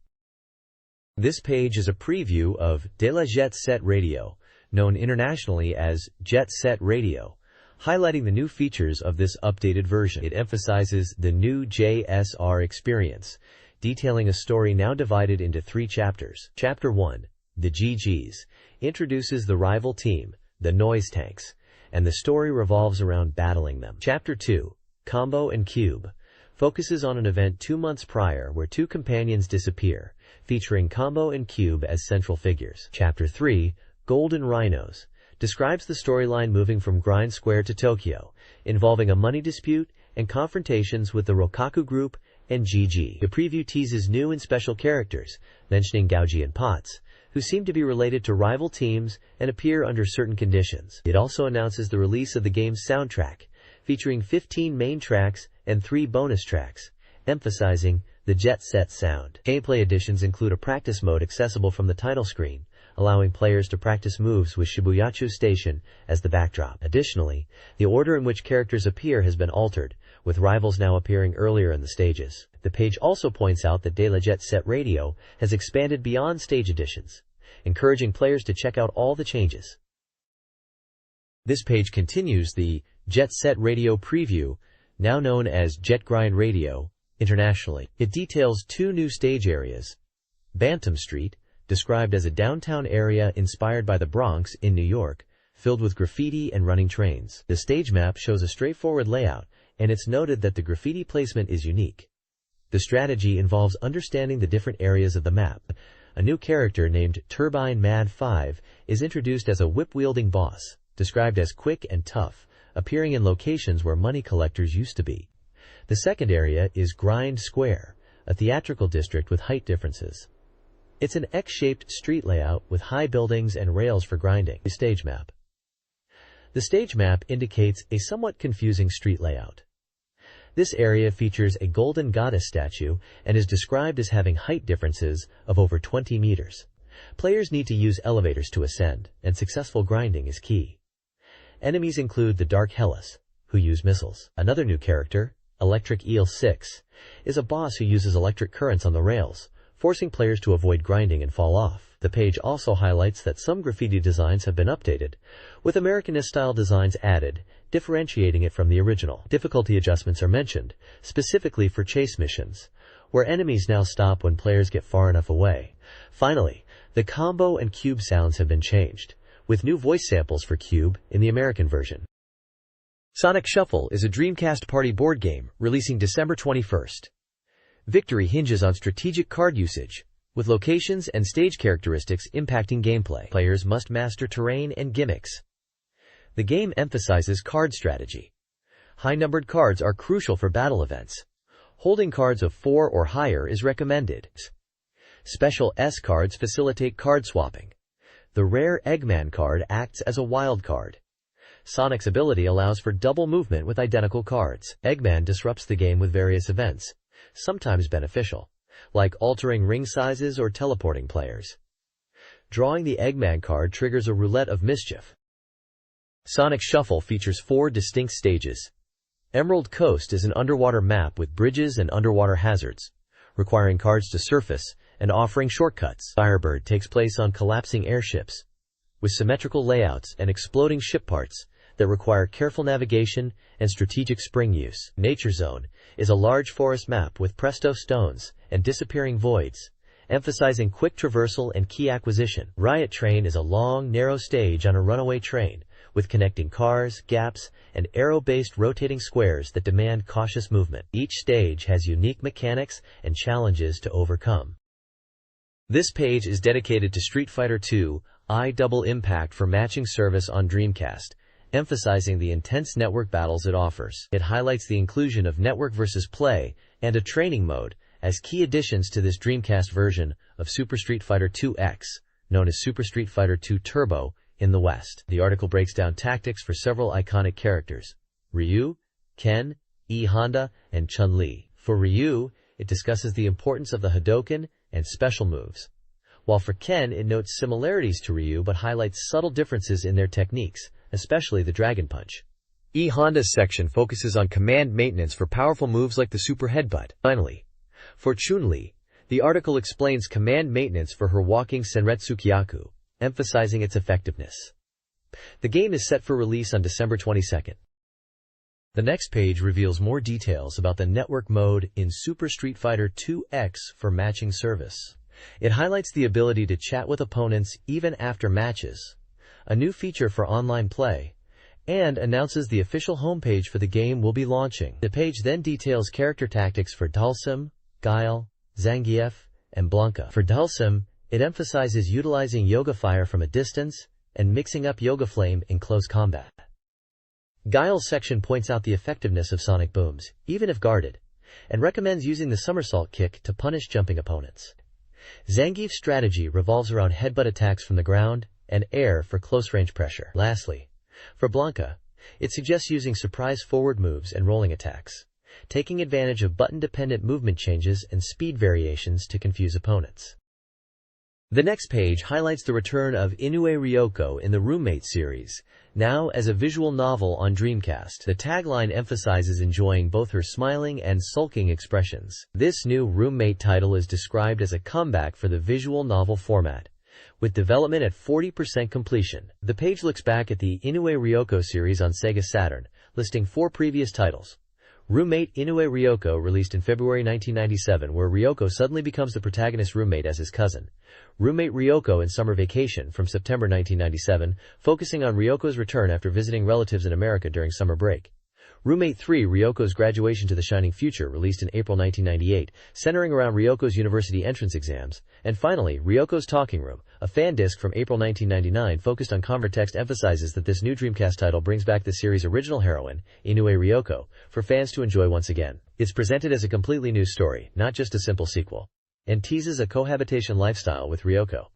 This page is a preview of De La Jet Set Radio, known internationally as Jet Set Radio, highlighting the new features of this updated version. It emphasizes the new JSR experience, detailing a story now divided into 3 chapters. Chapter 1, The GGs, introduces the rival team, the Noise Tanks, and the story revolves around battling them. Chapter 2, Combo and Cube, focuses on an event 2 months prior where 2 companions disappear, featuring Combo and Cube as central figures. Chapter 3, Golden Rhinos, describes the storyline moving from Grind Square to Tokyo, involving a money dispute and confrontations with the Rokaku Group and GG. The preview teases new and special characters, mentioning Gouji and Potts, who seem to be related to rival teams and appear under certain conditions. It also announces the release of the game's soundtrack, featuring 15 main tracks and 3 bonus tracks, emphasizing the Jet Set sound. Gameplay additions include a practice mode accessible from the title screen, allowing players to practice moves with Shibuyachu Station as the backdrop. Additionally, the order in which characters appear has been altered, with rivals now appearing earlier in the stages. The page also points out that De La Jet Set Radio has expanded beyond stage editions, encouraging players to check out all the changes. This page continues the Jet Set Radio preview, now known as Jet Grind Radio, internationally. It details 2 new stage areas: Bantam Street, described as a downtown area inspired by the Bronx in New York, filled with graffiti and running trains. The stage map shows a straightforward layout, and it's noted that the graffiti placement is unique. The strategy involves understanding the different areas of the map. A new character named Turbine Mad 5 is introduced as a whip-wielding boss, described as quick and tough, appearing in locations where money collectors used to be. The second area is Grind Square, a theatrical district with height differences. It's an X-shaped street layout with high buildings and rails for grinding. The stage map. The stage map indicates a somewhat confusing street layout. This area features a golden goddess statue and is described as having height differences of over 20 meters. Players need to use elevators to ascend, and successful grinding is key. Enemies include the Dark Hellas, who use missiles. Another new character, Electric Eel 6, is a boss who uses electric currents on the rails, forcing players to avoid grinding and fall off. The page also highlights that some graffiti designs have been updated, with Americanist-style designs added, differentiating it from the original. Difficulty adjustments are mentioned, specifically for chase missions, where enemies now stop when players get far enough away. Finally, the combo and cube sounds have been changed, with new voice samples for Cube in the American version. Sonic Shuffle is a Dreamcast party board game, releasing December 21st. Victory hinges on strategic card usage, with locations and stage characteristics impacting gameplay. Players must master terrain and gimmicks. The game emphasizes card strategy. High-numbered cards are crucial for battle events. Holding cards of 4 or higher is recommended. Special S cards facilitate card swapping. The rare Eggman card acts as a wild card. Sonic's ability allows for double movement with identical cards. Eggman disrupts the game with various events, sometimes beneficial, like altering ring sizes or teleporting players. Drawing the Eggman card triggers a roulette of mischief. Sonic Shuffle features 4 distinct stages. Emerald Coast is an underwater map with bridges and underwater hazards, requiring cards to surface and offering shortcuts. Firebird takes place on collapsing airships, with symmetrical layouts and exploding ship parts that require careful navigation and strategic spring use. Nature Zone is a large forest map with presto stones and disappearing voids, emphasizing quick traversal and key acquisition. Riot Train is a long, narrow stage on a runaway train, with connecting cars, gaps, and arrow-based rotating squares that demand cautious movement. Each stage has unique mechanics and challenges to overcome. This page is dedicated to Street Fighter II Double Impact for matching service on Dreamcast, emphasizing the intense network battles it offers. It highlights the inclusion of network versus play and a training mode as key additions to this Dreamcast version of Super Street Fighter II X, known as Super Street Fighter II Turbo, in the West. The article breaks down tactics for several iconic characters: Ryu, Ken, E. Honda, and Chun-Li. For Ryu, it discusses the importance of the Hadoken and special moves, while for Ken it notes similarities to Ryu but highlights subtle differences in their techniques, especially the Dragon Punch. E. Honda's section focuses on command maintenance for powerful moves like the Super Headbutt. Finally, for Chun-Li, the article explains command maintenance for her walking Senretsu Kyaku, emphasizing its effectiveness. The game is set for release on December 22nd. The next page reveals more details about the network mode in Super Street Fighter 2X for matching service. It highlights the ability to chat with opponents even after matches, a new feature for online play, and announces the official homepage for the game will be launching. The page then details character tactics for Dhalsim, Guile, Zangief, and Blanka. For Dhalsim, it emphasizes utilizing Yoga Fire from a distance and mixing up Yoga Flame in close combat. Guile's section points out the effectiveness of sonic booms, even if guarded, and recommends using the somersault kick to punish jumping opponents. Zangief's strategy revolves around headbutt attacks from the ground and air for close-range pressure. Lastly, for Blanka, it suggests using surprise forward moves and rolling attacks, taking advantage of button-dependent movement changes and speed variations to confuse opponents. The next page highlights the return of Inoue Ryoko in the Roommate series, now as a visual novel on Dreamcast. The tagline emphasizes enjoying both her smiling and sulking expressions. This new Roommate title is described as a comeback for the visual novel format, with development at 40% completion. The page looks back at the Inoue Ryoko series on Sega Saturn, listing 4 previous titles. Roommate Inoue Ryoko, released in February 1997, where Ryoko suddenly becomes the protagonist's roommate as his cousin. Roommate Ryoko in Summer Vacation, from September 1997, focusing on Ryoko's return after visiting relatives in America during summer break. Roommate 3, Ryoko's Graduation to the Shining Future, released in April 1998, centering around Ryoko's university entrance exams. And finally, Ryoko's Talking Room, a fan disc from April 1999 focused on convertext, emphasizes that this new Dreamcast title brings back the series' original heroine, Inoue Ryoko, for fans to enjoy once again. It's presented as a completely new story, not just a simple sequel, and teases a cohabitation lifestyle with Ryoko.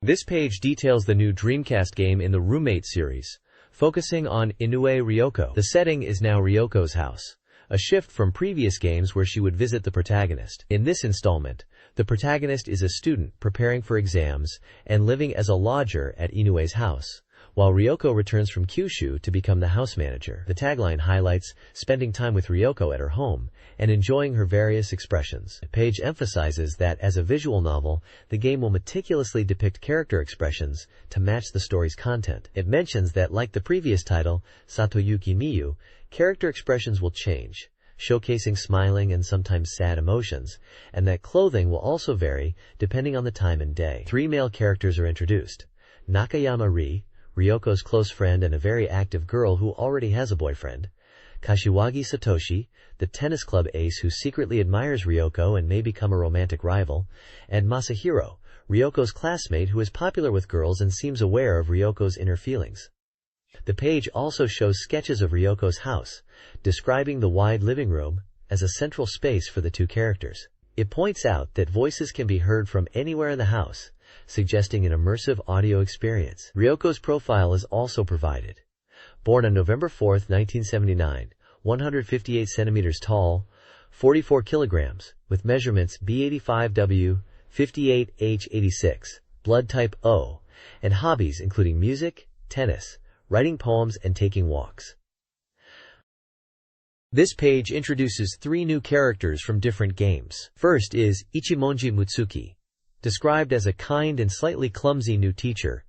This page details the new Dreamcast game in the Roommate series, focusing on Inoue Ryoko. The setting is now Ryoko's house, a shift from previous games where she would visit the protagonist. In this installment, the protagonist is a student preparing for exams and living as a lodger at Inoue's house, while Ryoko returns from Kyushu to become the house manager. The tagline highlights spending time with Ryoko at her home and enjoying her various expressions. The page emphasizes that as a visual novel, the game will meticulously depict character expressions to match the story's content. It mentions that, like the previous title, Satoyuki Miyu, character expressions will change, showcasing smiling and sometimes sad emotions, and that clothing will also vary depending on the time and day. 3 male characters are introduced: Nakayama Ri, Ryoko's close friend and a very active girl who already has a boyfriend; Kashiwagi Satoshi, the tennis club ace who secretly admires Ryoko and may become a romantic rival; and Masahiro, Ryoko's classmate who is popular with girls and seems aware of Ryoko's inner feelings. The page also shows sketches of Ryoko's house, describing the wide living room as a central space for the 2 characters. It points out that voices can be heard from anywhere in the house, suggesting an immersive audio experience. Ryoko's profile is also provided. Born on November 4, 1979, 158 centimeters tall, 44 kilograms, with measurements B85W, 58H86, blood type O, and hobbies including music, tennis, writing poems, and taking walks. This page introduces 3 new characters from different games. First is Ichimonji Mutsuki, described as a kind and slightly clumsy new teacher,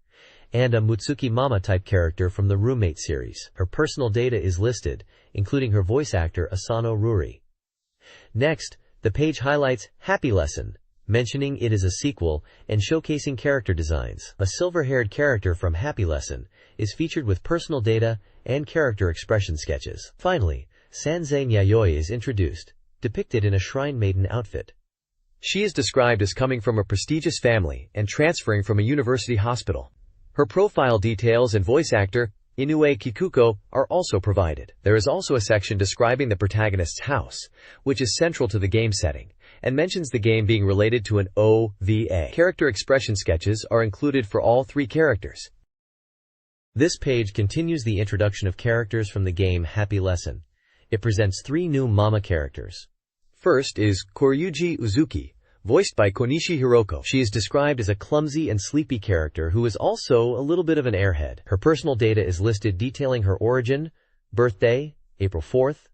and a Mutsuki Mama-type character from the Roommate series. Her personal data is listed, including her voice actor Asano Ruri. Next, the page highlights Happy Lesson, mentioning it is a sequel and showcasing character designs. A silver-haired character from Happy Lesson is featured with personal data and character expression sketches. Finally, Sanzei Yayoi is introduced, depicted in a shrine maiden outfit. She is described as coming from a prestigious family and transferring from a university hospital. Her profile details and voice actor, Inoue Kikuko, are also provided. There is also a section describing the protagonist's house, which is central to the game setting, and mentions the game being related to an OVA. Character expression sketches are included for all 3 characters. This page continues the introduction of characters from the game Happy Lesson. It presents 3 new Mama characters. First is Koryuji Uzuki, voiced by Konishi Hiroko. She is described as a clumsy and sleepy character who is also a little bit of an airhead. Her personal data is listed detailing her origin, birthday, April 4th,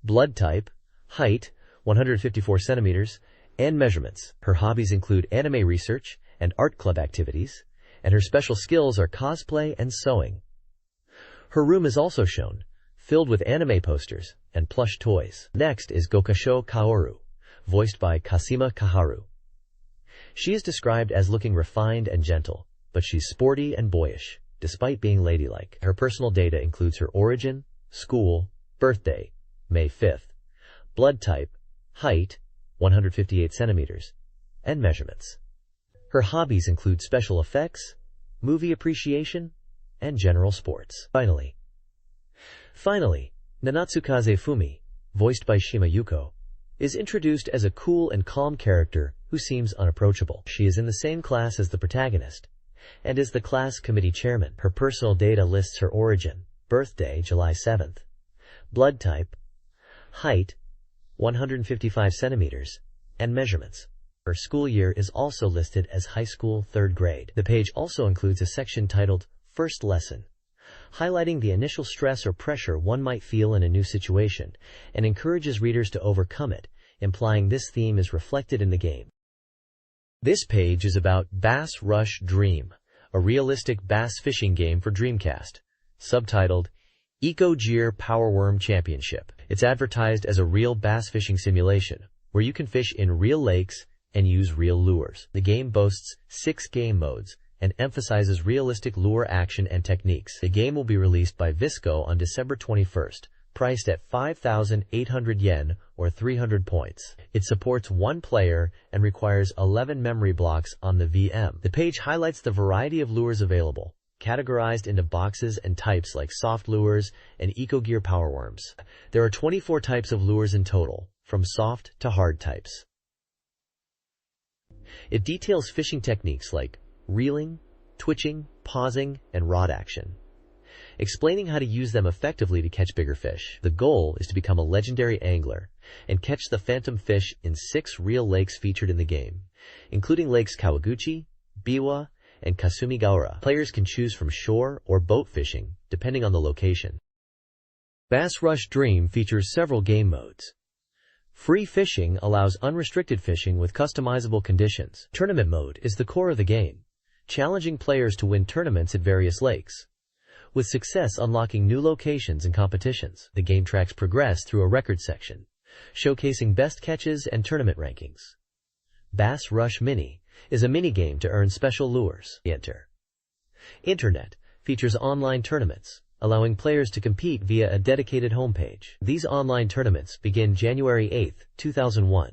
blood type, height, 154 centimeters, and measurements. Her hobbies include anime research and art club activities, and her special skills are cosplay and sewing. Her room is also shown, filled with anime posters and plush toys. Next is Gokasho Kaoru, voiced by Kasima Kaharu. She is described as looking refined and gentle, but she's sporty and boyish, despite being ladylike. Her personal data includes her origin, school, birthday, May 5th, blood type, height, 158 centimeters, and measurements. Her hobbies include special effects, movie appreciation, and general sports. Finally, Nanatsukaze Fumi, voiced by Shima Yuko, is introduced as a cool and calm character who seems unapproachable. She is in the same class as the protagonist, and is the class committee chairman. Her personal data lists her origin, birthday July 7th, blood type, height, 155 centimeters, and measurements. Her school year is also listed as high school 3rd grade. The page also includes a section titled First Lesson, highlighting the initial stress or pressure one might feel in a new situation, and encourages readers to overcome it, implying this theme is reflected in the game. This page is about Bass Rush Dream, a realistic bass fishing game for Dreamcast, subtitled Eco Gear Powerworm Championship. It's advertised as a real bass fishing simulation, where you can fish in real lakes and use real lures. The game boasts 6 game modes and emphasizes realistic lure action and techniques. The game will be released by Visco on December 21st, priced at 5,800 yen or 300 points. It supports 1 player and requires 11 memory blocks on the VM. The page highlights the variety of lures available, categorized into boxes and types like soft lures and EcoGear powerworms. There are 24 types of lures in total, from soft to hard types. It details fishing techniques like reeling, twitching, pausing, and rod action, explaining how to use them effectively to catch bigger fish. The goal is to become a legendary angler and catch the phantom fish in 6 real lakes featured in the game, including lakes Kawaguchi, Biwa, and Kasumigaura. Players can choose from shore or boat fishing, depending on the location. Bass Rush Dream features several game modes. Free fishing allows unrestricted fishing with customizable conditions. Tournament mode is the core of the game, challenging players to win tournaments at various lakes, with success unlocking new locations and competitions. The game tracks progress through a record section, showcasing best catches and tournament rankings. Bass Rush Mini is a minigame to earn special lures. Internet features online tournaments, allowing players to compete via a dedicated homepage. These online tournaments begin January 8, 2001,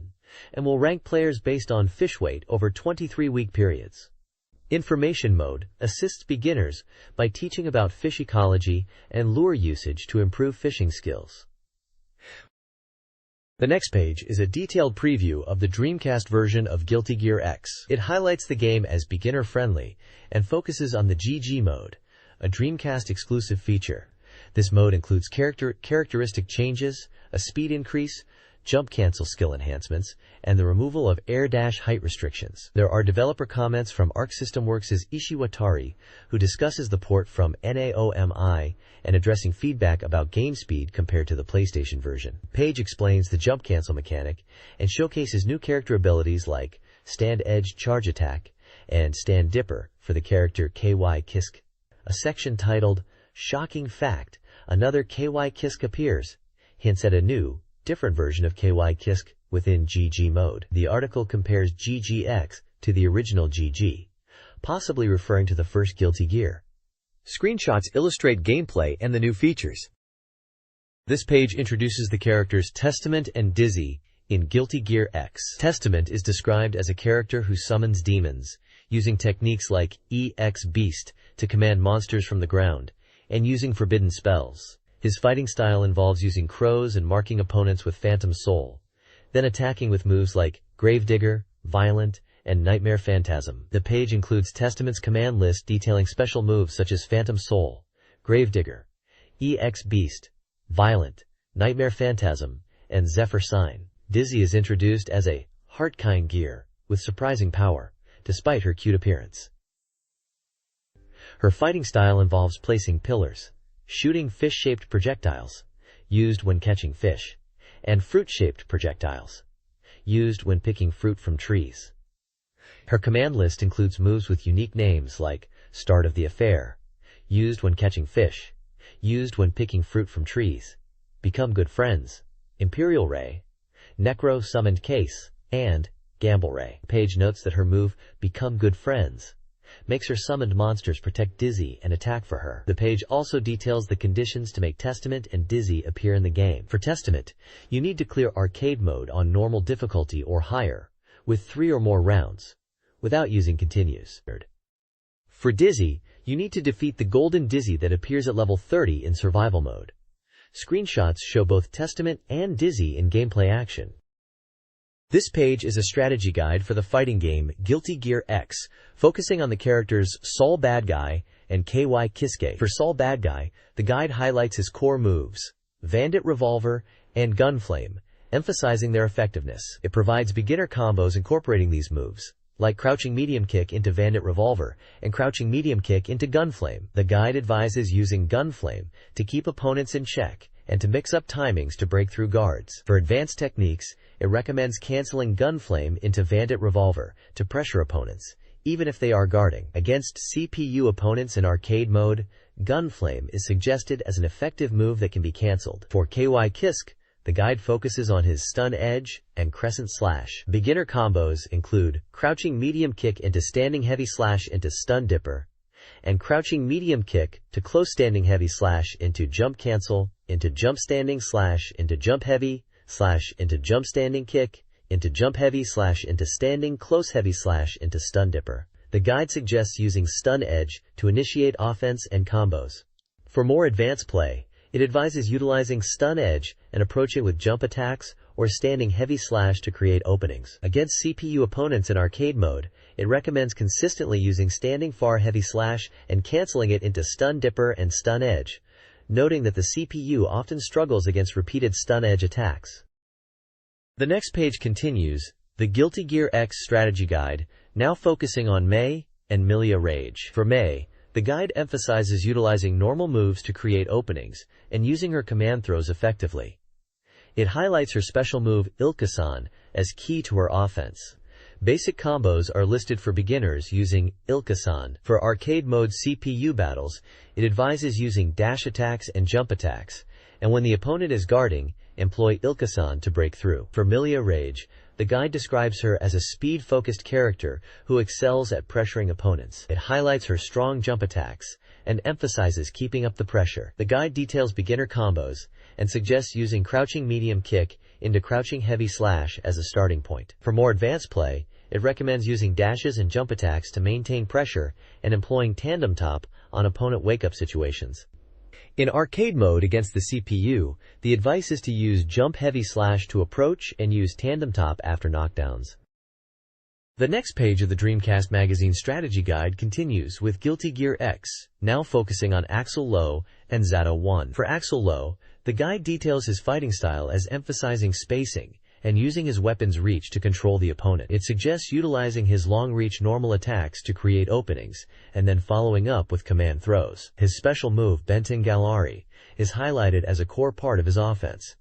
and will rank players based on fish weight over 23-week periods. Information mode assists beginners by teaching about fish ecology and lure usage to improve fishing skills. The next page is a detailed preview of the Dreamcast version of Guilty Gear X. It highlights the game as beginner-friendly and focuses on the GG mode, a Dreamcast exclusive feature. This mode includes characteristic changes, a speed increase, jump cancel skill enhancements, and the removal of air-height restrictions. There are developer comments from Arc System Works' Ishiwatari, who discusses the port from NAOMI and addressing feedback about game speed compared to the PlayStation version. Page explains the jump cancel mechanic and showcases new character abilities like Stand Edge Charge Attack and Stand Dipper for the character KY Kisk. A section titled Shocking Fact, another KY Kisk appears, hints at a new, different version of KY Kisk within GG mode. The article compares GGX to the original GG, possibly referring to the first Guilty Gear. Screenshots illustrate gameplay and the new features. This page introduces the characters Testament and Dizzy in Guilty Gear X. Testament is described as a character who summons demons, using techniques like EX Beast to command monsters from the ground, and using forbidden spells. His fighting style involves using crows and marking opponents with Phantom Soul, then attacking with moves like Gravedigger, Violent, and Nightmare Phantasm. The page includes Testament's command list detailing special moves such as Phantom Soul, Gravedigger, EX Beast, Violent, Nightmare Phantasm, and Zephyr Sign. Dizzy is introduced as a Heart-kind gear with surprising power, despite her cute appearance. Her fighting style involves placing pillars, shooting fish-shaped projectiles, used when catching fish, and fruit-shaped projectiles, used when picking fruit from trees. Her command list includes moves with unique names like start of the affair, used when catching fish, used when picking fruit from trees, become good friends, Imperial Ray, Necro summoned case, and Gamble Ray. Page notes that her move, Become Good Friends, makes her summoned monsters protect Dizzy and attack for her. The page also details the conditions to make Testament and Dizzy appear in the game. For Testament, you need to clear arcade mode on normal difficulty or higher, with 3 or more rounds, without using continues. For Dizzy, you need to defeat the golden Dizzy that appears at level 30 in survival mode. Screenshots show both Testament and Dizzy in gameplay action. This page is a strategy guide for the fighting game Guilty Gear X, focusing on the characters Sol Badguy and KY Kiske. For Sol Badguy, the guide highlights his core moves, Vandit Revolver and Gunflame, emphasizing their effectiveness. It provides beginner combos incorporating these moves, like Crouching Medium Kick into Vandit Revolver and Crouching Medium Kick into Gunflame. The guide advises using Gunflame to keep opponents in check and to mix up timings to break through guards. For advanced techniques, it recommends canceling Gunflame into Vandit Revolver to pressure opponents, even if they are guarding. Against CPU opponents in arcade mode, Gunflame is suggested as an effective move that can be cancelled. For KY Kiske, the guide focuses on his Stun Edge and Crescent Slash. Beginner combos include Crouching Medium Kick into Standing Heavy Slash into Stun Dipper, and Crouching Medium Kick to Close Standing Heavy Slash into Jump Cancel, into Jump Standing Slash into Jump Heavy Slash into Jump Standing Kick, into Jump Heavy Slash into Standing Close Heavy Slash into Stun Dipper. The guide suggests using Stun Edge to initiate offense and combos. For more advanced play, it advises utilizing Stun Edge and approaching with jump attacks or Standing Heavy Slash to create openings. Against CPU opponents in arcade mode, it recommends consistently using Standing Far Heavy Slash and canceling it into Stun Dipper and Stun Edge, noting that the CPU often struggles against repeated Stun Edge attacks. The next page continues, the Guilty Gear X Strategy Guide, now focusing on May and Milia Rage. For May, the guide emphasizes utilizing normal moves to create openings and using her command throws effectively. It highlights her special move Ilkasan as key to her offense. Basic combos are listed for beginners using Ilkasan. For arcade mode CPU battles, it advises using dash attacks and jump attacks, and when the opponent is guarding, employ Ilkasan to break through. For Milia Rage, the guide describes her as a speed-focused character who excels at pressuring opponents. It highlights her strong jump attacks and emphasizes keeping up the pressure. The guide details beginner combos and suggests using Crouching Medium Kick into Crouching Heavy Slash as a starting point. For more advanced play, it recommends using dashes and jump attacks to maintain pressure and employing Tandem Top on opponent wake-up situations. In arcade mode against the CPU, the advice is to use Jump Heavy Slash to approach and use Tandem Top after knockdowns. The next page of the Dreamcast Magazine strategy guide continues with Guilty Gear X, now focusing on Axel Low and Zato 1. For Axel Low, the guide details his fighting style as emphasizing spacing and using his weapon's reach to control the opponent. It suggests utilizing his long-reach normal attacks to create openings, and then following up with command throws. His special move, Benten Galari, is highlighted as a core part of his offense.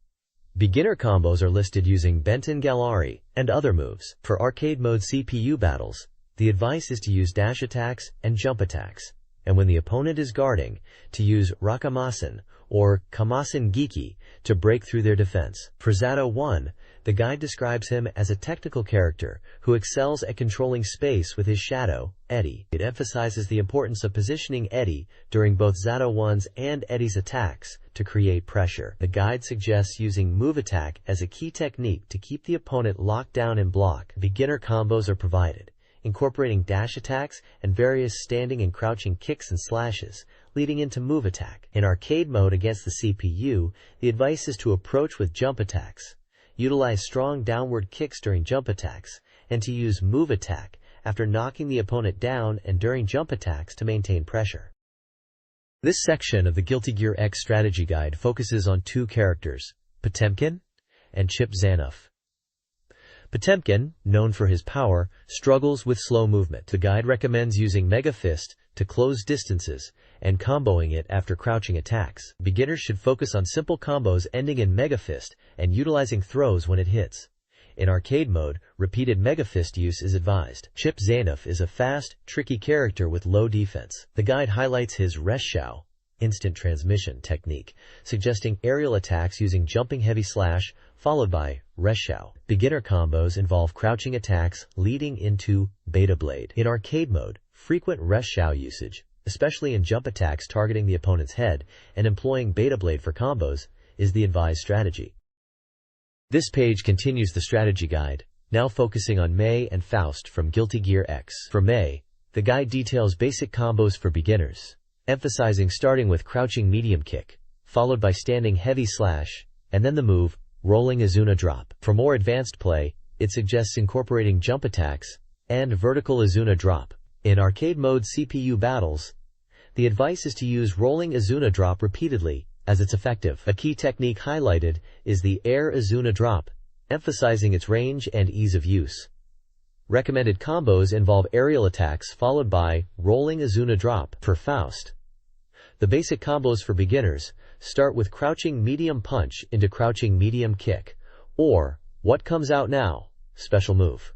Beginner combos are listed using Benten Galari and other moves. For arcade mode CPU battles, the advice is to use dash attacks and jump attacks, and when the opponent is guarding, to use Rakamasen or Kamasen Giki to break through their defense. For Zato 1, the guide describes him as a technical character who excels at controlling space with his shadow, Eddie. It emphasizes the importance of positioning Eddie during both Zato 1's and Eddie's attacks to create pressure. The guide suggests using Move Attack as a key technique to keep the opponent locked down and block. Beginner combos are provided, incorporating dash attacks and various standing and crouching kicks and slashes, leading into Move Attack. In arcade mode against the CPU, the advice is to approach with jump attacks, utilize strong downward kicks during jump attacks, and to use Move Attack after knocking the opponent down and during jump attacks to maintain pressure. This section of the Guilty Gear X strategy guide focuses on 2 characters, Potemkin and Chip Zanoff. Potemkin, known for his power, struggles with slow movement. The guide recommends using Mega Fist to close distances and comboing it after crouching attacks. Beginners should focus on simple combos ending in Mega Fist and utilizing throws when it hits. In arcade mode, repeated Mega Fist use is advised. Chip Zanuff is a fast, tricky character with low defense. The guide highlights his Reshao, instant transmission technique, suggesting aerial attacks using jumping heavy slash, followed by Reshao. Beginner combos involve crouching attacks leading into Beta Blade. In arcade mode, frequent Reshao usage, especially in jump attacks targeting the opponent's head and employing Beta Blade for combos, is the advised strategy. This page continues the strategy guide, now focusing on Mei and Faust from Guilty Gear X. For Mei, the guide details basic combos for beginners, emphasizing starting with crouching medium kick, followed by standing heavy slash, and then the move, rolling Azuna drop. For more advanced play, it suggests incorporating jump attacks and vertical Azuna drop. In arcade mode CPU battles, the advice is to use rolling Azuna drop repeatedly, as it's effective. A key technique highlighted is the air Azuna drop, emphasizing its range and ease of use. Recommended combos involve aerial attacks followed by rolling Azuna drop. For Faust, the basic combos for beginners start with crouching medium punch into crouching medium kick, or what comes out now, special move.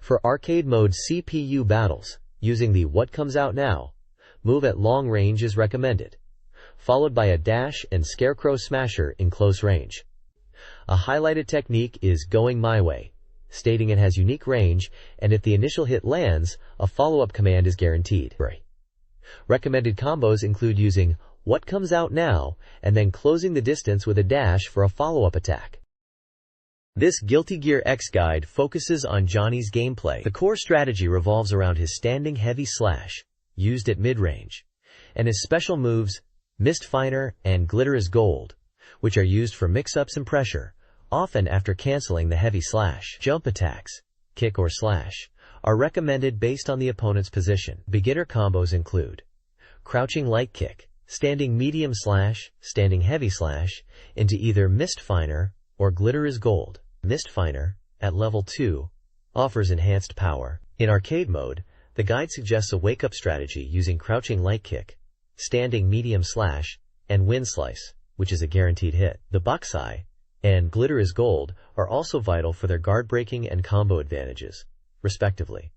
For arcade mode CPU battles, using the what comes out now move at long range is recommended, followed by a dash and scarecrow smasher in close range. A highlighted technique is going my way, stating it has unique range, and if the initial hit lands, a follow-up command is guaranteed. Recommended combos include using what comes out now and then closing the distance with a dash for a follow-up attack. This Guilty Gear X guide focuses on Johnny's gameplay. The core strategy revolves around his standing heavy slash, used at mid-range, and his special moves, Mist Finer and Glitter is Gold, which are used for mix-ups and pressure, often after canceling the heavy slash. Jump attacks, kick or slash, are recommended based on the opponent's position. Beginner combos include crouching light kick, standing medium slash, standing heavy slash, into either Mist Finer or Glitter is Gold. Mist Finer, at level 2, offers enhanced power. In arcade mode, the guide suggests a wake-up strategy using crouching light kick, standing medium slash, and wind slice, which is a guaranteed hit. The Buckseye and Glitter is Gold are also vital for their guard breaking and combo advantages, respectively.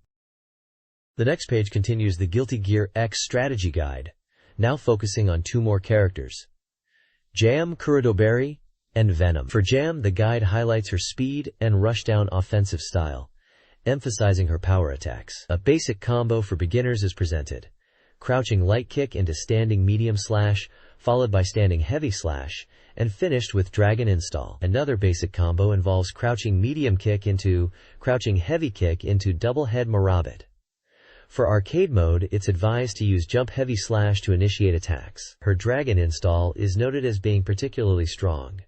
The next page continues the Guilty Gear X strategy guide, now focusing on two more characters, Jam Kurodoberi and Venom. For Jam, the guide highlights her speed and rushdown offensive style, emphasizing her power attacks. A basic combo for beginners is presented, crouching light kick into standing medium slash, followed by standing heavy slash, and finished with dragon install. Another basic combo involves crouching medium kick into crouching heavy kick into double head Marabit. For arcade mode, it's advised to use jump heavy slash to initiate attacks. Her dragon install is noted as being particularly strong.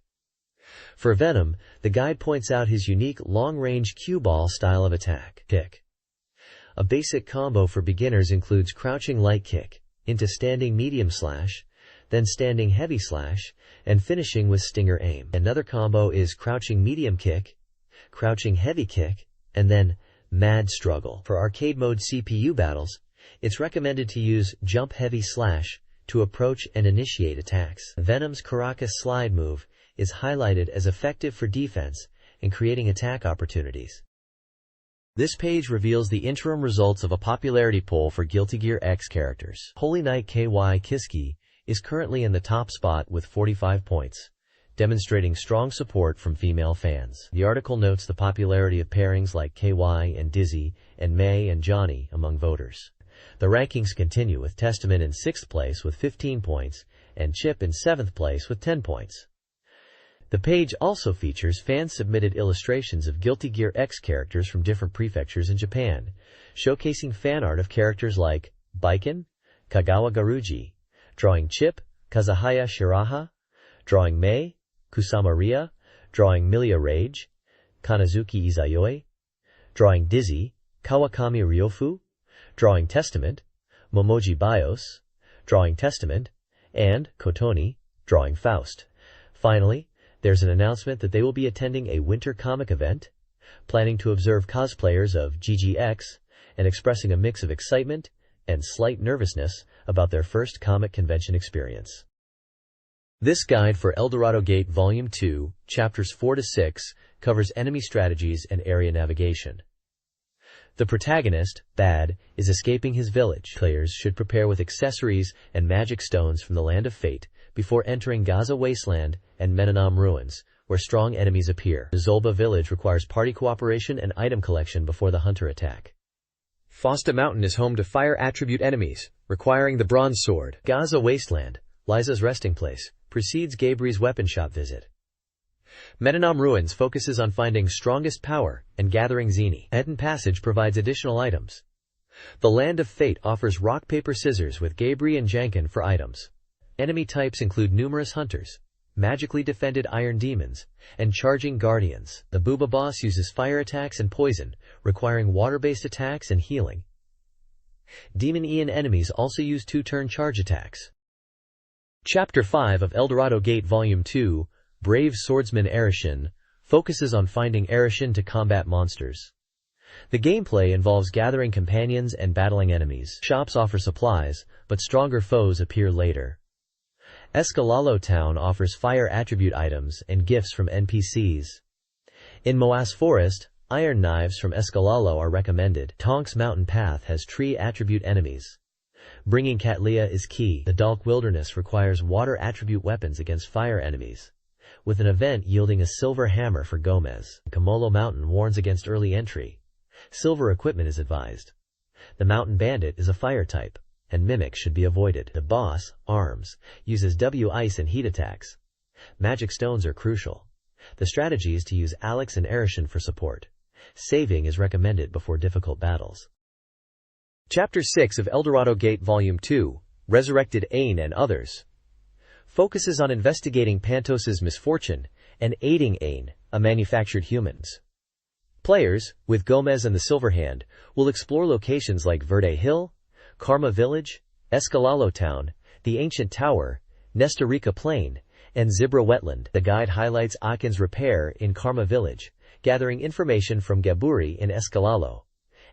For Venom, the guide points out his unique long-range cue ball style of attack. Kick. A basic combo for beginners includes crouching light kick into standing medium slash, then standing heavy slash, and finishing with stinger aim. Another combo is crouching medium kick, crouching heavy kick, and then mad struggle. For arcade mode CPU battles, it's recommended to use jump heavy slash to approach and initiate attacks. Venom's Caracas slide move is highlighted as effective for defense and creating attack opportunities. This page reveals the interim results of a popularity poll for Guilty Gear X characters. Holy Knight KY Kiski is currently in the top spot with 45 points, demonstrating strong support from female fans. The article notes the popularity of pairings like KY and Dizzy and May and Johnny among voters. The rankings continue with Testament in 6th place with 15 points and Chip in 7th place with 10 points. The page also features fan-submitted illustrations of Guilty Gear X characters from different prefectures in Japan, showcasing fan art of characters like Baiken, Kagawa Garuji, drawing Chip, Kazuhaya Shiraha, drawing Mei, Kusama Ria, drawing Milia Rage, Kanazuki Izayoi, drawing Dizzy, Kawakami Ryofu, drawing Testament, Momoji Bios, drawing Testament, and Kotoni, drawing Faust. Finally, there's an announcement that they will be attending a winter comic event, planning to observe cosplayers of GGX, and expressing a mix of excitement and slight nervousness about their first comic convention experience. This guide for Eldorado Gate Volume 2, Chapters 4 to 6, covers enemy strategies and area navigation. The protagonist, Bad, is escaping his village. Players should prepare with accessories and magic stones from the Land of Fate before entering Gaza Wasteland and Menanam Ruins, where strong enemies appear. The Zolba village requires party cooperation and item collection before the hunter attack. Fausta Mountain is home to fire attribute enemies, requiring the bronze sword. Gaza Wasteland, Liza's resting place, precedes Gabri's weapon shop visit. Menanam Ruins focuses on finding strongest power and gathering Zeni. Eden Passage provides additional items. The Land of Fate offers rock, paper, scissors with Gabri and Jankin for items. Enemy types include numerous hunters, magically defended iron demons, and charging guardians. The Booba boss uses fire attacks and poison, requiring water-based attacks and healing. Demon Ian enemies also use 2-turn charge attacks. Chapter 5 of Eldorado Gate Volume 2, Brave Swordsman Arishin, focuses on finding Arishin to combat monsters. The gameplay involves gathering companions and battling enemies. Shops offer supplies, but stronger foes appear later. Escalalo Town offers fire attribute items and gifts from NPCs. In Moas Forest, iron knives from Escalalo are recommended. Tonks Mountain Path has tree attribute enemies. Bringing Catlia is key. The Dalk Wilderness requires water attribute weapons against fire enemies, with an event yielding a silver hammer for Gomez. Kamolo Mountain warns against early entry. Silver equipment is advised. The Mountain Bandit is a fire type, and Mimic should be avoided. The boss, Arms, uses W ice and heat attacks. Magic stones are crucial. The strategy is to use Alex and Arishin for support. Saving is recommended before difficult battles. Chapter 6 of Eldorado Gate Volume 2, Resurrected Ain and Others, focuses on investigating Pantos's misfortune and aiding Ain, a manufactured humans. Players, with Gomez and the Silver Hand, will explore locations like Verde Hill, Karma Village, Escalalo Town, the Ancient Tower, Nestorica Plain, and Zibra Wetland. The guide highlights Akin's repair in Karma Village, gathering information from Gaburi in Escalalo,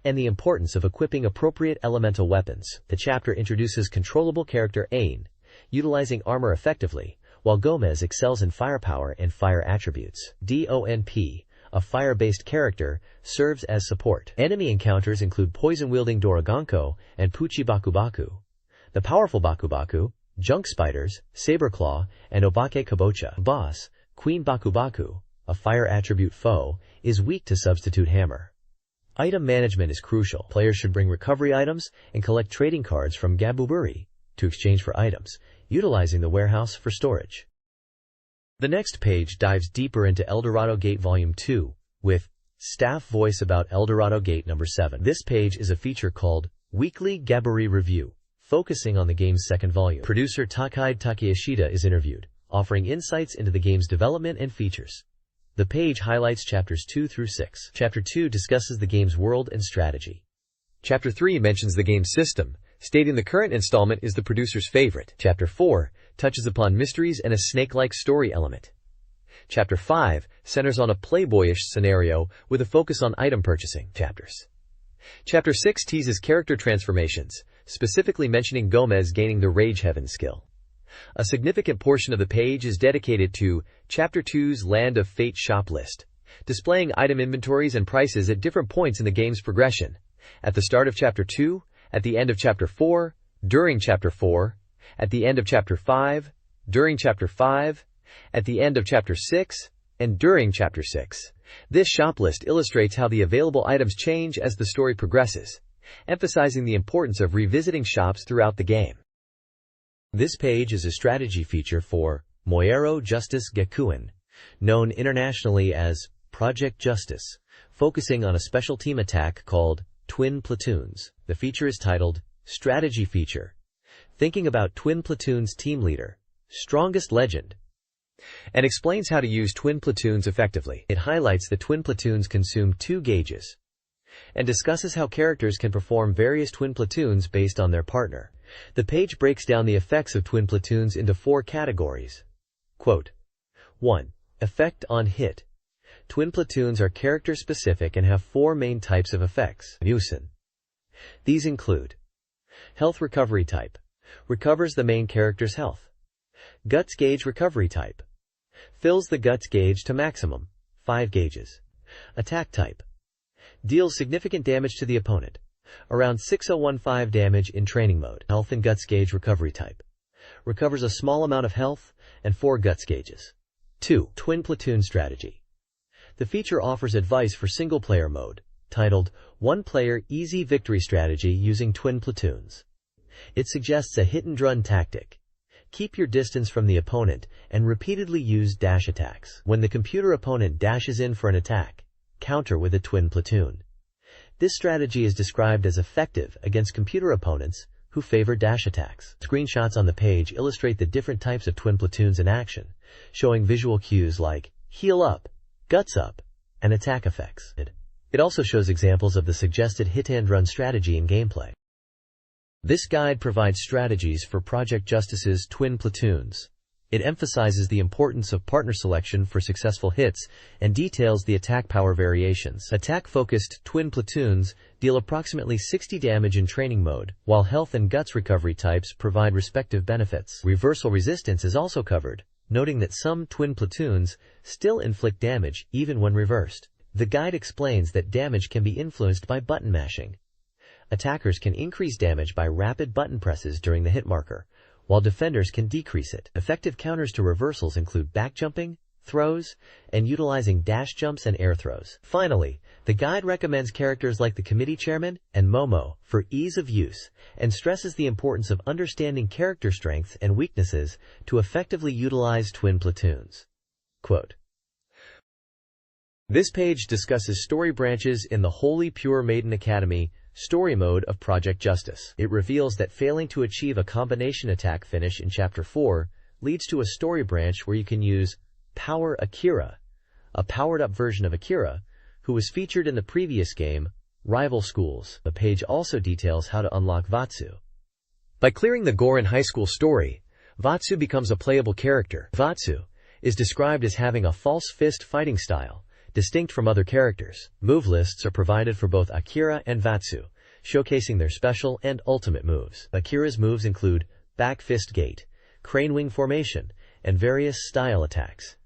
and the importance of equipping appropriate elemental weapons. The chapter introduces controllable character Ain, utilizing armor effectively, while Gomez excels in firepower and fire attributes. DONP, a fire-based character, serves as support. Enemy encounters include poison-wielding Dorogonko and Puchi Bakubaku. The powerful Bakubaku, Junk Spiders, Saberclaw, and Obake Kabocha. Boss, Queen Bakubaku, a fire attribute foe, is weak to substitute hammer. Item management is crucial. Players should bring recovery items and collect trading cards from Gabuburi to exchange for items, utilizing the warehouse for storage. The next page dives deeper into Eldorado Gate Volume 2, with staff voice about Eldorado Gate Number 7. This page is a feature called Weekly Gaburi Review, focusing on the game's second volume. Producer Takahide Takeshita is interviewed, offering insights into the game's development and features. The page highlights Chapters 2 through 6. Chapter 2 discusses the game's world and strategy. Chapter 3 mentions the game's system, stating the current installment is the producer's favorite. Chapter 4 touches upon mysteries and a snake-like story element. Chapter 5 centers on a playboyish scenario with a focus on item purchasing. Chapter 6 teases character transformations, specifically mentioning Gomez gaining the Rage Heaven skill. A significant portion of the page is dedicated to Chapter 2's Land of Fate shop list, displaying item inventories and prices at different points in the game's progression. At the start of Chapter 2, at the end of Chapter 4, during Chapter 4, at the end of Chapter 5, during Chapter 5, at the end of Chapter 6, and during Chapter 6. This shop list illustrates how the available items change as the story progresses, emphasizing the importance of revisiting shops throughout the game. This page is a strategy feature for Moero Justice Gakuen, known internationally as Project Justice, focusing on a special team attack called Twin Platoons. The feature is titled Strategy Feature, thinking about Twin Platoons team leader, Strongest Legend, and explains how to use Twin Platoons effectively. It highlights that Twin Platoons consume 2 gauges, and discusses how characters can perform various Twin Platoons based on their partner. The page breaks down the effects of Twin Platoons into 4 categories. Quote, 1. Effect on hit. Twin Platoons are character-specific and have 4 main types of effects. Musen. These include Health Recovery type. Recovers the main character's health. Guts gauge recovery type. Fills the guts gauge to maximum, 5 gauges. Attack type. Deals significant damage to the opponent, around 6015 damage in training mode. Health and guts gauge recovery type. Recovers a small amount of health and 4 guts gauges. 2. Twin platoon strategy. The feature offers advice for single-player mode, titled One-Player Easy Victory Strategy Using Twin Platoons. It suggests a hit-and-run tactic. Keep your distance from the opponent and repeatedly use dash attacks. When the computer opponent dashes in for an attack, counter with a twin platoon. This strategy is described as effective against computer opponents who favor dash attacks. Screenshots on the page illustrate the different types of twin platoons in action, showing visual cues like heal up, guts up, and attack effects. It also shows examples of the suggested hit-and-run strategy in gameplay. This guide provides strategies for Project Justice's twin platoons. It emphasizes the importance of partner selection for successful hits and details the attack power variations. Attack-focused twin platoons deal approximately 60 damage in training mode, while health and guts recovery types provide respective benefits. Reversal resistance is also covered, noting that some twin platoons still inflict damage even when reversed. The guide explains that damage can be influenced by button mashing. Attackers can increase damage by rapid button presses during the hit marker, while defenders can decrease it. Effective counters to reversals include backjumping, throws, and utilizing dash jumps and air throws. Finally, the guide recommends characters like the committee chairman and Momo for ease of use and stresses the importance of understanding character strengths and weaknesses to effectively utilize twin platoons. Quote, this page discusses story branches in the Holy Pure Maiden Academy story mode of Project Justice. It reveals that failing to achieve a combination attack finish in Chapter 4 leads to a story branch where you can use Power Akira, a powered-up version of Akira, who was featured in the previous game, Rival Schools. The page also details how to unlock Vatsu. By clearing the Gorin High School story, Vatsu becomes a playable character. Vatsu is described as having a false fist fighting style, distinct from other characters. Move lists are provided for both Akira and Vatsu, showcasing their special and ultimate moves. Akira's moves include back fist gate, crane wing formation, and various style attacks.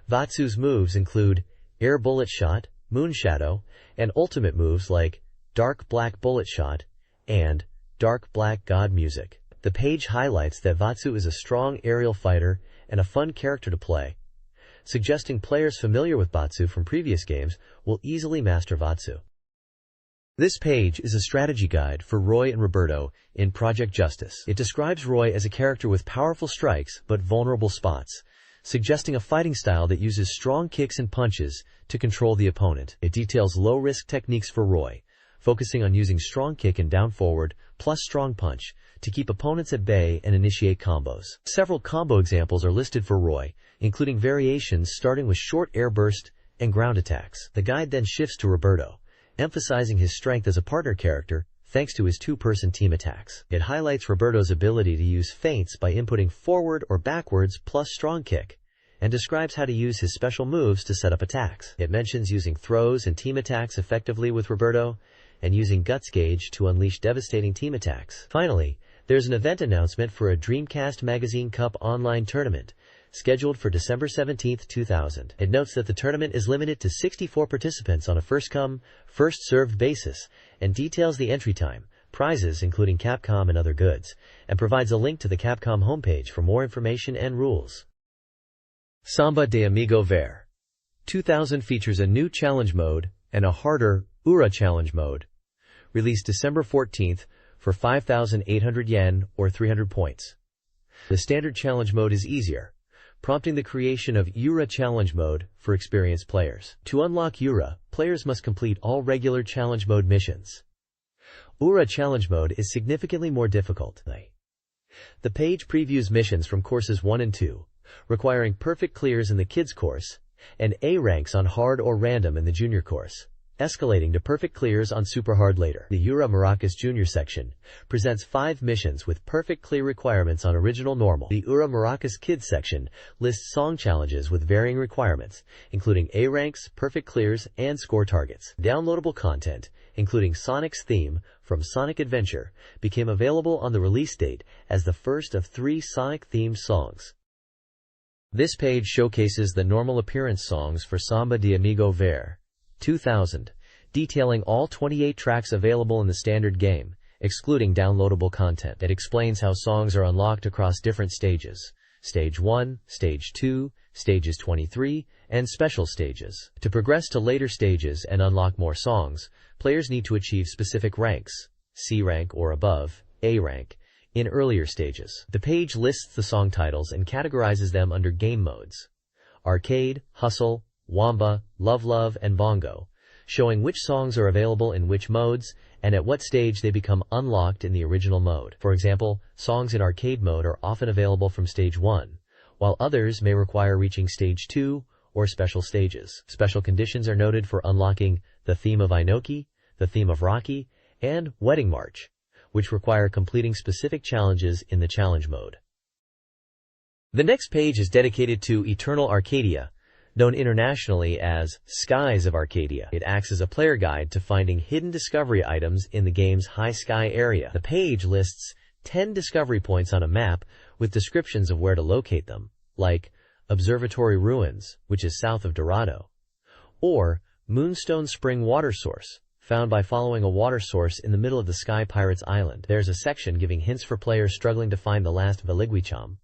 Vatsu's moves include air bullet shot, moon shadow, and ultimate moves like dark black bullet shot and dark black god music. The page highlights that Vatsu is a strong aerial fighter and a fun character to play, suggesting players familiar with Vatsu from previous games will easily master Vatsu. This page is a strategy guide for Roy and Roberto in Project Justice. It describes Roy as a character with powerful strikes but vulnerable spots, suggesting a fighting style that uses strong kicks and punches to control the opponent. It details low-risk techniques for Roy, focusing on using strong kick and down forward plus strong punch to keep opponents at bay and initiate combos. Several combo examples are listed for Roy, including variations starting with short air burst and ground attacks. The guide then shifts to Roberto, emphasizing his strength as a partner character thanks to his two-person team attacks. It highlights Roberto's ability to use feints by inputting forward or backwards plus strong kick, and describes how to use his special moves to set up attacks. It mentions using throws and team attacks effectively with Roberto, and using guts gauge to unleash devastating team attacks. Finally, there's an event announcement for a Dreamcast Magazine Cup online tournament, scheduled for December 17, 2000. It notes that the tournament is limited to 64 participants on a first-come, first-served basis, and details the entry time, prizes including Capcom and other goods, and provides a link to the Capcom homepage for more information and rules. Samba de Amigo Ver 2000 features a new challenge mode and a harder Ura challenge mode, released December 14th for 5,800 yen or 300 points. The standard challenge mode is easier, prompting the creation of Ura challenge mode for experienced players. To unlock Ura, players must complete all regular challenge mode missions. Ura challenge mode is significantly more difficult. The page previews missions from courses 1 and 2, requiring perfect clears in the kids course, and A ranks on hard or random in the junior course. escalating to perfect clears on super hard later. The Yura Maracas Jr. section presents 5 missions with perfect clear requirements on original normal. The Ura Maracas Kids section lists song challenges with varying requirements, including A ranks, perfect clears, and score targets. Downloadable content, including Sonic's theme from Sonic Adventure, became available on the release date as the first of 3 Sonic-themed songs. This page showcases the normal appearance songs for Samba de Amigo Ver 2000, detailing all 28 tracks available in the standard game, excluding downloadable content. It explains how songs are unlocked across different stages: Stage 1, Stage 2, Stages 23, and Special Stages. To progress to later stages and unlock more songs, players need to achieve specific ranks, C rank or above, A rank, in earlier stages. The page lists the song titles and categorizes them under game modes: Arcade, Hustle, Wamba, Love Love, and Bongo, showing which songs are available in which modes and at what stage they become unlocked in the original mode. For example, songs in arcade mode are often available from Stage 1, while others may require reaching Stage 2 or special stages. Special conditions are noted for unlocking the theme of Inoki, the theme of Rocky, and Wedding March, which require completing specific challenges in the challenge mode. The next page is dedicated to Eternal Arcadia, known internationally as Skies of Arcadia. It acts as a player guide to finding hidden discovery items in the game's high sky area. The page lists 10 discovery points on a map with descriptions of where to locate them, like Observatory Ruins, which is south of Dorado, or Moonstone Spring Water Source, found by following a water source in the middle of the Sky Pirates Island. There's a section giving hints for players struggling to find the last Veliguicham,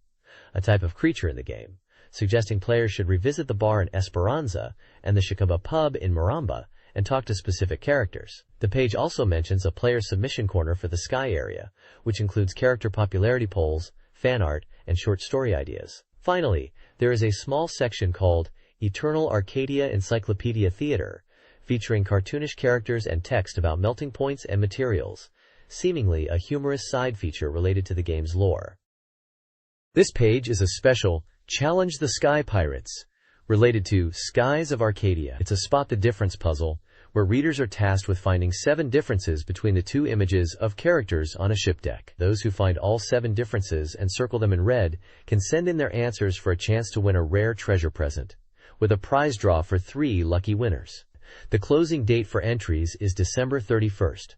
a type of creature in the game, suggesting players should revisit the bar in Esperanza and the Shikaba pub in Maramba and talk to specific characters. The page also mentions a player submission corner for the Sky area, which includes character popularity polls, fan art, and short story ideas. Finally, there is a small section called Eternal Arcadia Encyclopedia Theater, featuring cartoonish characters and text about melting points and materials, seemingly a humorous side feature related to the game's lore. This page is a special Challenge the Sky Pirates, related to Skies of Arcadia. It's a spot the difference puzzle, where readers are tasked with finding 7 differences between the 2 images of characters on a ship deck. Those who find all 7 differences and circle them in red can send in their answers for a chance to win a rare treasure present, with a prize draw for 3 lucky winners. The closing date for entries is December 31st.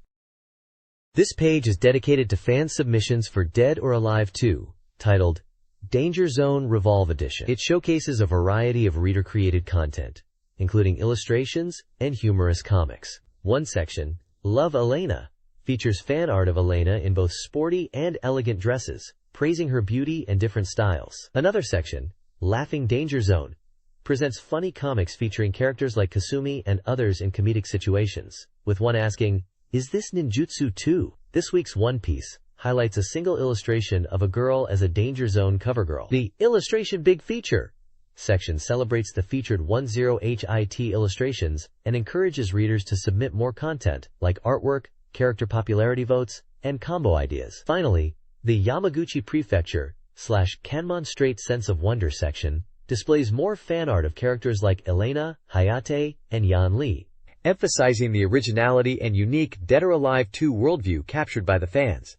This page is dedicated to fan submissions for Dead or Alive 2, titled Danger Zone Revolve Edition. It showcases a variety of reader-created content, including illustrations and humorous comics. One section, Love Elena, features fan art of Elena in both sporty and elegant dresses, praising her beauty and different styles. Another section, Laughing Danger Zone, presents funny comics featuring characters like Kasumi and others in comedic situations, with one asking, "Is this ninjutsu too?" This week's One Piece highlights a single illustration of a girl as a Danger Zone cover girl. The Illustration Big Feature section celebrates the featured 10HIT illustrations and encourages readers to submit more content like artwork, character popularity votes, and combo ideas. Finally, the Yamaguchi Prefecture / Kanmon Straight Sense of Wonder section displays more fan art of characters like Elena, Hayate, and Yan Li, emphasizing the originality and unique Dead or Alive 2 worldview captured by the fans.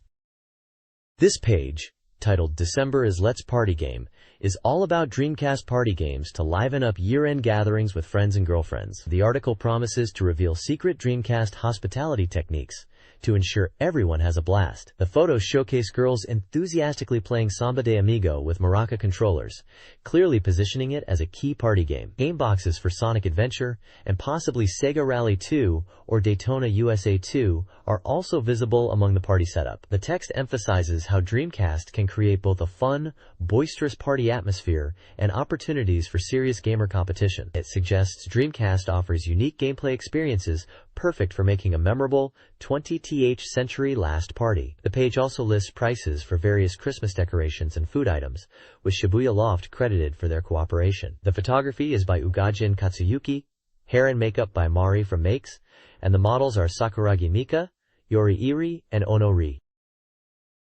This page, titled December is Let's Party Game, is all about Dreamcast party games to liven up year-end gatherings with friends and girlfriends. The article promises to reveal secret Dreamcast hospitality techniques to ensure everyone has a blast. The photos showcase girls enthusiastically playing Samba de Amigo with maraca controllers, clearly positioning it as a key party game. Game boxes for Sonic Adventure and possibly Sega Rally 2 or Daytona USA 2 are also visible among the party setup. The text emphasizes how Dreamcast can create both a fun, boisterous party atmosphere and opportunities for serious gamer competition. It suggests Dreamcast offers unique gameplay experiences perfect for making a memorable 20th century last party. The page also lists prices for various Christmas decorations and food items, with Shibuya Loft credited for their cooperation. The photography is by Ugajin Katsuyuki, hair and makeup by Mari from Makes, and the models are Sakuragi Mika, Yori Iri, and Ono Ri.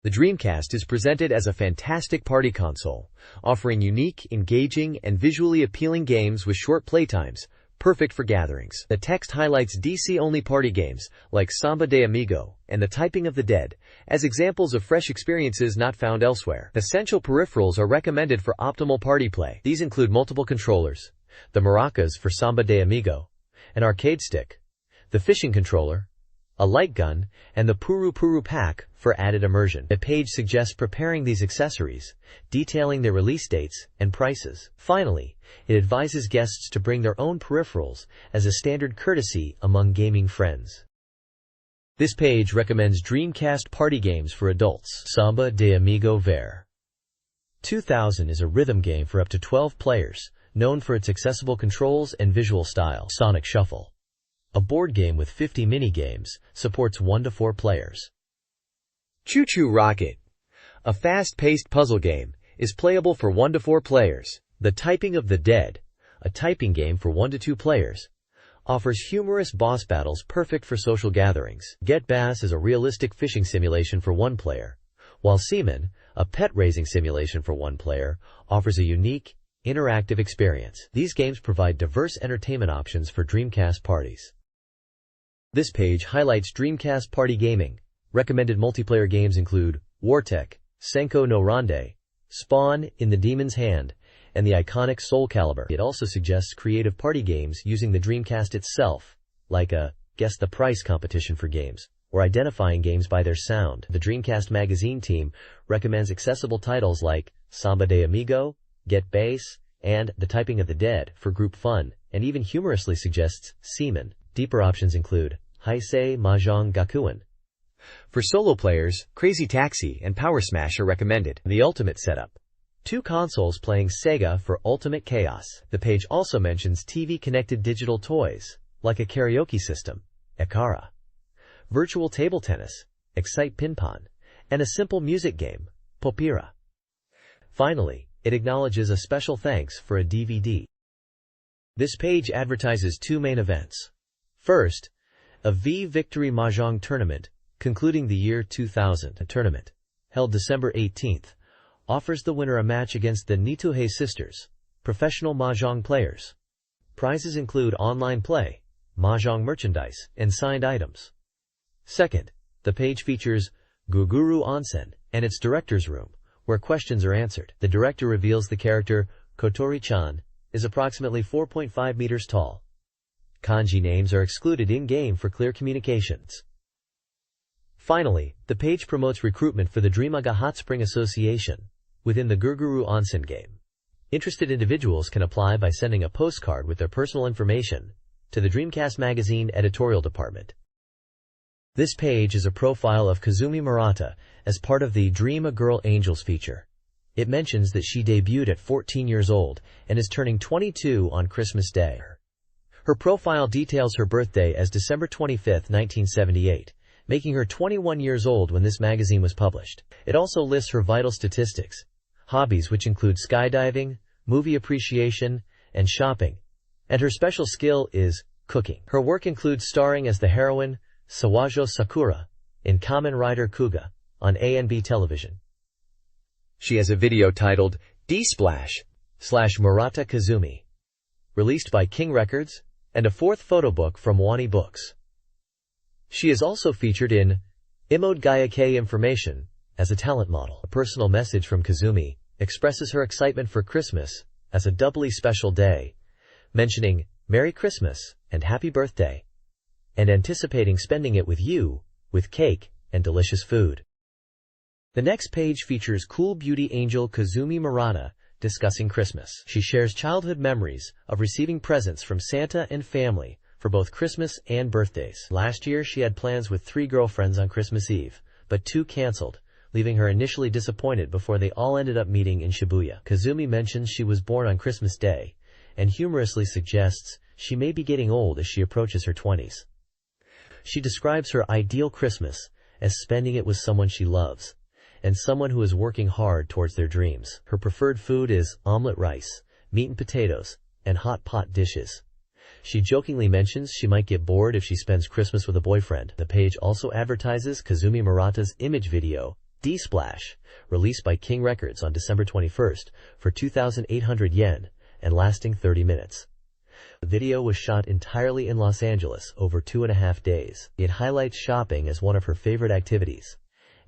The Dreamcast is presented as a fantastic party console, offering unique, engaging, and visually appealing games with short playtimes, perfect for gatherings. The text highlights DC-only party games like Samba de Amigo and The Typing of the Dead as examples of fresh experiences not found elsewhere. Essential peripherals are recommended for optimal party play. These include multiple controllers, the maracas for Samba de Amigo, an arcade stick, the fishing controller, a light gun, and the Puru Puru pack for added immersion. The page suggests preparing these accessories, detailing their release dates and prices. Finally, it advises guests to bring their own peripherals as a standard courtesy among gaming friends. This page recommends Dreamcast party games for adults. Samba de Amigo Ver 2000 is a rhythm game for up to 12 players, known for its accessible controls and visual style. Sonic Shuffle, a board game with 50 mini-games, supports 1 to 4 players. Choo Choo Rocket, a fast-paced puzzle game, is playable for 1 to 4 players. The Typing of the Dead, a typing game for 1 to 2 players, offers humorous boss battles perfect for social gatherings. Get Bass is a realistic fishing simulation for 1 player, while Seaman, a pet-raising simulation for 1 player, offers a unique, interactive experience. These games provide diverse entertainment options for Dreamcast parties. This page highlights Dreamcast party gaming. Recommended multiplayer games include Wartech, Senko no Ronde, Spawn, In the Demon's Hand, and the iconic Soul Calibur. It also suggests creative party games using the Dreamcast itself, like a Guess the Price competition for games, or identifying games by their sound. The Dreamcast Magazine team recommends accessible titles like Samba de Amigo, Get Bass, and The Typing of the Dead for group fun, and even humorously suggests Seaman. Deeper options include Heisei Mahjong Gakuen. For solo players, Crazy Taxi and Power Smash are recommended. The Ultimate Setup, 2 consoles playing Sega for ultimate chaos. The page also mentions TV-connected digital toys, like a karaoke system, Ekara, virtual table tennis, Excite Pinpon, and a simple music game, Popira. Finally, it acknowledges a special thanks for a DVD. This page advertises 2 main events. First, a V-Victory Mahjong Tournament, concluding the year 2000. A tournament, held December 18th, offers the winner a match against the Nitohei sisters, professional Mahjong players. Prizes include online play, Mahjong merchandise, and signed items. Second, the page features Guguru Onsen and its director's room, where questions are answered. The director reveals the character, Kotori-chan, is approximately 4.5 meters tall. Kanji names are excluded in-game for clear communications. Finally, the page promotes recruitment for the Dreamaga Hot Spring Association within the Guguru Onsen game. Interested individuals can apply by sending a postcard with their personal information to the Dreamcast Magazine editorial department. This page is a profile of Kazumi Murata as part of the Dream a Girl Angels feature. It mentions that she debuted at 14 years old and is turning 22 on Christmas Day. Her profile details her birthday as December 25, 1978, making her 21 years old when this magazine was published. It also lists her vital statistics, hobbies which include skydiving, movie appreciation, and shopping, and her special skill is cooking. Her work includes starring as the heroine Sawajo Sakura in Kamen Rider Kuga on A&B television. She has a video titled D/Murata Kazumi, released by King Records, and a 4th photo book from Wani Books. She is also featured in Imode Gayake Information as a talent model. A personal message from Kazumi expresses her excitement for Christmas as a doubly special day, mentioning Merry Christmas and Happy Birthday, and anticipating spending it with you, with cake and delicious food. The next page features cool beauty angel Kazumi Murata discussing Christmas. She shares childhood memories of receiving presents from Santa and family for both Christmas and birthdays. Last year, she had plans with 3 girlfriends on Christmas Eve, but 2 canceled, leaving her initially disappointed before they all ended up meeting in Shibuya. Kazumi mentions she was born on Christmas Day, and humorously suggests she may be getting old as she approaches her 20s. She describes her ideal Christmas as spending it with someone she loves, and someone who is working hard towards their dreams. Her preferred food is omelet rice, meat and potatoes, and hot pot dishes. She jokingly mentions she might get bored if she spends Christmas with a boyfriend. The page also advertises Kazumi Murata's image video, D/Splash, released by King Records on December 21st for 2,800 yen and lasting 30 minutes. The video was shot entirely in Los Angeles over 2.5 days. It highlights shopping as one of her favorite activities,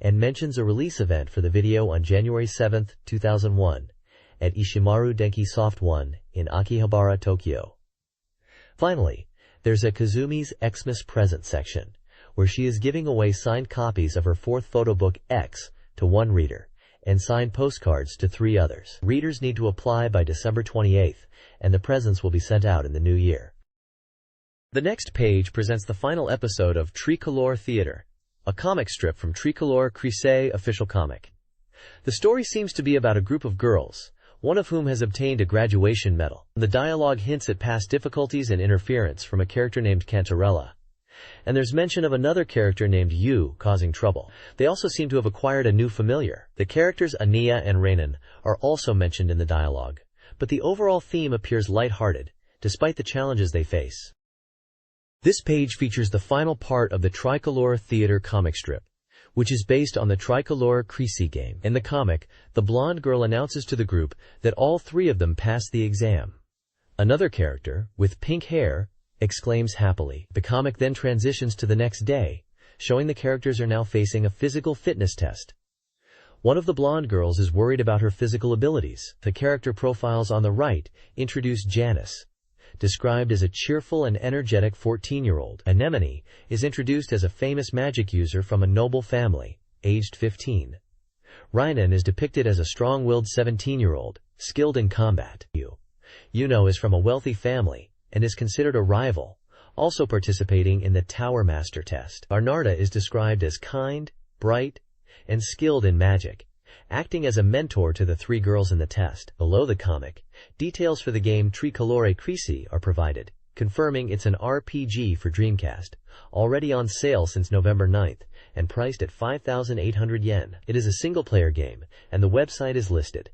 and mentions a release event for the video on January 7, 2001, at Ishimaru Denki Soft 1 in Akihabara, Tokyo. Finally, there's a Kazumi's Xmas present section, where she is giving away signed copies of her fourth photo book X to one reader, and signed postcards to 3 others. Readers need to apply by December 28th, and the presents will be sent out in the new year. The next page presents the final episode of Tricolor Theater, a comic strip from Tricolor Crise official comic. The story seems to be about a group of girls, one of whom has obtained a graduation medal. The dialogue hints at past difficulties and interference from a character named Cantarella, and there's mention of another character named Yu causing trouble. They also seem to have acquired a new familiar. The characters Ania and Renan are also mentioned in the dialogue, but the overall theme appears light-hearted, despite the challenges they face. This page features the final part of the Tricolor Theater comic strip, which is based on the Tricolor Crise game. In the comic, the blonde girl announces to the group that all 3 of them passed the exam. Another character, with pink hair, exclaims happily. The comic then transitions to the next day, showing the characters are now facing a physical fitness test. One of the blonde girls is worried about her physical abilities. The character profiles on the right introduce Janice, described as a cheerful and energetic 14-year-old. Anemone is introduced as a famous magic user from a noble family, aged 15. Rhinan is depicted as a strong-willed 17-year-old, skilled in combat. Yuno is from a wealthy family, and is considered a rival, also participating in the Tower Master test. Arnarda is described as kind, bright, and skilled in magic, acting as a mentor to the 3 girls in the test. Below the comic, details for the game Tricolore Crise are provided, confirming it's an RPG for Dreamcast, already on sale since November 9th, and priced at 5,800 yen. It is a single-player game, and the website is listed.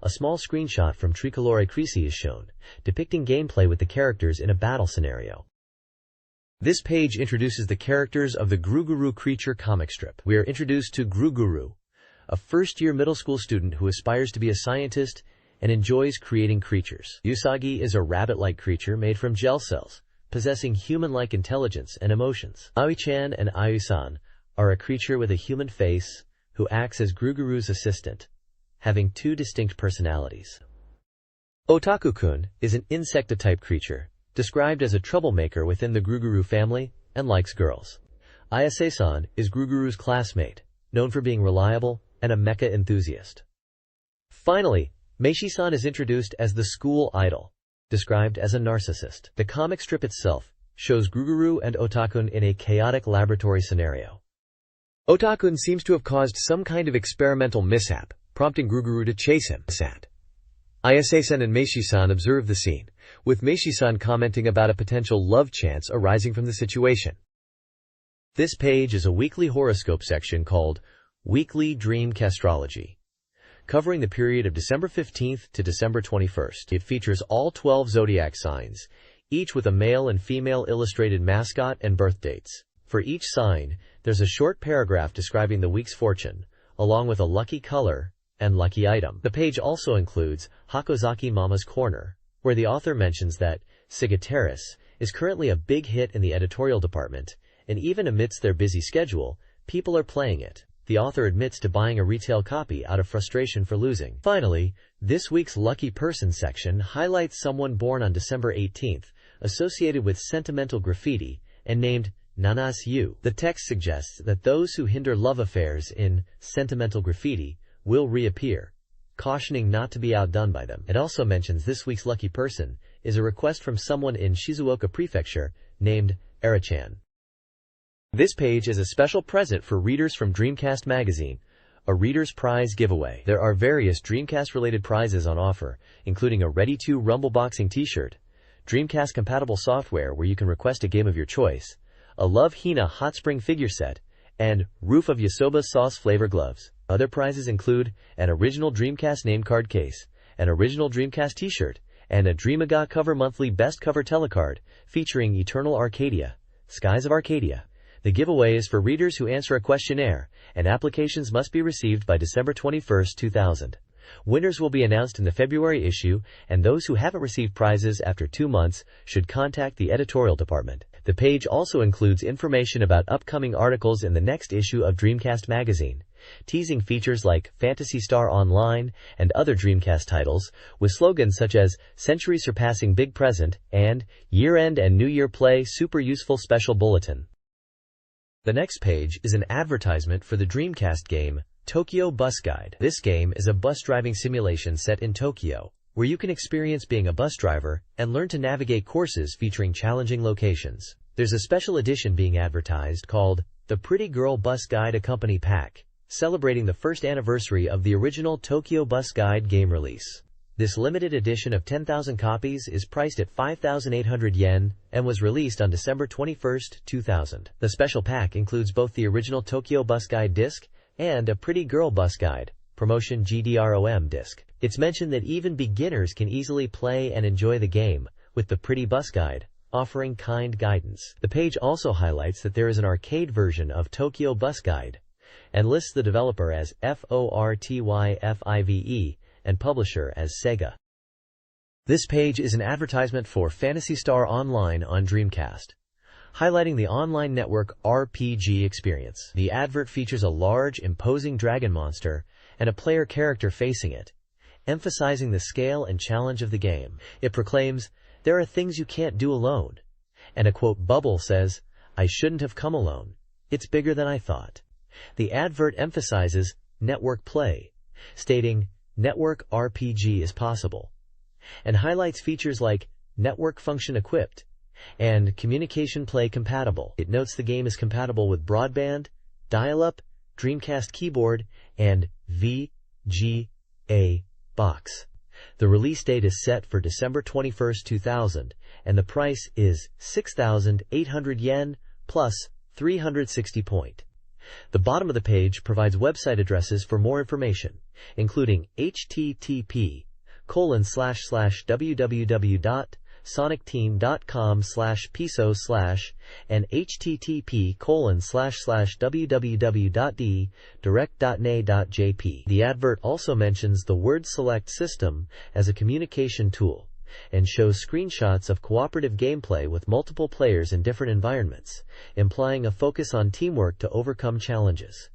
A small screenshot from Tricolore Crise is shown, depicting gameplay with the characters in a battle scenario. This page introduces the characters of the Gruguru Creature comic strip. We are introduced to Gruguru, a first-year middle school student who aspires to be a scientist and enjoys creating creatures. Usagi is a rabbit-like creature made from gel cells, possessing human-like intelligence and emotions. Aoi-chan and Aoi-san are a creature with a human face who acts as Gruguru's assistant, having 2 distinct personalities. Otaku-kun is an insectotype creature, described as a troublemaker within the Gruguru family and likes girls. Ayase-san is Gruguru's classmate, known for being reliable and a mecha enthusiast. Finally, Meishi-san is introduced as the school idol, described as a narcissist. The comic strip itself shows Gruguru and Otakun in a chaotic laboratory scenario. Otakun seems to have caused some kind of experimental mishap, prompting Gruguru to chase him. Ayase-san and Meishi-san observe the scene, with Meishi-san commenting about a potential love chance arising from the situation. This page is a weekly horoscope section called Weekly Dreamcastrology, covering the period of December 15th to December 21st. It features all 12 zodiac signs, each with a male and female illustrated mascot and birth dates. For each sign, there's a short paragraph describing the week's fortune, along with a lucky color and lucky item. The page also includes Hakozaki Mama's Corner, where the author mentions that Sagittarius is currently a big hit in the editorial department, and even amidst their busy schedule, people are playing it. The author admits to buying a retail copy out of frustration for losing. Finally, this week's Lucky Person section highlights someone born on December 18th, associated with sentimental graffiti, and named Nanas Yu. The text suggests that those who hinder love affairs in sentimental graffiti will reappear, cautioning not to be outdone by them. It also mentions this week's lucky person is a request from someone in Shizuoka Prefecture named Erichan. This page is a special present for readers from Dreamcast Magazine, a Reader's Prize giveaway. There are various Dreamcast-related prizes on offer, including a Ready-to Rumble Boxing t-shirt, Dreamcast-compatible software where you can request a game of your choice, a Love Hina Hot Spring figure set, and Roof of Yasoba sauce flavor gloves. Other prizes include an original Dreamcast name card case, an original Dreamcast t-shirt, and a Dreamaga cover monthly best cover telecard featuring Eternal Arcadia, Skies of Arcadia. The giveaway is for readers who answer a questionnaire, and applications must be received by December 21, 2000. Winners will be announced in the February issue, and those who haven't received prizes after 2 months should contact the editorial department. The page also includes information about upcoming articles in the next issue of Dreamcast Magazine, teasing features like Phantasy Star Online and other Dreamcast titles, with slogans such as Century Surpassing Big Present and Year-End and New Year Play Super Useful Special Bulletin. The next page is an advertisement for the Dreamcast game, Tokyo Bus Guide. This game is a bus driving simulation set in Tokyo, where you can experience being a bus driver and learn to navigate courses featuring challenging locations. There's a special edition being advertised called the Pretty Girl Bus Guide Accompany Pack, celebrating the first anniversary of the original Tokyo Bus Guide game release. This limited edition of 10,000 copies is priced at 5,800 yen and was released on December 21, 2000. The special pack includes both the original Tokyo Bus Guide disc and a Pretty Girl Bus Guide promotion GDROM disc. It's mentioned that even beginners can easily play and enjoy the game, with the Pretty Bus Guide offering kind guidance. The page also highlights that there is an arcade version of Tokyo Bus Guide and lists the developer as FORTYFIVE and publisher as Sega. This page is an advertisement for Phantasy Star Online on Dreamcast, highlighting the online network RPG experience. The advert features a large, imposing dragon monster and a player character facing it, emphasizing the scale and challenge of the game. It proclaims, "There are things you can't do alone," and a quote bubble says, "I shouldn't have come alone. It's bigger than I thought." The advert emphasizes network play, stating, "Network RPG is possible," and highlights features like network function equipped and communication play compatible. It notes the game is compatible with broadband, dial-up, Dreamcast keyboard, and VGA box. The release date is set for December 21, 2000, and the price is 6,800 yen plus 360 point. The bottom of the page provides website addresses for more information, including http://www.sonicteam.com/piso/ and http://www.direct.na.jp. The advert also mentions the word select system as a communication tool and shows screenshots of cooperative gameplay with multiple players in different environments, implying a focus on teamwork to overcome challenges.